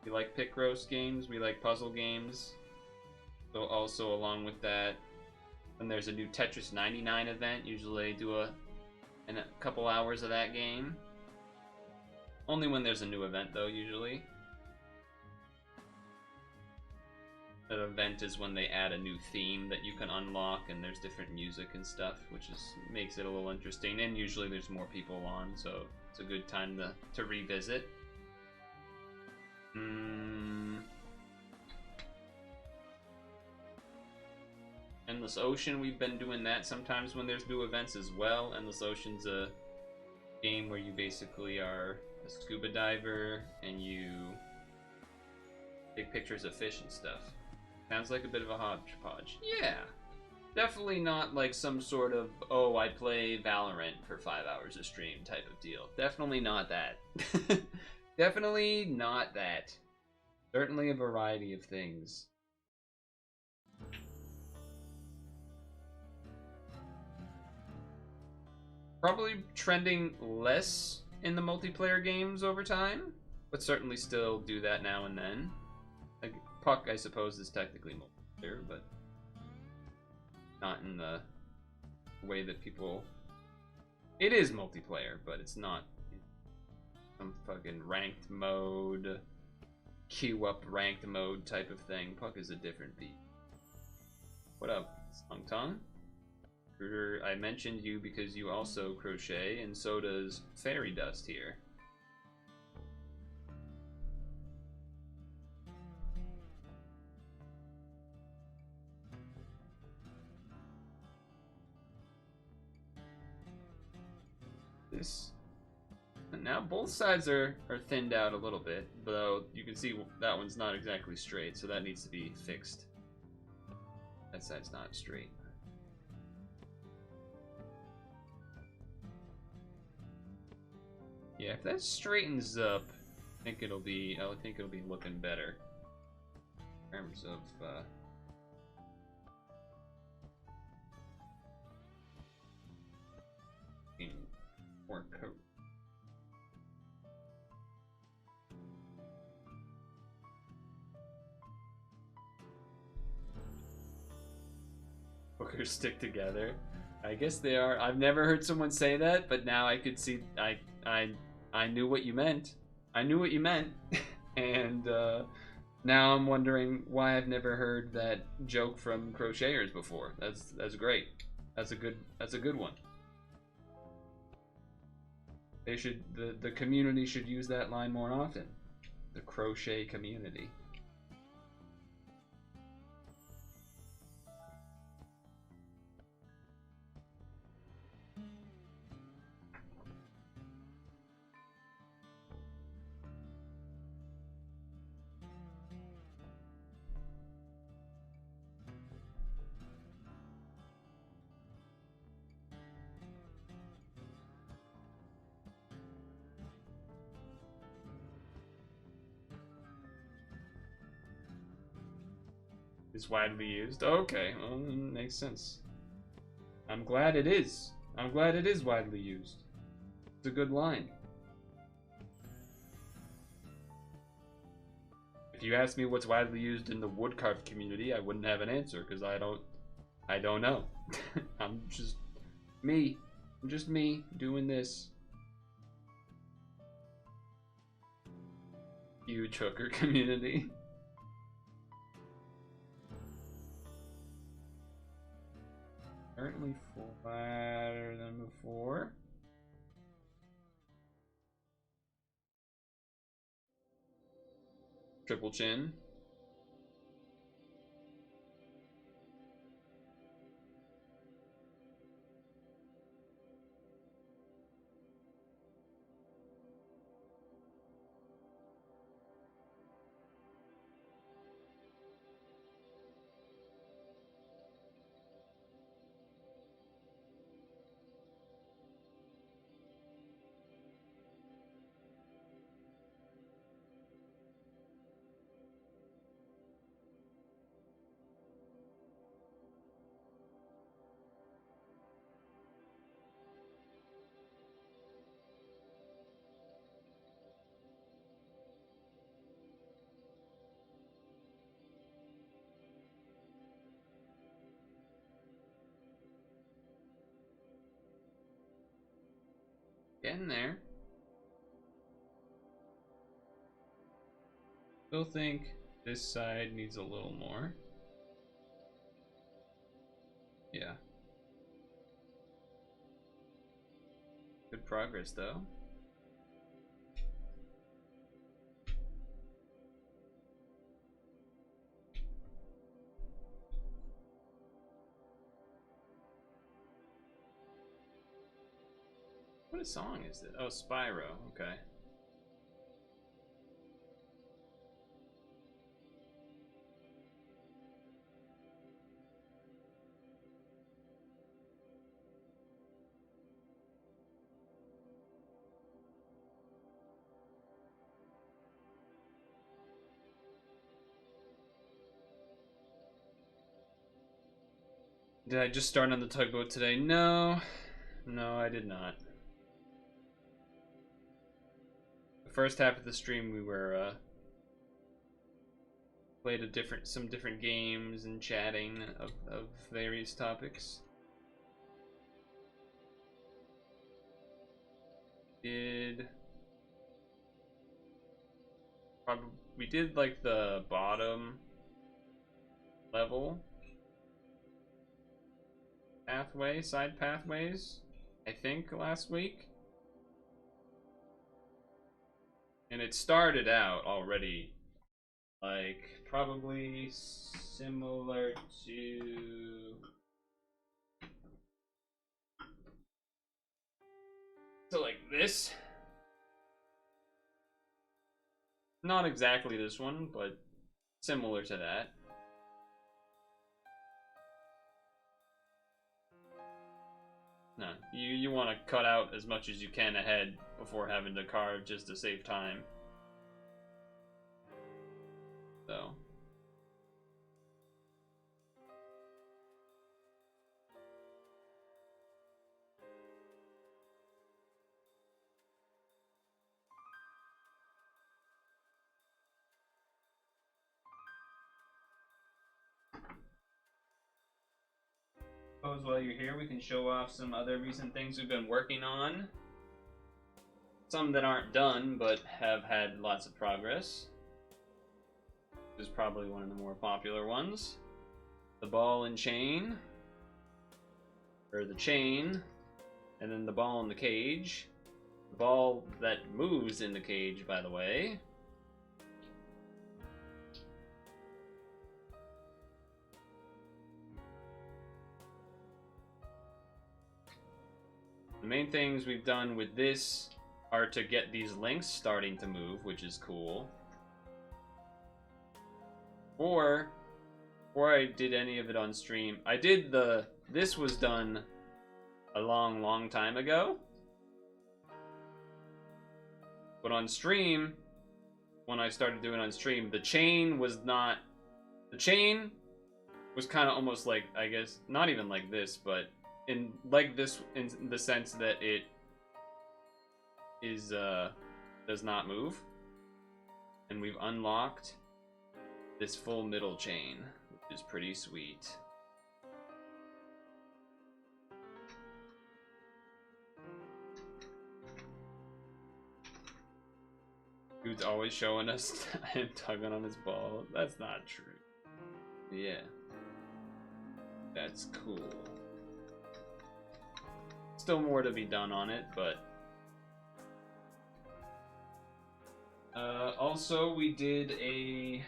We like Picross games. We like puzzle games. So also along with that, then there's a new Tetris 99 event. Usually do a couple hours of that game. Only when there's a new event though, usually. An event is when they add a new theme that you can unlock, and there's different music and stuff, which makes it a little interesting. And usually there's more people on, so it's a good time to revisit. Endless Ocean, we've been doing that sometimes when there's new events as well. Endless Ocean's a game where you basically are a scuba diver and you take pictures of fish and stuff. Sounds like a bit of a hodgepodge. Yeah. Definitely not like some sort of, oh, I play Valorant for 5 hours a stream type of deal. Definitely not that. Definitely not that. Certainly a variety of things. Probably trending less in the multiplayer games over time, but certainly still do that now and then. Like, Puck, I suppose, is technically multiplayer, but not in the way that people... It is multiplayer, but it's not some fucking ranked mode, queue up ranked mode type of thing. Puck is a different beat. What up, Song Tongue? I mentioned you because you also crochet, and so does Fairy Dust here. And now both sides are thinned out a little bit, though you can see that one's not exactly straight, so that needs to be fixed. That side's not straight. Yeah, if that straightens up, I think it'll be looking better in terms of more coat. Hookers stick together. I guess they are. I've never heard someone say that, but now I could see. I knew what you meant. I knew what you meant, and now I'm wondering why I've never heard that joke from crocheters before. That's great. That's a good one. They should the community should use that line more often. The crochet community. Is widely used. Okay, well, makes sense. I'm glad it is. I'm glad it is widely used. It's a good line. If you asked me what's widely used in the Woodcarve community, I wouldn't have an answer because I don't know. I'm just me. I'm just me doing this. Huge hooker community. Currently flatter than before. Triple chin. Getting there. Still think this side needs a little more. Yeah. Good progress though. What song is it? Oh, Spyro. Okay. Did I just start on the tugboat today? No. No, I did not. The first half of the stream we were played some different games and chatting of various topics. We did like the bottom level side pathways, I think last week. And it started out already like probably similar to like this. Not exactly this one, but similar to that. No, you want to cut out as much as you can ahead before having to carve just to save time. So. While you're here, we can show off some other recent things we've been working on. Some that aren't done, but have had lots of progress. This is probably one of the more popular ones. The ball and chain. or the chain, and then the ball in the cage. The ball that moves in the cage, by the way. The main things we've done with this are to get these links starting to move, which is cool. Or before I did any of it on stream, I did this was done a long time ago. But on stream, when I started doing it on stream, the chain was kind of almost like, I guess, not even like this, but in the sense that it is does not move. And we've unlocked this full middle chain, which is pretty sweet. Dude's always showing us him tugging on his ball. That's not true. Yeah. That's cool. Still more to be done on it, but... also, we did a...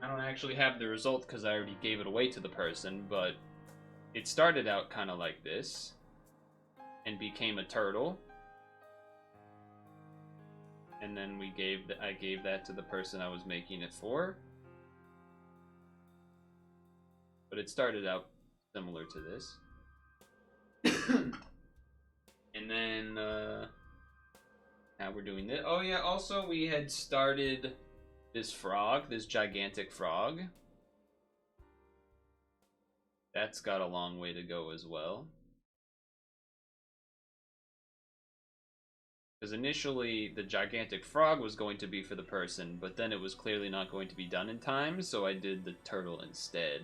I don't actually have the result because I already gave it away to the person, but it started out kind of like this and became a turtle. And then I gave that to the person I was making it for. But it started out similar to this. And then now we're doing this. Oh yeah, also we had started this frog, this gigantic frog. That's got a long way to go as well. Because initially, the gigantic frog was going to be for the person, but then it was clearly not going to be done in time, so I did the turtle instead.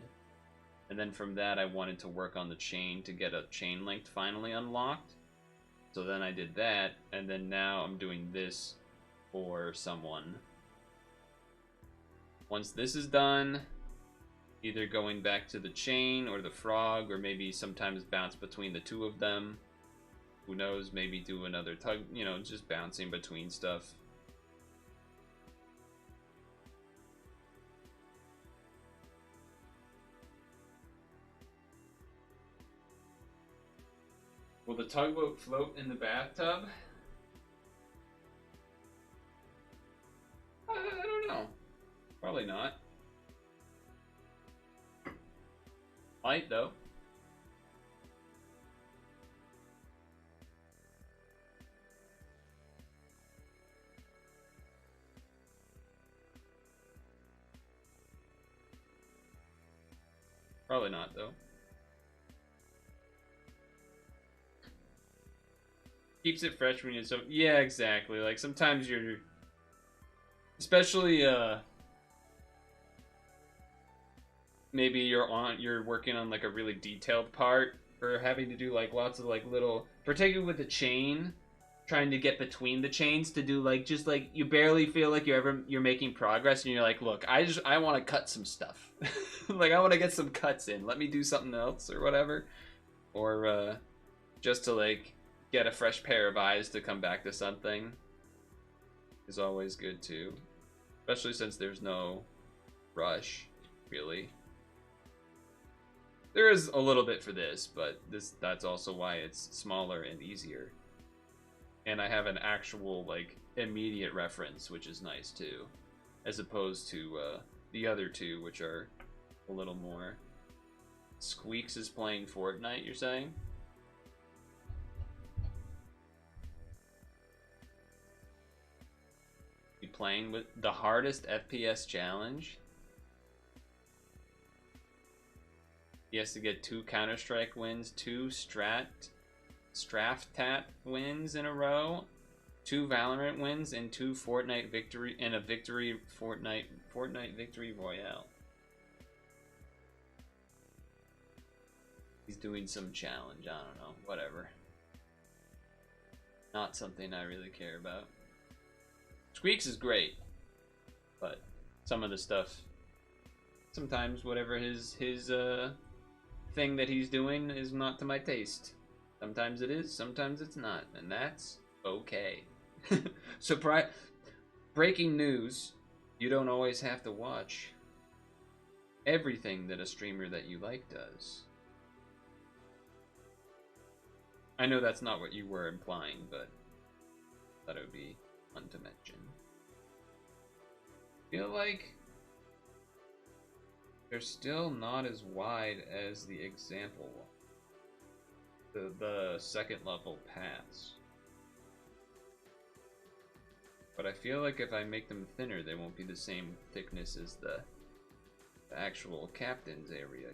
And then from that, I wanted to work on the chain to get a chain link finally unlocked. So then I did that, and then now I'm doing this for someone. Once this is done, either going back to the chain or the frog, or maybe sometimes bounce between the two of them. Who knows, maybe do another tug, you know, just bouncing between stuff. Will the tugboat float in the bathtub? I don't know. Probably not. Might, though. Probably not, though. Keeps it fresh when you're so... Yeah, exactly. Like, sometimes you're... Especially, maybe you're working on, like, a really detailed part, or having to do, like, lots of, like, little... Particularly with the chain, trying to get between the chains to do, like, just, like, you barely feel like you're making progress, and you're like, look, I want to cut some stuff. Like, I want to get some cuts in. Let me do something else, or whatever. Or, just to, like, get a fresh pair of eyes to come back to something is always good, too. Especially since there's no rush, really. There is a little bit for this, but that's also why it's smaller and easier. And I have an actual, like, immediate reference, which is nice, too. As opposed to, the other two, which are a little more... Squeaks is playing Fortnite, you're saying? Be playing with the hardest FPS challenge? He has to get 2 Counter-Strike wins, 2 Straftat wins in a row, 2 Valorant wins, and 2 Fortnite victory, and a victory Fortnite victory royale. He's doing some challenge, I don't know, whatever. Not something I really care about. Squeaks is great, but some of the stuff, sometimes whatever his thing that he's doing is not to my taste. Sometimes it is, sometimes it's not, and that's okay. Surprise! Breaking news: you don't always have to watch everything that a streamer that you like does. I know that's not what you were implying, but I thought it would be fun to mention. I feel like they're still not as wide as the example one. The second level paths. But I feel like if I make them thinner, they won't be the same thickness as the actual captain's area.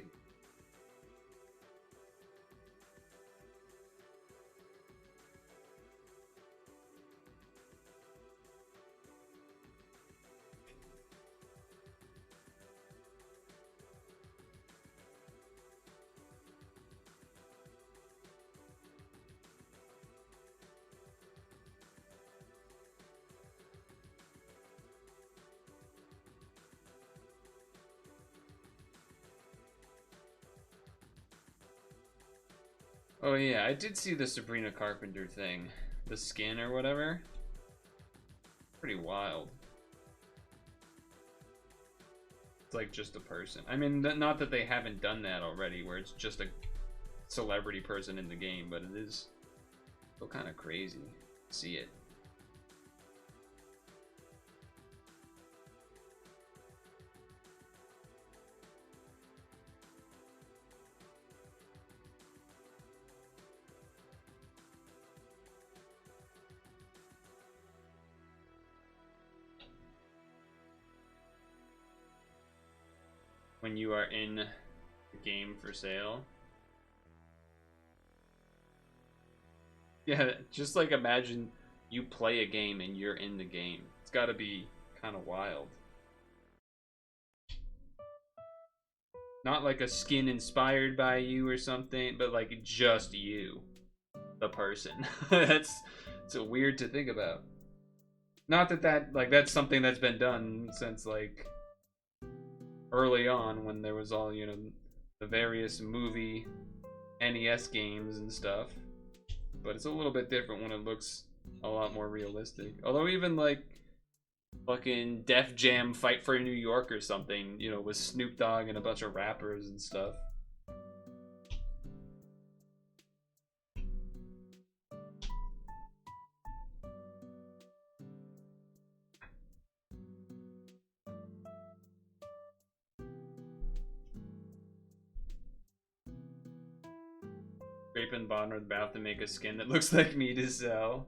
Oh yeah, I did see the Sabrina Carpenter thing. The skin or whatever. Pretty wild. It's like just a person. I mean, not that they haven't done that already, where it's just a celebrity person in the game, but it is still kind of crazy to see it. When you are in the game for sale. Yeah, just like imagine you play a game and you're in the game. It's gotta be kind of wild. Not like a skin inspired by you or something, but like just you, the person. That's it's weird to think about. Not that like that's something that's been done since like early on when there was all, you know, the various movie NES games and stuff. But it's a little bit different when it looks a lot more realistic. Although even like fucking Def Jam Fight for New York or something, you know, with Snoop Dogg and a bunch of rappers and stuff. Grape and Bond are about to make a skin that looks like me to sell.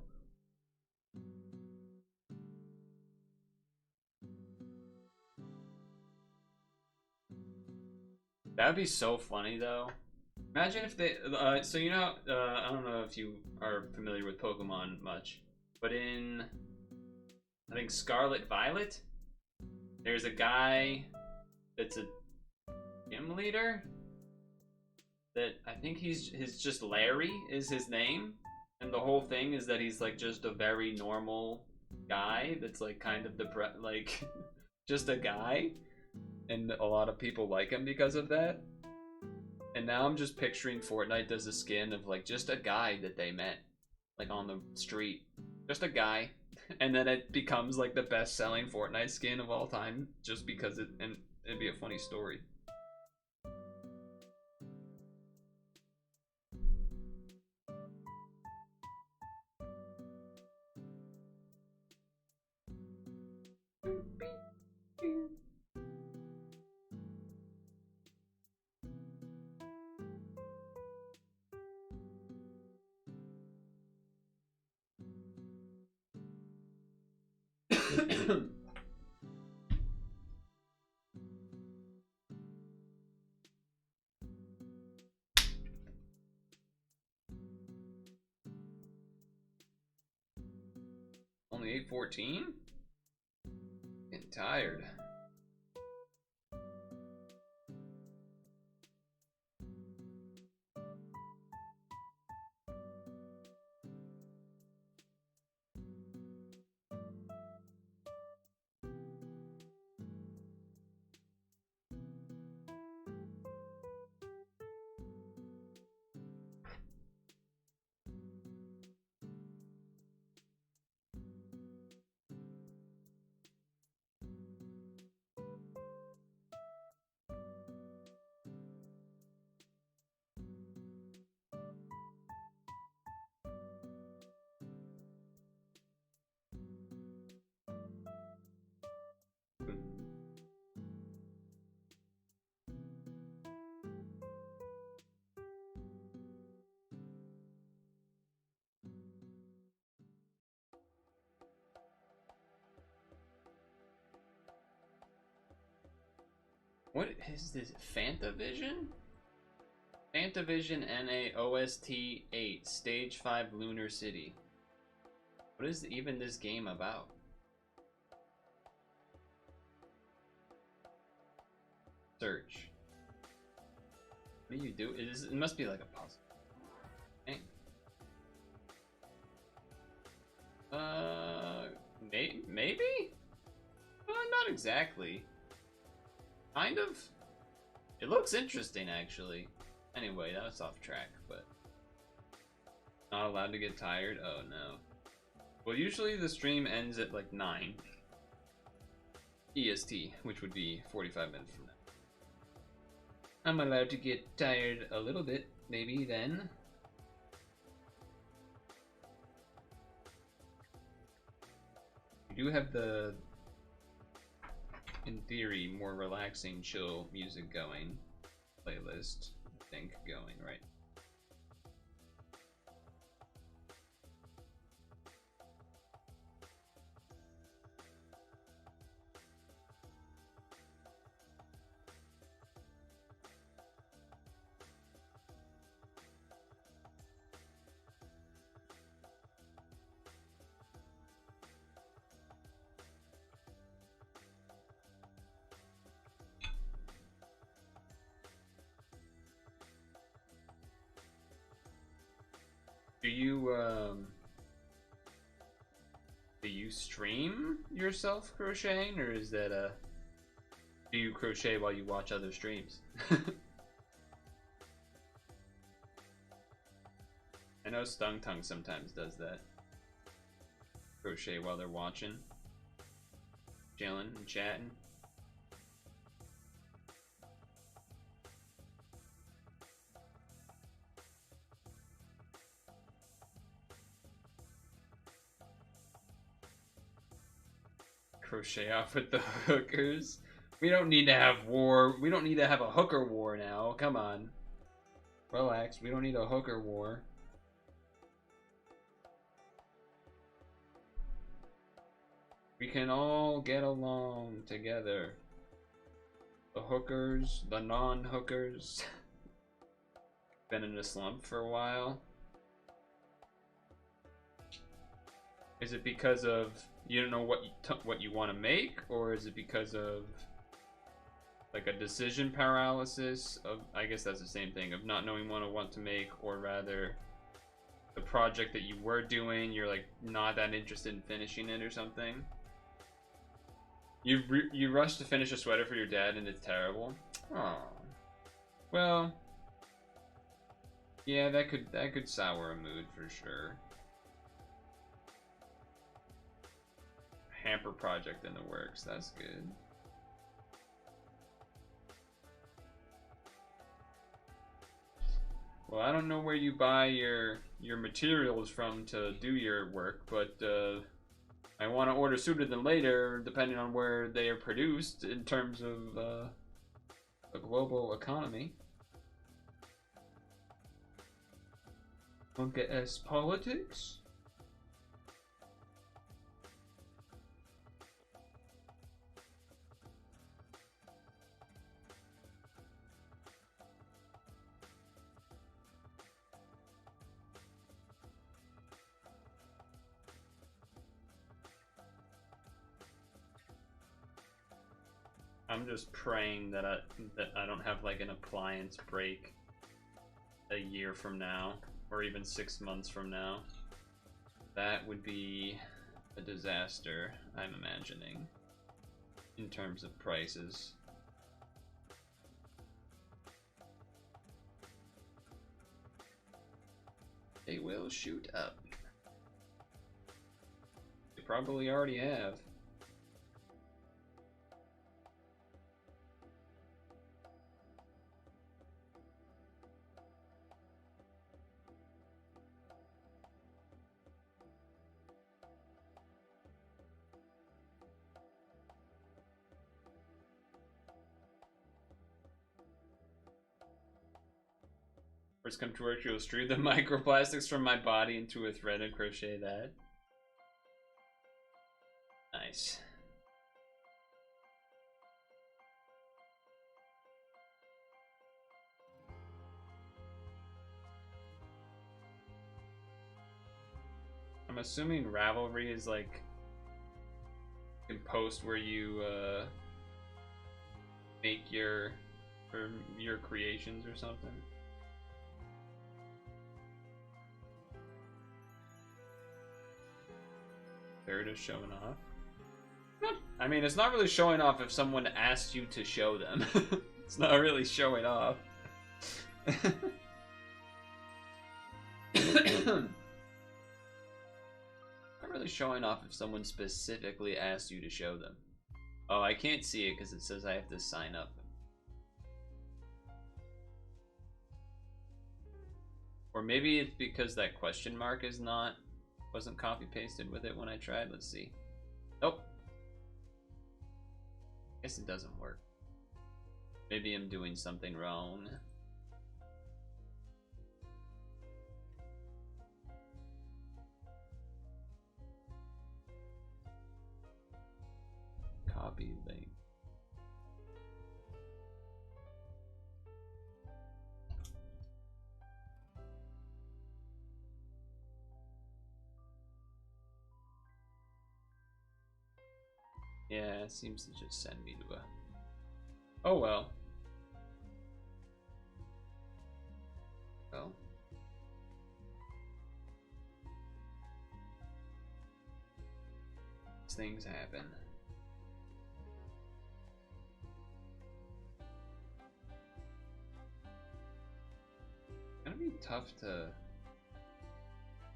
That'd be so funny though. Imagine if they, so you know, I don't know if you are familiar with Pokemon much, but in, I think Scarlet Violet, there's a guy that's a gym leader that I think his just Larry is his name, and the whole thing is that he's like just a very normal guy that's like kind of like just a guy, and a lot of people like him because of that. And now I'm just picturing Fortnite does a skin of like just a guy that they met like on the street, just a guy, and then it becomes like the best-selling Fortnite skin of all time just because and it'd be a funny story. Only 8:14? Getting tired. What is this? Fantavision? Fantavision NA OST 8 Stage 5 Lunar City. What is even this game about? Search. What do you do? It must be like a puzzle. Okay. Maybe? Not exactly. Kind of. It looks interesting, actually. Anyway, that was off track, but... Not allowed to get tired? Oh, no. Well, usually the stream ends at, like, 9. EST, which would be 45 minutes from now. I'm allowed to get tired a little bit, maybe, then. We do have the... in theory, more relaxing, chill music going. Playlist, I think, going, right? Do you stream yourself crocheting, or is that do you crochet while you watch other streams? I know Stung Tongue sometimes does that. Crochet while they're watching. Chilling and chatting. Crochet off with the hookers. We don't need to have war. We don't need to have a hooker war now. Come on. Relax. We don't need a hooker war. We can all get along together. The hookers, the non-hookers. Been in a slump for a while. Is it because of you don't know what you want to make, or is it because of like a decision paralysis of, I guess that's the same thing, of not knowing what I want to make, or rather the project that you were doing, you're like not that interested in finishing it or something? You rushed to finish a sweater for your dad and it's terrible. Oh, well, yeah, that could sour a mood for sure. Hamper project in the works. That's good. Well, I don't know where you buy your materials from to do your work, but I want to order sooner than later, depending on where they are produced in terms of the global economy. Bunka S politics. I'm just praying that I don't have like an appliance break a year from now, or even 6 months from now. That would be a disaster, I'm imagining, in terms of prices. They will shoot up. They probably already have. First come to work, you'll stream the microplastics from my body into a thread and crochet that. Nice. I'm assuming Ravelry is like a post where you make your creations or something. Third is showing off. I mean, it's not really showing off if someone asks you to show them. It's not really showing off. Not really showing off if someone specifically asks you to show them. Oh, I can't see it because it says I have to sign up. Or maybe it's because that question mark is wasn't copy pasted with it when I tried. Let's see. Nope. Guess it doesn't work. Maybe I'm doing something wrong. Copy link. Yeah, it seems to just send me to a... Oh well. Well. These things happen. It's gonna be tough to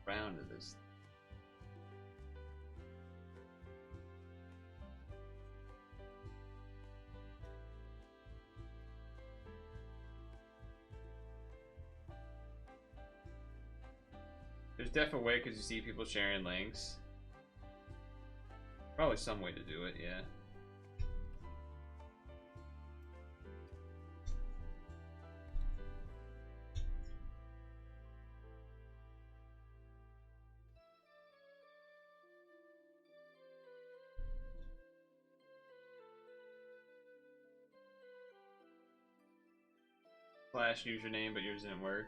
round to this. There's definitely a way because you see people sharing links. Probably some way to do it, yeah. Flash username, but yours didn't work.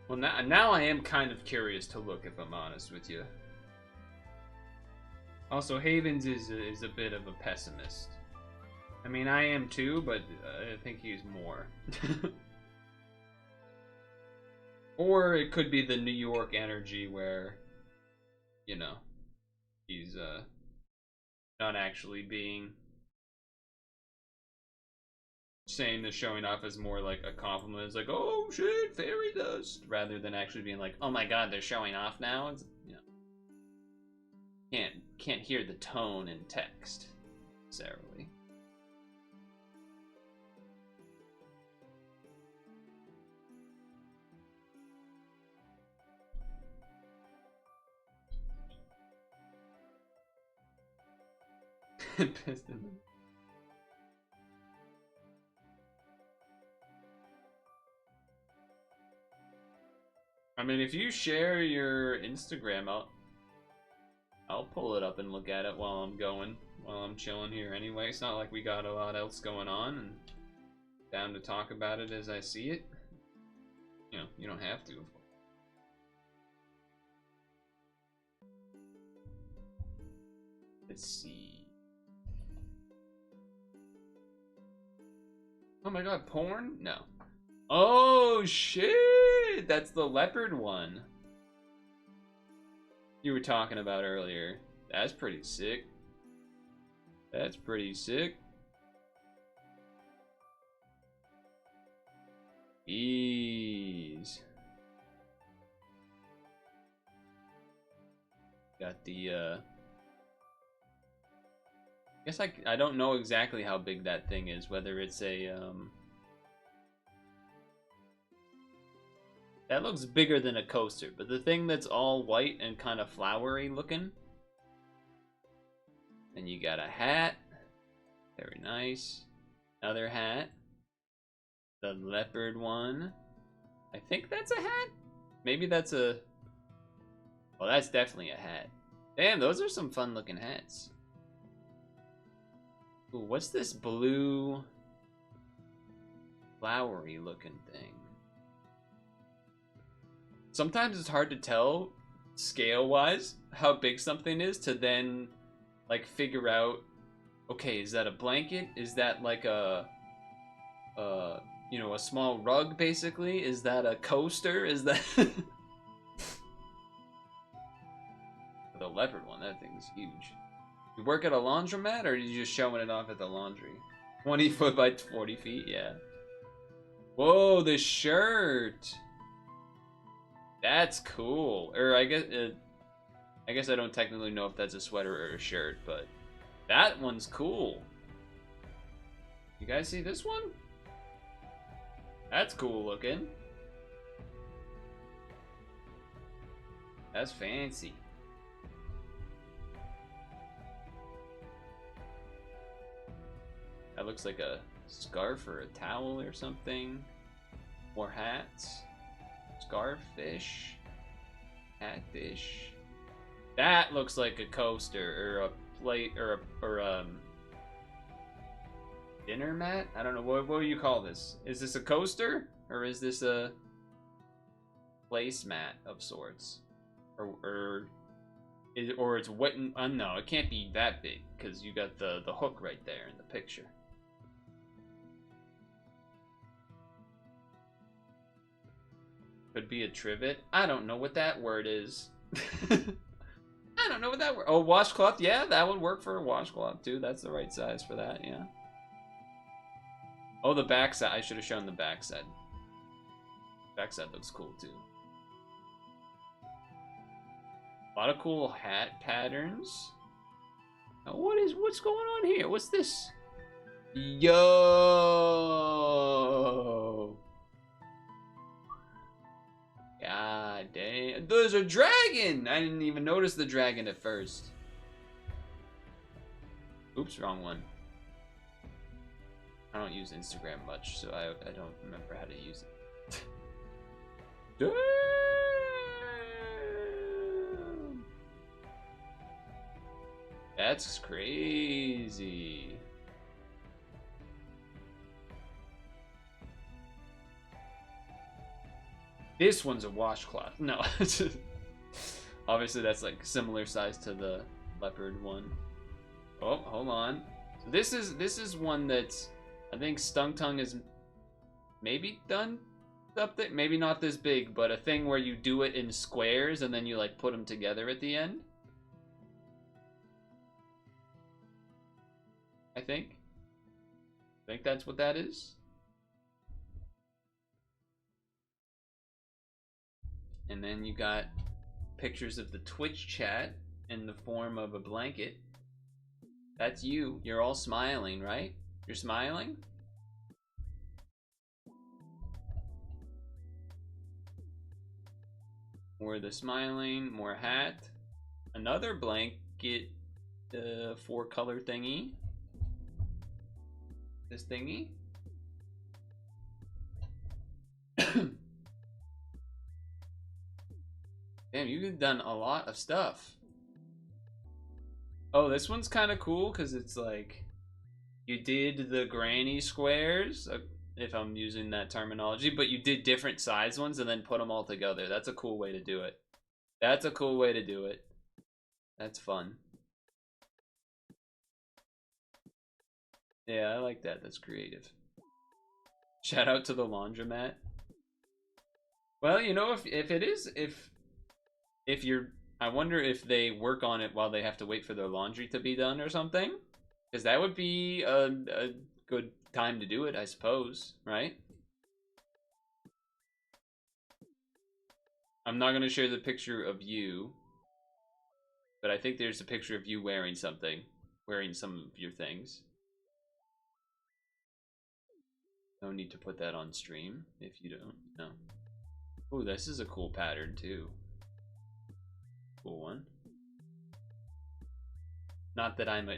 Well, now I am kind of curious to look, if I'm honest with you. Also, Havens is a bit of a pessimist. I mean, I am too, but I think he's more. Or it could be the New York energy where, you know, he's not actually saying the showing off as more like a compliment. It's like, oh shit, fairy dust, rather than actually being like, oh my god, they're showing off now. It's, you know, can't hear the tone in text necessarily. Piston. I mean, if you share your Instagram, I'll pull it up and look at it while I'm chilling here anyway. It's not like we got a lot else going on, and down to talk about it as I see it. You know, you don't have to, of course. Let's see. Oh my god, porn? No. Oh that's the leopard one you were talking about earlier. That's pretty sick. That's pretty sick. Ease. Got the guess I don't know exactly how big that thing is, whether it's a that looks bigger than a coaster, but the thing that's all white and kind of flowery looking. Then you got a hat. Very nice. Another hat. The leopard one. I think that's a hat? Maybe that's a... Well, that's definitely a hat. Damn, those are some fun looking hats. Ooh, what's this blue flowery looking thing? Sometimes it's hard to tell scale wise how big something is to then like figure out, okay, is that a blanket? Is that like a you know, a small rug basically? Is that a coaster? Is that the leopard one? That thing's huge. You work at a laundromat, or are you just showing it off at the laundry? 20 foot by 40 feet, yeah. Whoa, the shirt. That's cool. Or I guess I don't technically know if that's a sweater or a shirt, but that one's cool. You guys see this one? That's cool looking. That's fancy. That looks like a scarf or a towel or something. More hats. Scarf fish. Hat fish. That looks like a coaster or a plate or dinner mat? I don't know. What do you call this? Is this a coaster or is this a placemat of sorts? Or it's wet and no, it can't be that big because you got the hook right there in the picture. Could be a trivet. I don't know what that word is. I don't know what that word. Oh, washcloth. Yeah, that would work for a washcloth too. That's the right size for that. Yeah. Oh, the backside. I should have shown the backside. Backside looks cool too. A lot of cool hat patterns. Now, what's going on here? What's this? Yo. God damn. There's a dragon! I didn't even notice the dragon at first. Oops, wrong one. I don't use Instagram much, so I don't remember how to use it. Damn! That's crazy. This one's a washcloth. No. Obviously, that's like similar size to the leopard one. Oh, hold on. So this is one that's, I think Stung Tongue is maybe done something. Maybe not this big, but a thing where you do it in squares and then you like put them together at the end. I think that's what that is. And then you got pictures of the Twitch chat in the form of a blanket. That's you. You're all smiling, right? You're smiling? More the smiling, more hat. Another blanket, 4-color thingy. This thingy. Damn, you've done a lot of stuff. Oh, this one's kind of cool because it's like you did the granny squares, if I'm using that terminology, but you did different size ones and then put them all together. That's a cool way to do it. That's a cool way to do it. That's fun. Yeah, I like that. That's creative. Shout out to the laundromat. Well, you know, if it is, if you're I wonder if they work on it while they have to wait for their laundry to be done or something. Because that would be a good time to do it, I suppose, right? I'm not going to share the picture of you, but I think there's a picture of you wearing something, wearing some of your things. No need to put that on stream if you don't know. Ooh, this is a cool pattern too. Cool one. Not that I'm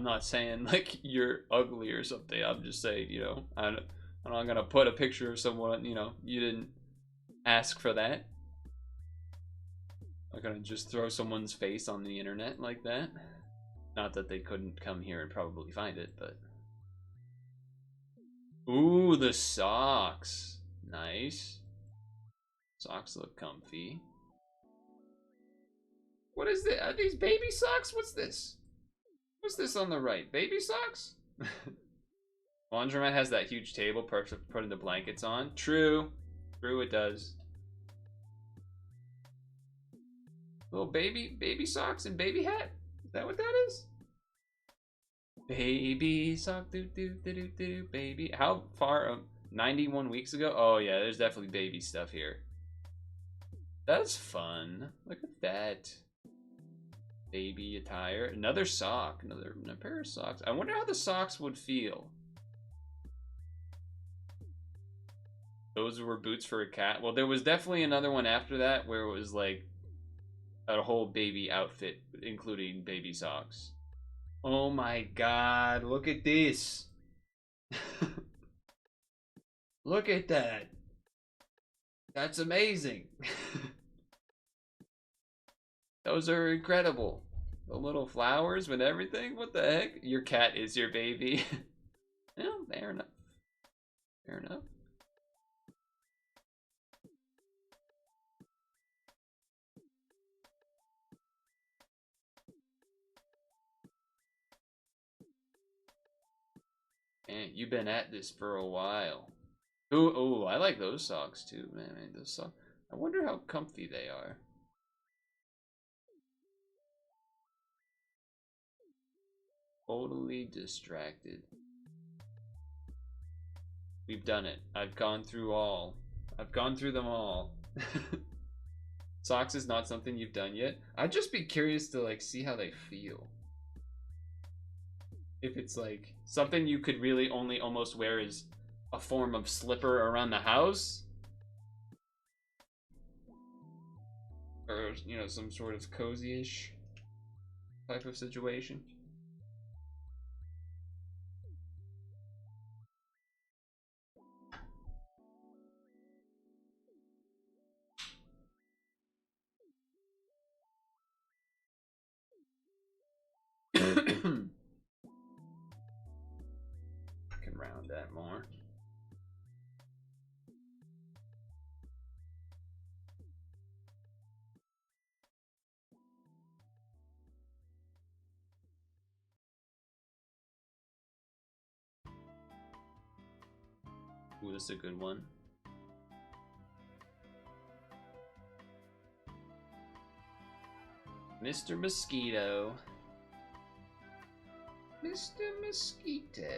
not saying like you're ugly or something. I'm just saying, you know, I'm not gonna put a picture of someone, you know, you didn't ask for that. I'm not gonna just throw someone's face on the internet like that. Not that they couldn't come here and probably find it, but. Ooh, the socks. Nice. Socks look comfy. What is this? Are these baby socks? What's this? What's this on the right? Baby socks? Laundromat has that huge table perfect for putting the blankets on. True. True, it does. Little baby socks and baby hat? Is that what that is? Baby sock, do, baby. How far? 91 weeks ago? Oh yeah, there's definitely baby stuff here. That's fun. Look at that. Baby attire. Another sock. Another pair of socks. I wonder how the socks would feel. Those were boots for a cat. Well, there was definitely another one after that where it was like a whole baby outfit, including baby socks. Oh my god, look at this. Look at that. That's amazing. Those are incredible. The little flowers with everything. What the heck? Your cat is your baby. Yeah, fair enough. Fair enough. Man, you've been at this for a while. Ooh, I like those socks too, man. Those socks. I wonder how comfy they are. Totally distracted. We've done it. I've gone through all. I've gone through them all. Socks is not something you've done yet. I'd just be curious to like see how they feel. If it's like something you could really only almost wear as a form of slipper around the house. Or, you know, some sort of cozy-ish type of situation. Can round that more. Ooh, this is a good one. Mr. Mosquito. Mr. Mosquito.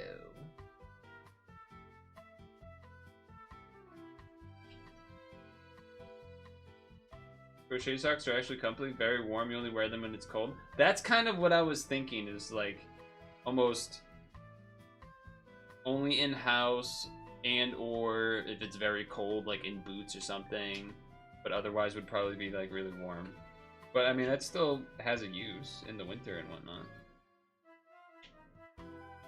Crochet socks are actually comfy, very warm. You only wear them when it's cold. That's kind of what I was thinking, is like almost only in house, and or if it's very cold, like in boots or something. But otherwise would probably be like really warm. But I mean, that still has a use in the winter and whatnot.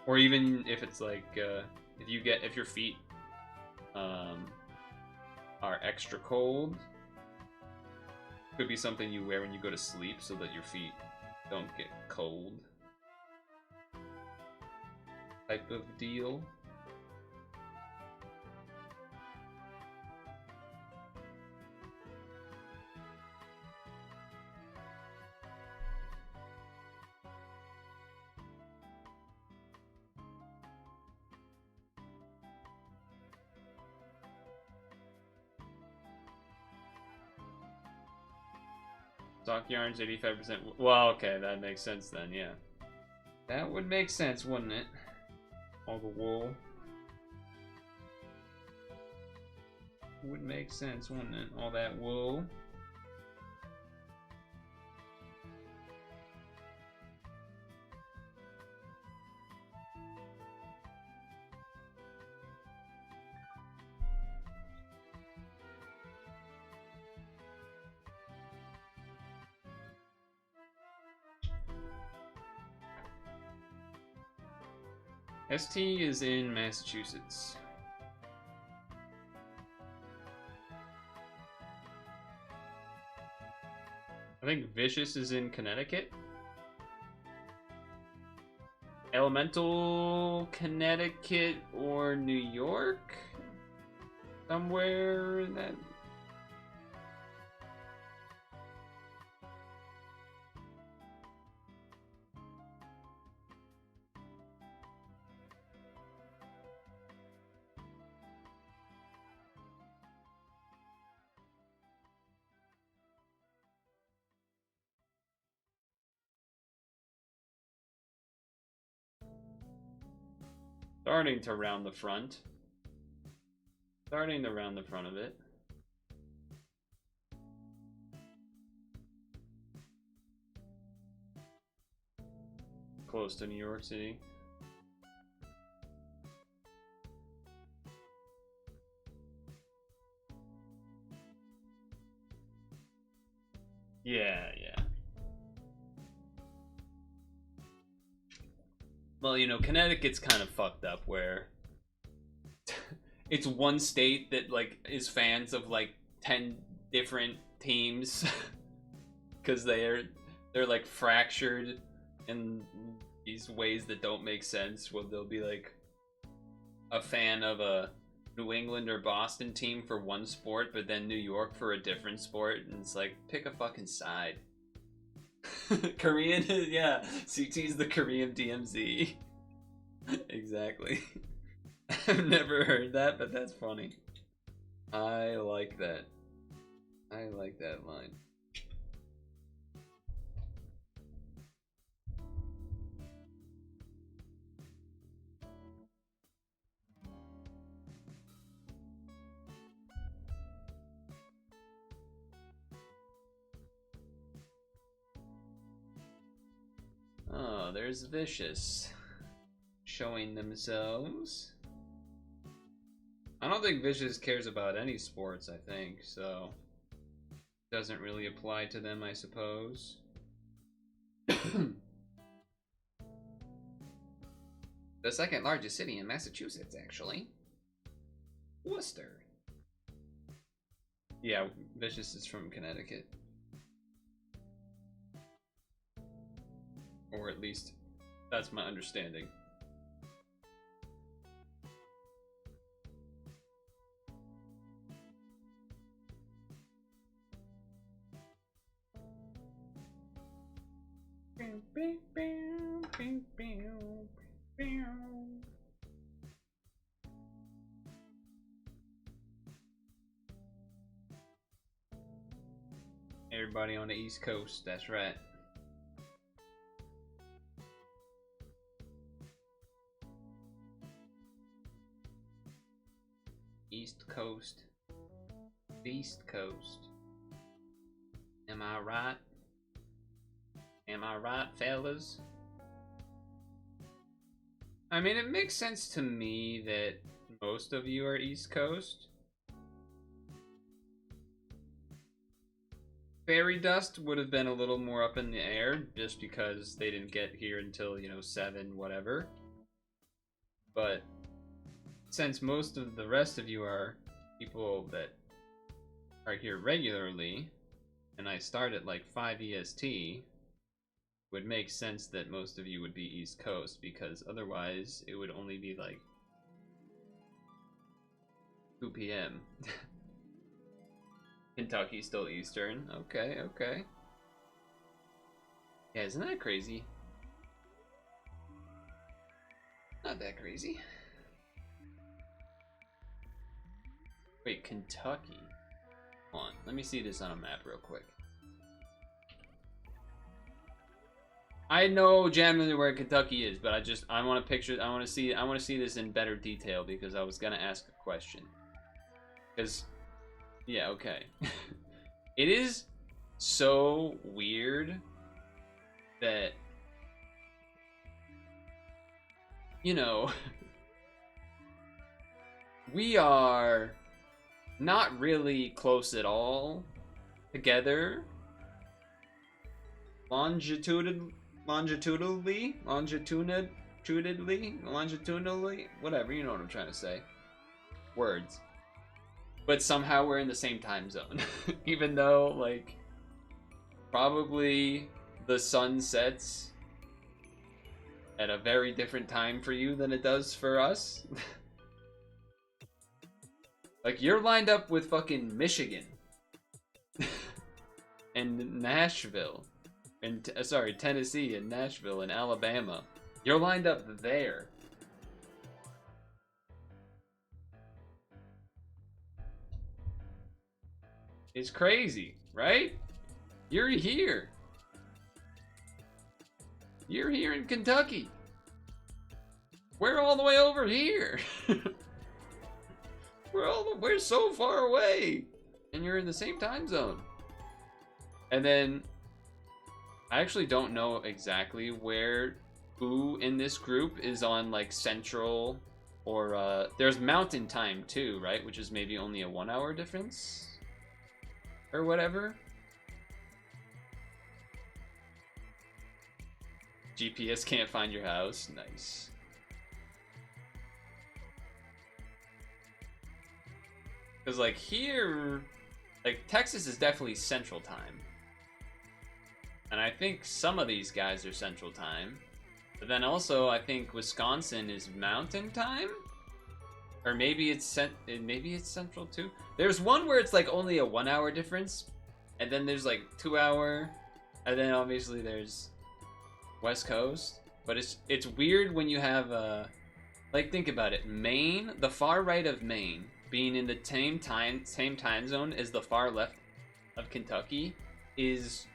Or even if it's like if your feet are extra cold, could be something you wear when you go to sleep so that your feet don't get cold. Type of deal. Stock yarns, 85%. Well, okay, that makes sense then, yeah. That would make sense, wouldn't it? All the wool. Would make sense, wouldn't it? All that wool. ST is in Massachusetts. I think Vicious is in Connecticut. Elemental, Connecticut, or New York? Somewhere in that. Starting to round the front. Starting to round the front of it. Close to New York City. Yeah, yeah. Well, you know, Connecticut's kind of fucked up where it's one state that like is fans of like 10 different teams because they're like fractured in these ways that don't make sense. Where they'll be like a fan of a New England or Boston team for one sport, but then New York for a different sport, and it's like, pick a fucking side. Korean, yeah. CT's the Korean DMZ. Exactly. I've never heard that, but that's funny. I like that. I like that line. Oh, there's Vicious showing themselves. I don't think Vicious cares about any sports, I think, so doesn't really apply to them, I suppose. The second largest city in Massachusetts, actually. Worcester. Yeah, Vicious is from Connecticut. Or at least, that's my understanding. Everybody on the East Coast, that's right. East Coast. East Coast. Am I right? Am I right, fellas? I mean, it makes sense to me that most of you are East Coast. Fairy Dust would have been a little more up in the air just because they didn't get here until, you know, 7, whatever. But since most of the rest of you are people that are here regularly, and I start at like 5 EST, would make sense that most of you would be East Coast, because otherwise it would only be like 2 p.m. Kentucky still Eastern. Okay, okay. Yeah, isn't that crazy? Not that crazy. Wait, Kentucky. Hold on, let me see this on a map real quick. I know generally where Kentucky is, but I want to picture. I want to see this in better detail because I was gonna ask a question. Because, yeah, okay. It is so weird that, you know, we are not really close at all together. Longitudinally, whatever, you know what I'm trying to say. Words. But somehow we're in the same time zone. Even though, like, probably the sun sets at a very different time for you than it does for us. Like, you're lined up with fucking Michigan. And Nashville. And, sorry, Tennessee and Nashville and Alabama. You're lined up there. It's crazy, right? You're here. You're here in Kentucky. We're all the way over here. We're so far away. And you're in the same time zone. And then I actually don't know exactly who in this group is on like central or there's mountain time too, right? Which is maybe only a 1 hour difference or whatever. GPS can't find your house. Nice. Because like here, like Texas is definitely central time. And I think some of these guys are central time. But then also I think Wisconsin is mountain time? Or maybe it's central too. There's one where it's like only a 1 hour difference. And then there's like 2 hour. And then obviously there's West Coast. But it's weird when you have like think about it. Maine, the far right of Maine, being in the same time zone as the far left of Kentucky is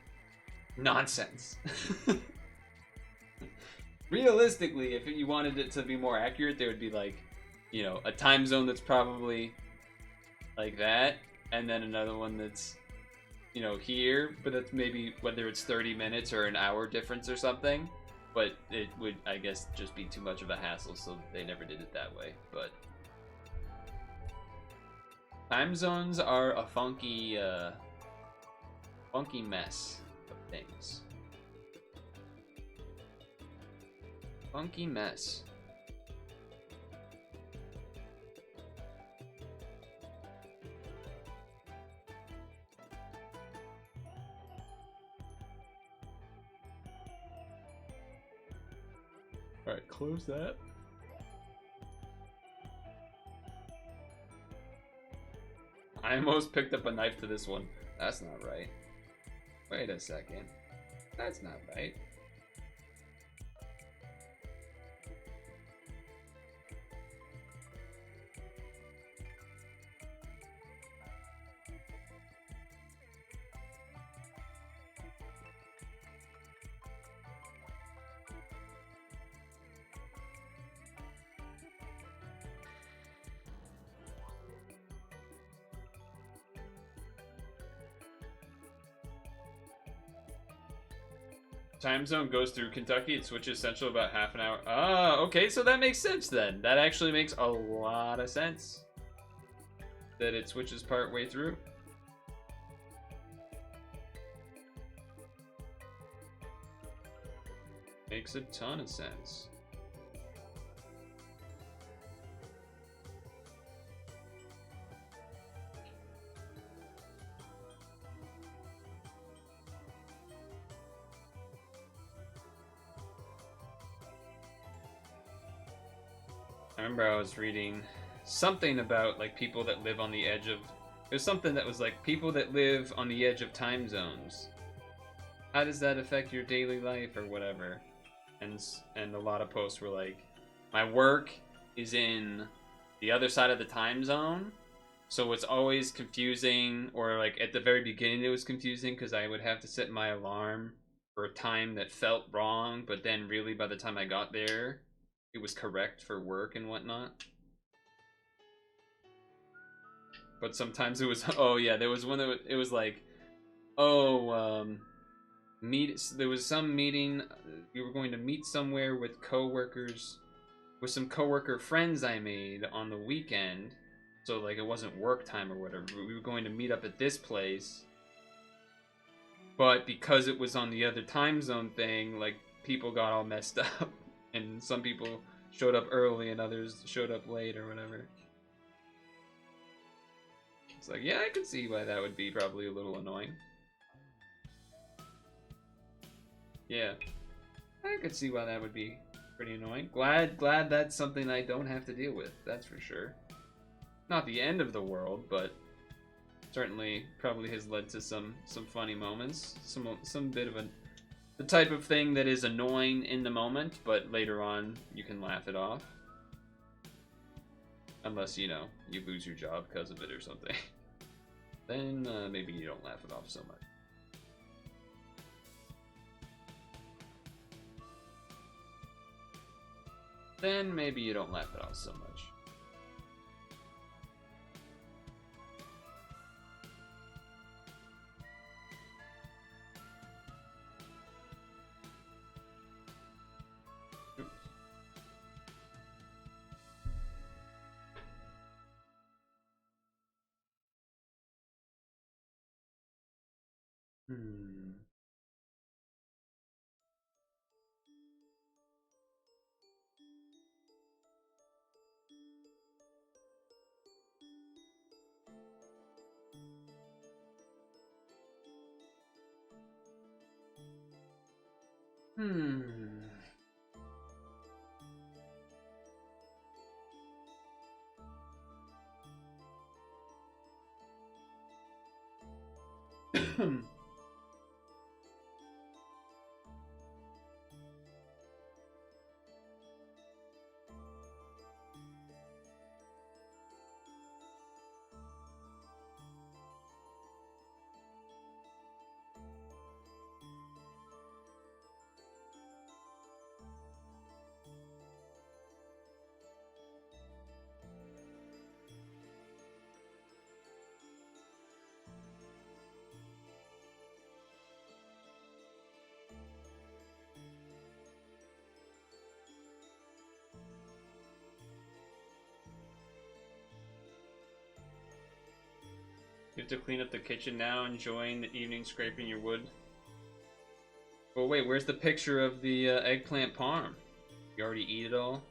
nonsense. Realistically, if you wanted it to be more accurate, there would be like, you know, a time zone that's probably like that, and then another one that's, you know, here, but that's maybe whether it's 30 minutes or an hour difference or something. But it would, I guess, just be too much of a hassle, so they never did it that way. But time zones are a funky mess of things. Funky mess. Alright, close that. I almost picked up a knife to this one. That's not right. Wait a second. That's not right. Time zone goes through Kentucky. It switches central about half an hour. Ah, okay, so that makes sense then. That actually makes a lot of sense. That it switches part way through. Makes a ton of sense. I remember I was reading something about like people that live on the edge of. It was something that was like people that live on the edge of time zones. How does that affect your daily life or whatever? And a lot of posts were like, my work is in the other side of the time zone, so it's always confusing. Or like at the very beginning it was confusing because I would have to set my alarm for a time that felt wrong, but then really by the time I got there, it was correct for work and whatnot. But sometimes it was, oh yeah, there was one that it was like, oh, there was some meeting, we were going to meet somewhere with coworkers, with some coworker friends I made on the weekend. So like it wasn't work time or whatever. We were going to meet up at this place. But because it was on the other time zone thing, like people got all messed up. And some people showed up early and others showed up late or whatever. It's like, yeah, I could see why that would be probably a little annoying. Yeah. I could see why that would be pretty annoying. Glad that's something I don't have to deal with, that's for sure. Not the end of the world, but certainly probably has led to some funny moments. Some bit of the type of thing that is annoying in the moment, but later on you can laugh it off. Unless, you know, you lose your job because of it or something. Then maybe you don't laugh it off so much. Then maybe you don't laugh it off so much. Hmm. Hmm. You have to clean up the kitchen now, enjoying the evening scraping your wood. Oh wait, where's the picture of the eggplant parm? You already eat it all?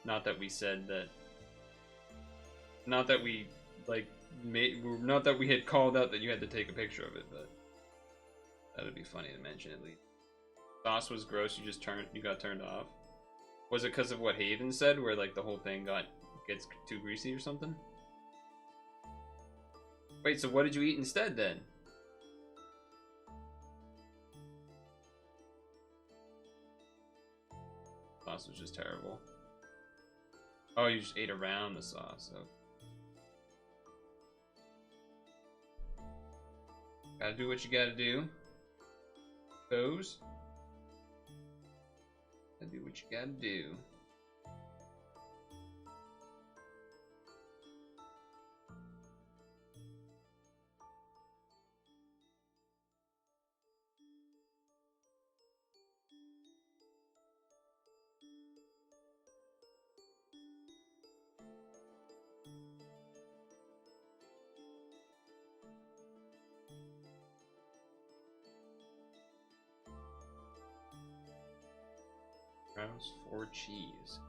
Not that we said that. Not that we like made. Not that we had called out that you had to take a picture of it, but that would be funny to mention at least. Sauce was gross. You got turned off. Was it because of what Haven said, where like the whole thing gets too greasy or something? Wait, so what did you eat instead then? Sauce was just terrible. Oh, you just ate around the sauce. Oh. Gotta do what you gotta do. Gotta do what you gotta do. Browns for cheese.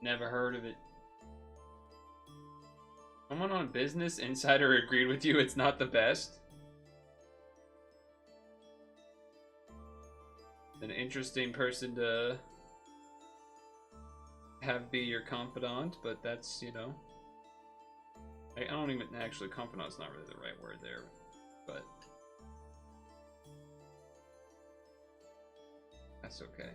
Never heard of it. Someone on Business Insider agreed with you it's not the best. An interesting person to have be your confidant, but that's, you know. I don't even actually, confidant's not really the right word there, but that's okay.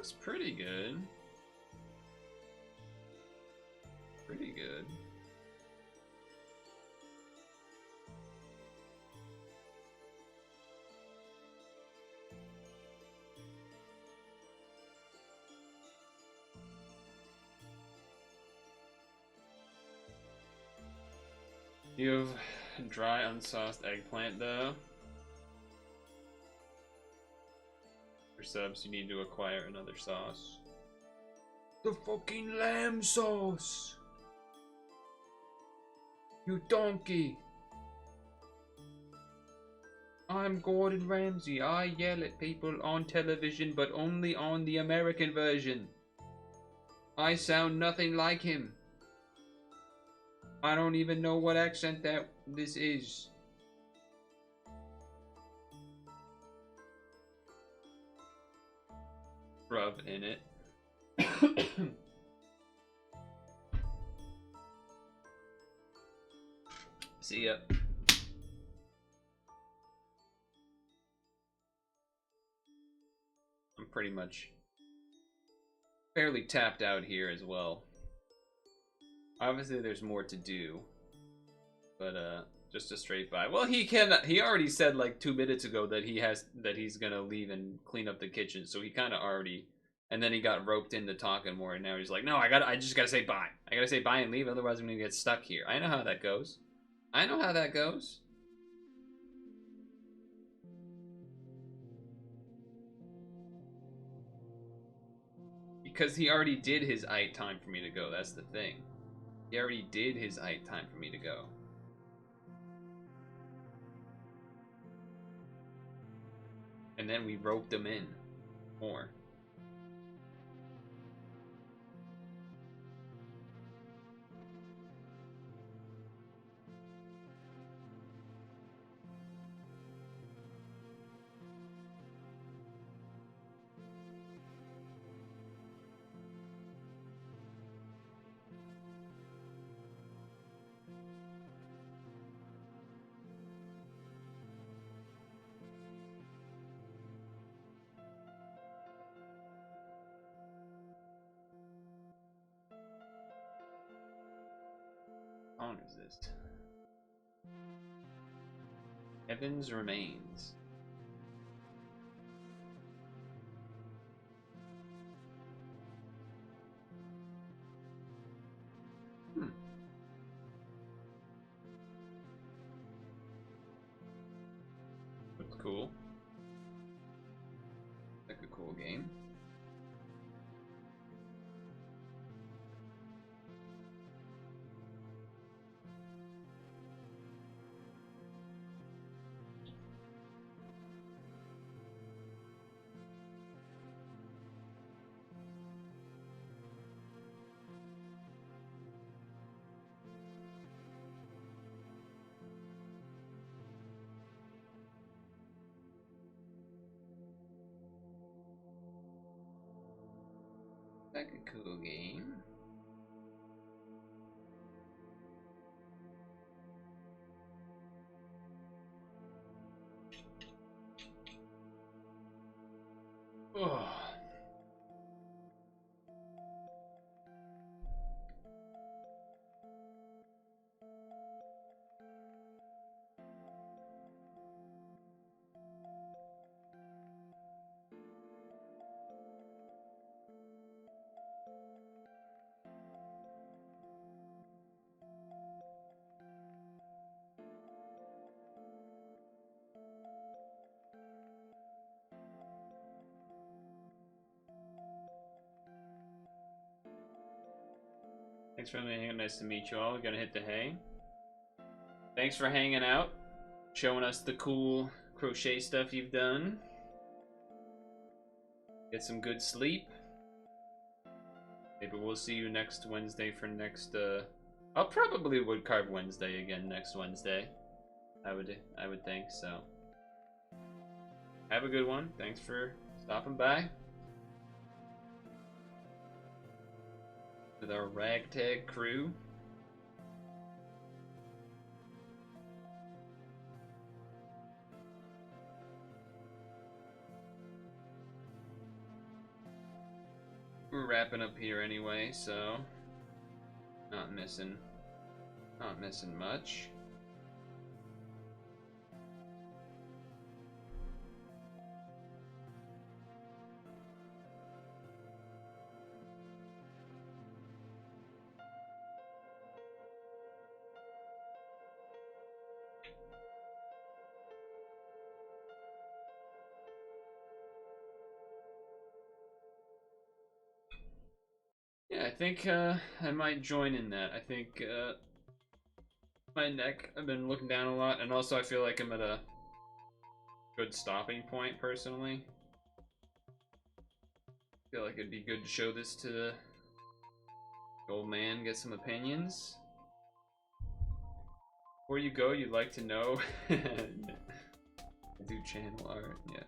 looks pretty good. Pretty good. You have dry unsauced eggplant though. For subs, you need to acquire another sauce. The fucking lamb sauce! You donkey! I'm Gordon Ramsay. I yell at people on television, but only on the American version. I sound nothing like him. I don't even know what accent this is. Rub in it. See ya. I'm pretty much fairly tapped out here as well. Obviously there's more to do, but just a straight buy. Well, he already said like 2 minutes ago that he's gonna leave and clean up the kitchen, so he kind of already, and then he got roped into talking more, and now he's like, no, I just gotta say bye. I gotta say bye and leave, otherwise I'm gonna get stuck here. I know how that goes. I know how that goes. Because he already did his time for me to go, that's the thing. He already did his time for me to go. And then we roped him in more. How long is this? Evans Remains. Looks cool. Like a cool game. Like a cool game. Oh. Thanks for hanging out. Nice to meet you all. We're gonna hit the hay. Thanks for hanging out, showing us the cool crochet stuff you've done. Get some good sleep. Maybe we'll see you next Wednesday for next. I'll probably Woodcarve Wednesday again next Wednesday. I would think so. Have a good one. Thanks for stopping by. With our ragtag crew. we're wrapping up here anyway, so not missing much. Yeah, I think I might join in that. I think my neck, I've been looking down a lot, and also I feel like I'm at a good stopping point personally. I feel like it'd be good to show this to the old man, get some opinions. Before you go, you'd like to know. I do channel art, yeah.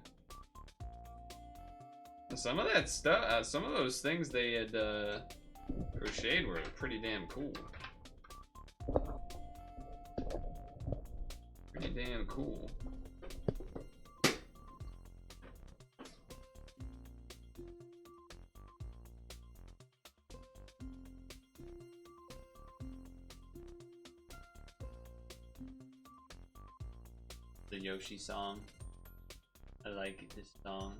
Some of that stuff, some of those things they had crocheted were pretty damn cool. Pretty damn cool. The Yoshi song. I like this song.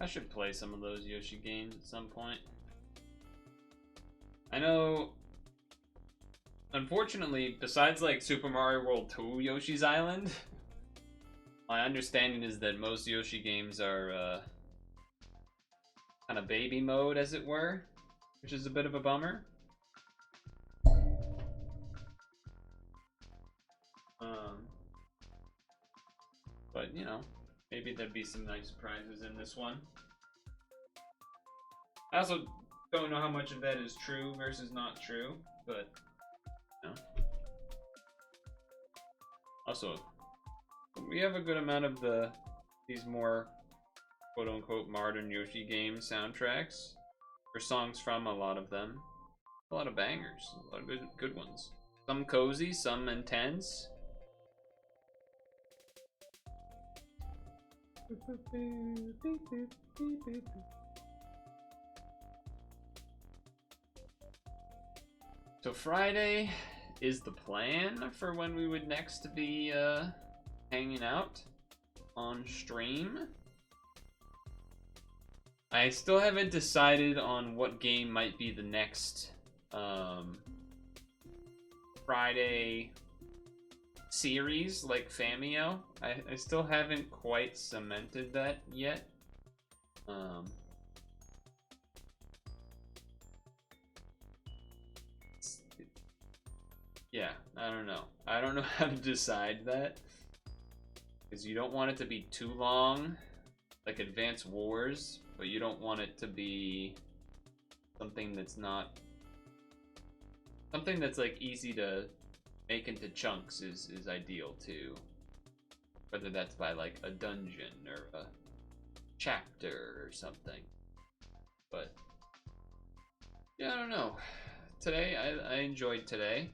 I should play some of those Yoshi games at some point. I know, unfortunately, besides like Super Mario World 2 Yoshi's Island, my understanding is that most Yoshi games are kind of baby mode, as it were, which is a bit of a bummer. But, you know, maybe there'd be some nice surprises in this one. I also don't know how much of that is true versus not true, but, you know. Also, we have a good amount of these more quote-unquote modern Yoshi game soundtracks, or songs from a lot of them. A lot of bangers, a lot of good ones. Some cozy, some intense. So Friday is the plan for when we would next be hanging out on stream. I still haven't decided on what game might be the next Friday series, like Famio. I still haven't quite cemented that yet. Yeah, I don't know. I don't know how to decide that. Because you don't want it to be too long, like Advance Wars, but you don't want it to be something that's not... Something that's like easy to make into chunks is ideal too. Whether that's by like a dungeon or a chapter or something. But yeah, I don't know. Today, I enjoyed today.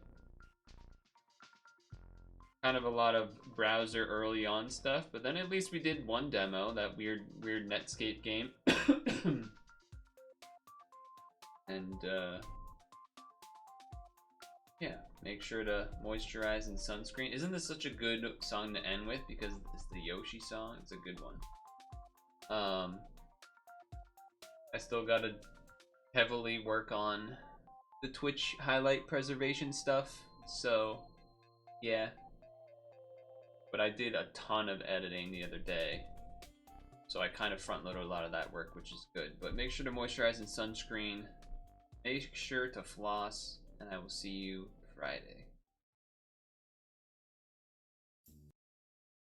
Kind of a lot of browser early on stuff, but then at least we did one demo, that weird Netscape game. And yeah, make sure to moisturize and sunscreen. Isn't this such a good song to end with because it's the Yoshi song? It's a good one. I still gotta heavily work on the Twitch highlight preservation stuff, so yeah. But I did a ton of editing the other day, so I kind of front loaded a lot of that work, which is good. But make sure to moisturize and sunscreen. Make sure to floss, and I will see you Friday.